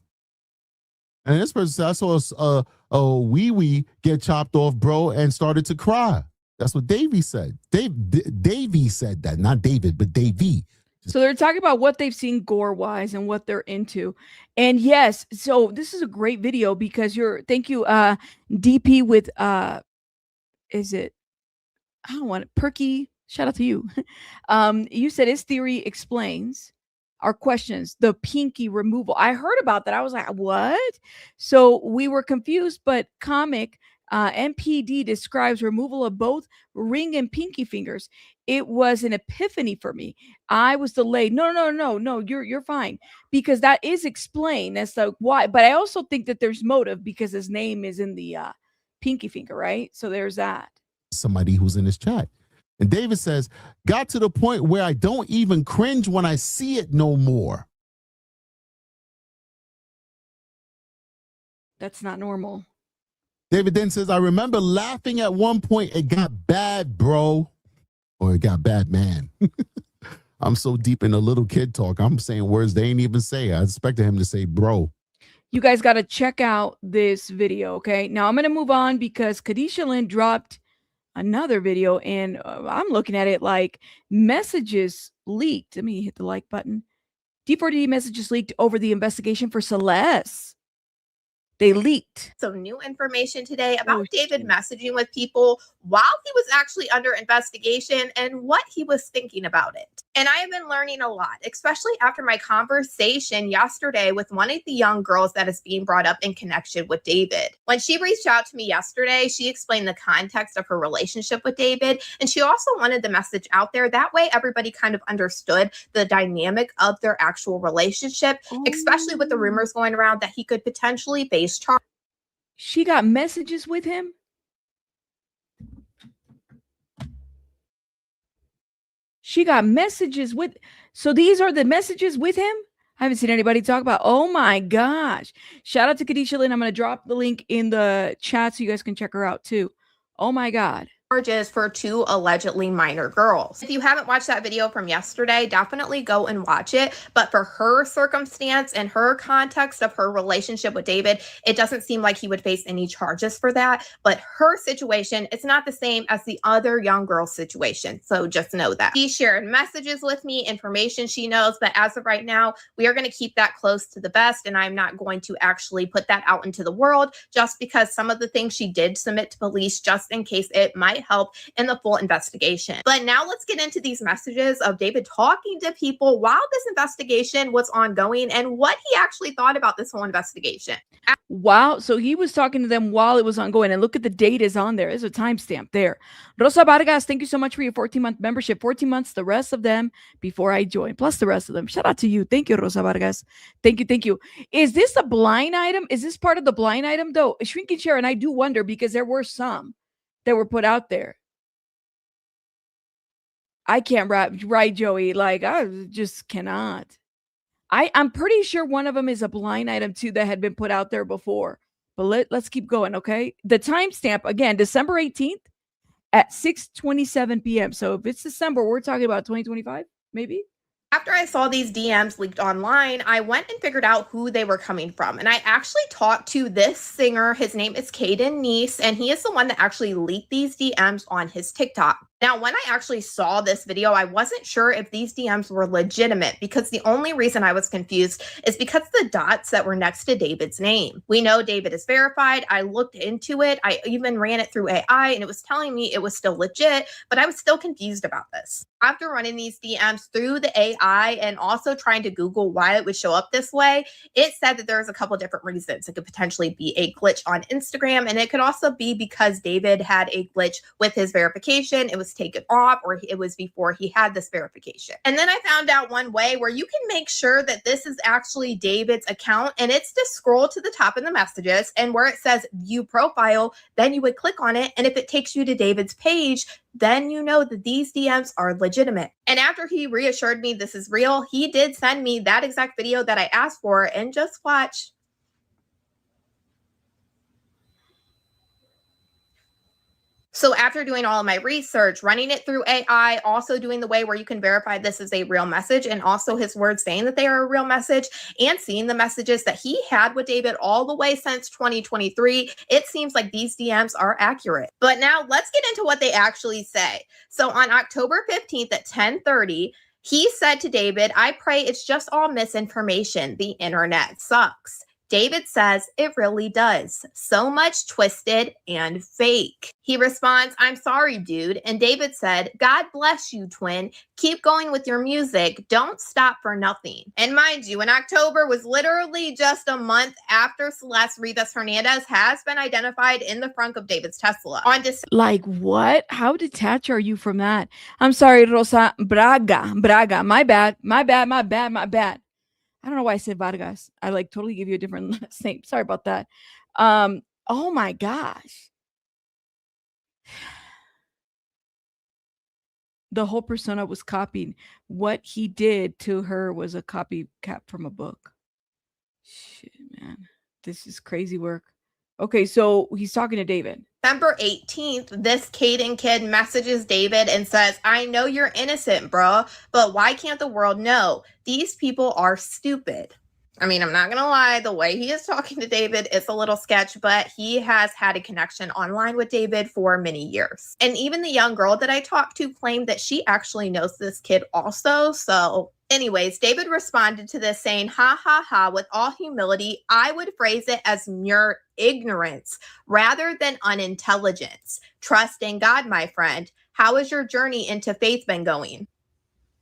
And this person said, I saw a wee-wee get chopped off, bro, and started to cry. That's what Davey said. Davey said that, not David, but Davey. So they're talking about what they've seen gore-wise and what they're into. And yes, so this is a great video because thank you, DP with, is it, I don't want it, Perky, shout out to you. You said his theory explains our questions, the pinky removal. I heard about that. I was like, what? So we were confused, but comic MPD describes removal of both ring and pinky fingers. It was an epiphany for me. I was delayed. No, you're fine, because that is explained as to why. But I also think that there's motive because his name is in the pinky finger, right? So there's that. Somebody who's in this chat. And David says, got to the point where I don't even cringe when I see it no more. That's not normal. David then says, I remember laughing at one point. It got bad, bro. Or it got bad, man. I'm so deep in a little kid talk. I'm saying words they ain't even say. I expected him to say, bro. You guys got to check out this video, okay? Now I'm going to move on because Kadisha Lynn dropped another video, and I'm looking at it like messages leaked. Let me hit the like button. D4VD messages leaked over the investigation for Celeste. They leaked some new information today about David messaging with people while he was actually under investigation and what he was thinking about it. And I have been learning a lot, especially after my conversation yesterday with one of the young girls that is being brought up in connection with David. When she reached out to me yesterday, she explained the context of her relationship with David, and she also wanted the message out there. That way, everybody kind of understood the dynamic of their actual relationship, especially with the rumors going around that he could potentially face charges. She got messages with him? She got messages with, so these are the messages with him? I haven't seen anybody talk about, oh my gosh. Shout out to Kadisha Lynn. I'm going to drop the link in the chat so you guys can check her out too. Oh my God. Charges for two allegedly minor girls. If you haven't watched that video from yesterday, definitely go and watch it. But for her circumstance and her context of her relationship with David, it doesn't seem like he would face any charges for that. But her situation, it's not the same as the other young girl's situation. So just know that. She shared messages with me, information she knows, but as of right now, we are going to keep that close to the vest, and I'm not going to actually put that out into the world just because some of the things she did submit to police just in case it might help in the full investigation. But now let's get into these messages of David talking to people while this investigation was ongoing and what he actually thought about this whole investigation. Wow. So he was talking to them while it was ongoing, and look at the date is on there. There's a timestamp there. Rosa Vargas, thank you so much for your 14-month membership. 14 months, the rest of them before I joined, plus the rest of them. Shout out to you. Thank you, Rosa Vargas. Thank you. Thank you. Is this a blind item? Is this part of the blind item though? A shrinking share. And I do wonder because there were some that were put out there. I can't right, Joey. Like, I just cannot. I'm pretty sure one of them is a blind item too that had been put out there before. But let's keep going, okay? The timestamp, again, December 18th at 6:27 p.m. So if it's December, we're talking about 2025, maybe? After I saw these DMs leaked online, I went and figured out who they were coming from. And I actually talked to this singer. His name is Caden Neese, and he is the one that actually leaked these DMs on his TikTok. Now, when I actually saw this video, I wasn't sure if these DMs were legitimate because the only reason I was confused is because the dots that were next to David's name. We know David is verified. I looked into it. I even ran it through AI and it was telling me it was still legit, but I was still confused about this. After running these DMs through the AI and also trying to Google why it would show up this way, it said that there's a couple different reasons. It could potentially be a glitch on Instagram, and it could also be because David had a glitch with his verification. It was taken off, or it was before he had this verification. And then I found out one way where you can make sure that this is actually David's account, and it's to scroll to the top of the messages, and where it says view profile, then you would click on it, and if it takes you to David's page, then you know that these DMs are legitimate. And after he reassured me this is real, he did send me that exact video that I asked for, and just watch. So after doing all of my research, running it through AI, also doing the way where you can verify this is a real message, and also his words saying that they are a real message, and seeing the messages that he had with David all the way since 2023, it seems like these DMs are accurate. But now let's get into what they actually say. So on October 15th at 10:30, he said to David, "I pray it's just all misinformation. The internet sucks." David says, "It really does. So much twisted and fake." He responds, "I'm sorry, dude." And David said, "God bless you, twin. Keep going with your music. Don't stop for nothing." And mind you, in October was literally just a month after Celeste Rivas Hernandez has been identified in the front of David's Tesla. On Like what? How detached are you from that? I'm sorry, Rosa Braga. My bad. I don't know why I said Vargas. I like totally give you a different last name. Sorry about that. Oh my gosh. The whole persona was copying. What he did to her was a copycat from a book. Shit, man. This is crazy work. Okay, so he's talking to David. December 18th, this Caden kid messages David and says, "I know you're innocent, bro, but why can't the world know? These people are stupid." I mean, I'm not going to lie, the way he is talking to David is a little sketch, but he has had a connection online with David for many years. And even the young girl that I talked to claimed that she actually knows this kid also. So anyways, David responded to this saying, "Ha ha ha, with all humility, I would phrase it as mere ignorance rather than unintelligence. Trust in God, my friend. How has your journey into faith been going?"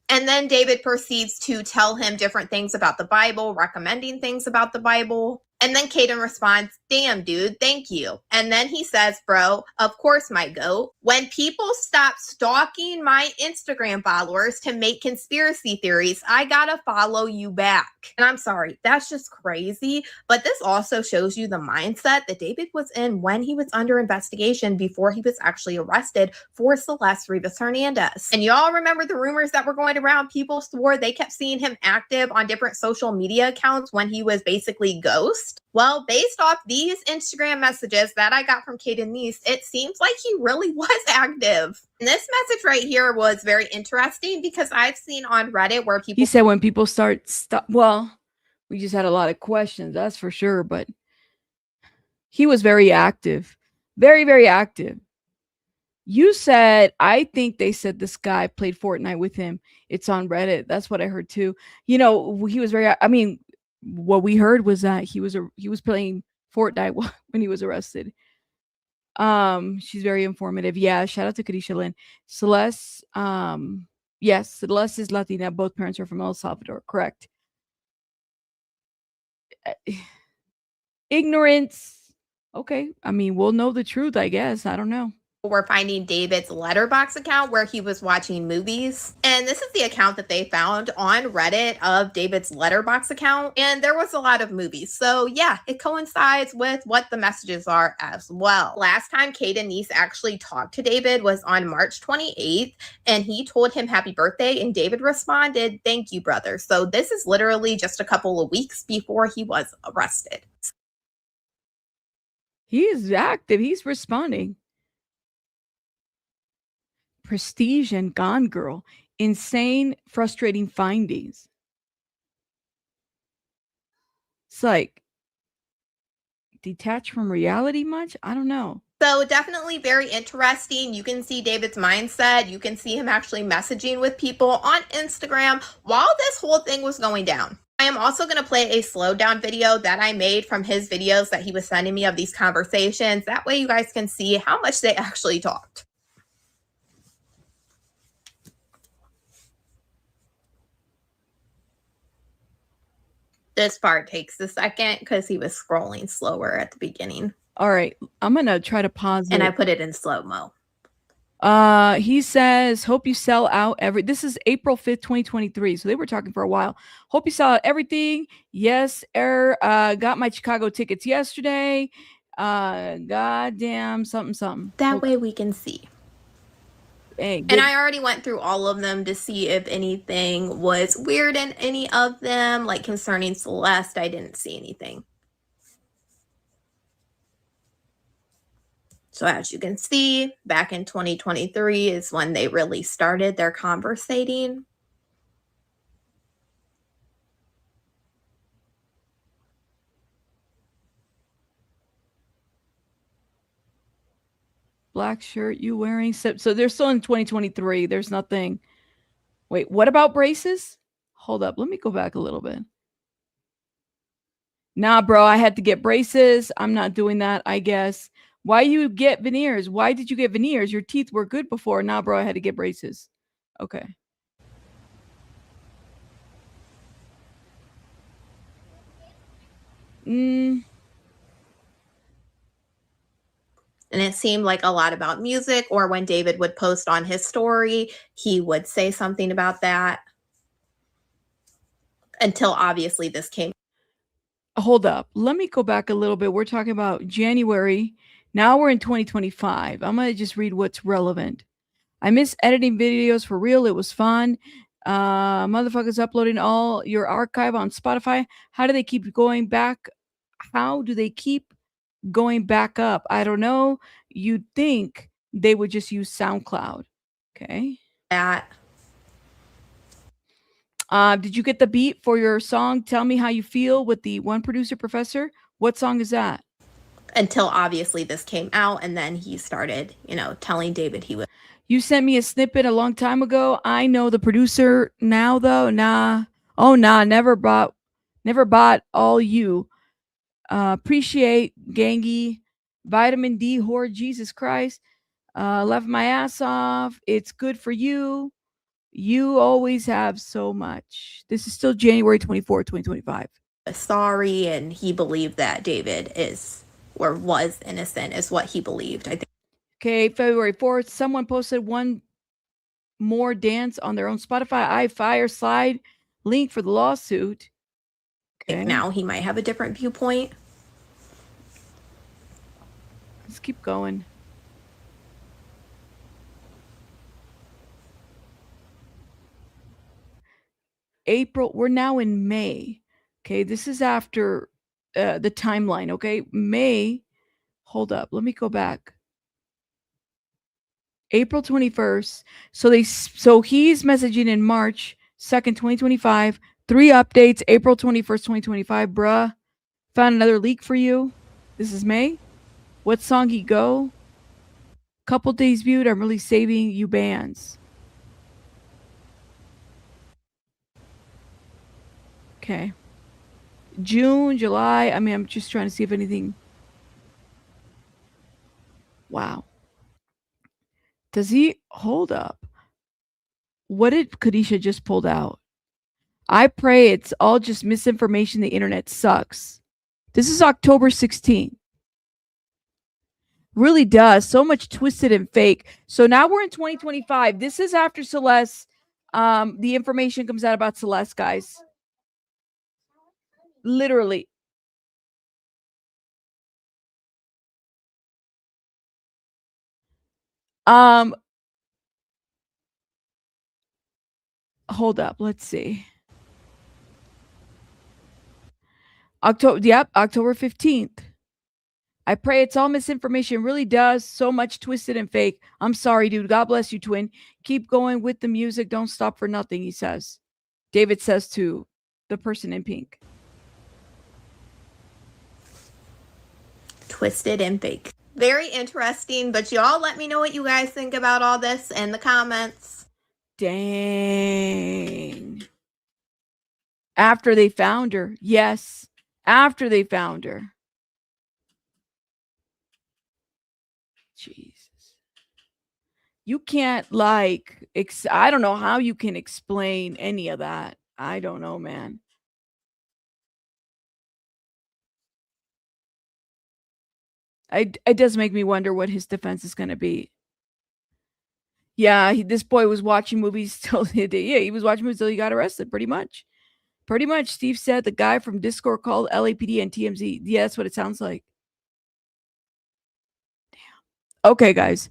And then David proceeds to tell him different things about the Bible, recommending things about the Bible. And then Caden responds, "Damn, dude, thank you." And then he says, "Bro, of course, my goat. When people stop stalking my Instagram followers to make conspiracy theories, I gotta follow you back." And I'm sorry, that's just crazy. But this also shows you the mindset that David was in when he was under investigation before he was actually arrested for Celeste Rivas Hernandez. And y'all remember the rumors that were going around? People swore they kept seeing him active on different social media accounts when he was basically ghost. Well, based off these Instagram messages that I got from Caden Niece, it seems like he really was active. And this message right here was very interesting because I've seen on Reddit where people... He said when people well, we just had a lot of questions, that's for sure, but he was very active. Very, very active. You said, I think they said this guy played Fortnite with him. It's on Reddit. That's what I heard too. You know, he was very, I mean, what we heard was that he was playing Fortnite when he was arrested. She's very informative. Yeah, shout out to Kadisha Lynn. Celeste, yes, Celeste is Latina. Both parents are from El Salvador. Correct. Ignorance. Okay. I mean, we'll know the truth, I guess. I don't know. We're finding David's Letterboxd account where he was watching movies. And this is the account that they found on Reddit of David's Letterboxd account. And there was a lot of movies. So yeah, it coincides with what the messages are as well. Last time Caden Niece actually talked to David was on March 28th. And he told him happy birthday. And David responded, "Thank you, brother." So this is literally just a couple of weeks before he was arrested. He is active. He's responding. Prestige and Gone Girl. Insane, frustrating findings. It's like detached from reality much? I don't know. So definitely very interesting. You can see David's mindset. You can see him actually messaging with people on Instagram while this whole thing was going down. I am also going to play a slowdown video that I made from his videos that he was sending me of these conversations. That way you guys can see how much they actually talked. This part takes a second because he was scrolling slower at the beginning. All right, I'm gonna try to pause it. And I put it in slow-mo. He says, hope you sell out this is April 5th, 2023. So they were talking for a while. Hope you sell out everything. Yes, got my Chicago tickets yesterday. Goddamn, something. That way we can see. Hey, and I already went through all of them to see if anything was weird in any of them. Like concerning Celeste, I didn't see anything. So as you can see, back in 2023 is when they really started their conversating. Black shirt you wearing. So they're still in 2023. There's nothing. Wait, what about braces? Hold up. Let me go back a little bit. Nah, bro, I had to get braces. I'm not doing that, I guess. Why you get veneers? Why did you get veneers? Your teeth were good before. Nah, bro, I had to get braces. Okay. And it seemed like a lot about music, or when David would post on his story, he would say something about that. Until obviously this came. Hold up. Let me go back a little bit. We're talking about January. Now we're in 2025. I'm going to just read what's relevant. I miss editing videos for real. It was fun. Motherfuckers uploading all your archive on Spotify. How do they keep going back? How do they keep going back up? I don't know. You'd think they would just use SoundCloud. Okay. Did you get the beat for your song? Tell Me How You Feel with the One Producer Professor. What song is that? Until obviously this came out, and then he started, telling David he would. You sent me a snippet a long time ago. I know the producer now, though. Nah. Oh, nah. Never bought all you. Appreciate Gangy. Vitamin D whore. Jesus Christ. Left my ass off. It's good for you. You always have so much. This is still January 24, 2025. Sorry, and he believed that David is or was innocent, is what he believed, I think. Okay, February 4th, someone posted one more dance on their own Spotify fire slide link for the lawsuit. Okay. Now he might have a different viewpoint. Let's keep going. April, we're now in May. Okay, this is after the timeline. Okay, May. Hold up, let me go back. April 21st. So he's messaging in March 2nd, 2025. 3 updates. April 21st, 2025. Bruh, found another leak for you. This is May. What song he go? Couple days viewed. I'm really saving you bands. Okay. June, July. I mean, I'm just trying to see if anything. Wow. Does he hold up? What did Kadisha just pulled out? I pray it's all just misinformation. The internet sucks. This is October 16th. Really does. So much twisted and fake. So now we're in 2025. This is after Celeste. The information comes out about Celeste, guys. Literally. Hold up. Let's see. October 15th. I pray it's all misinformation. Really does. So much twisted and fake. I'm sorry, dude. God bless you, twin. Keep going with the music. Don't stop for nothing, he says. David says to the person in pink. Twisted and fake. Very interesting, but y'all let me know what you guys think about all this in the comments. Dang. After they found her. Yes. After they found her. Jesus. You can't like, I don't know how you can explain any of that. I don't know, man. It does make me wonder what his defense is going to be. Yeah, this boy was watching movies till he was watching movies till he got arrested, pretty much. Pretty much, Steve said the guy from Discord called LAPD and TMZ. Yeah, that's what it sounds like. Damn. Okay, guys.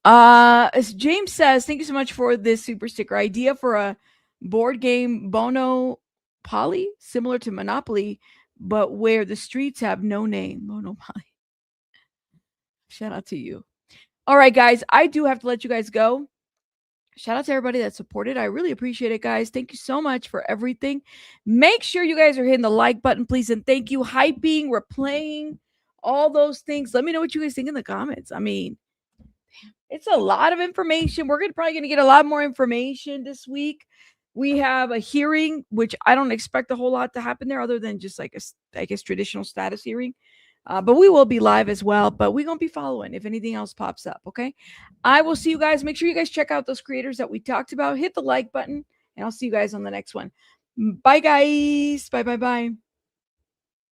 As James says, thank you so much for this super sticker idea for a board game Bono Poly, similar to Monopoly, but where the streets have no name. Monopoly. Shout out to you. All right, guys. I do have to let you guys go. Shout out to everybody that supported. I really appreciate it, guys. Thank you so much for everything. Make sure you guys are hitting the like button, please. And thank you. Hyping, replaying, all those things. Let me know what you guys think in the comments. I mean, it's a lot of information. We're probably going to get a lot more information this week. We have a hearing, which I don't expect a whole lot to happen there other than just like a, I guess, traditional status hearing. But we will be live as well. But we're going to be following if anything else pops up. Okay. I will see you guys. Make sure you guys check out those creators that we talked about. Hit the like button. And I'll see you guys on the next one. Bye, guys. Bye, bye, bye.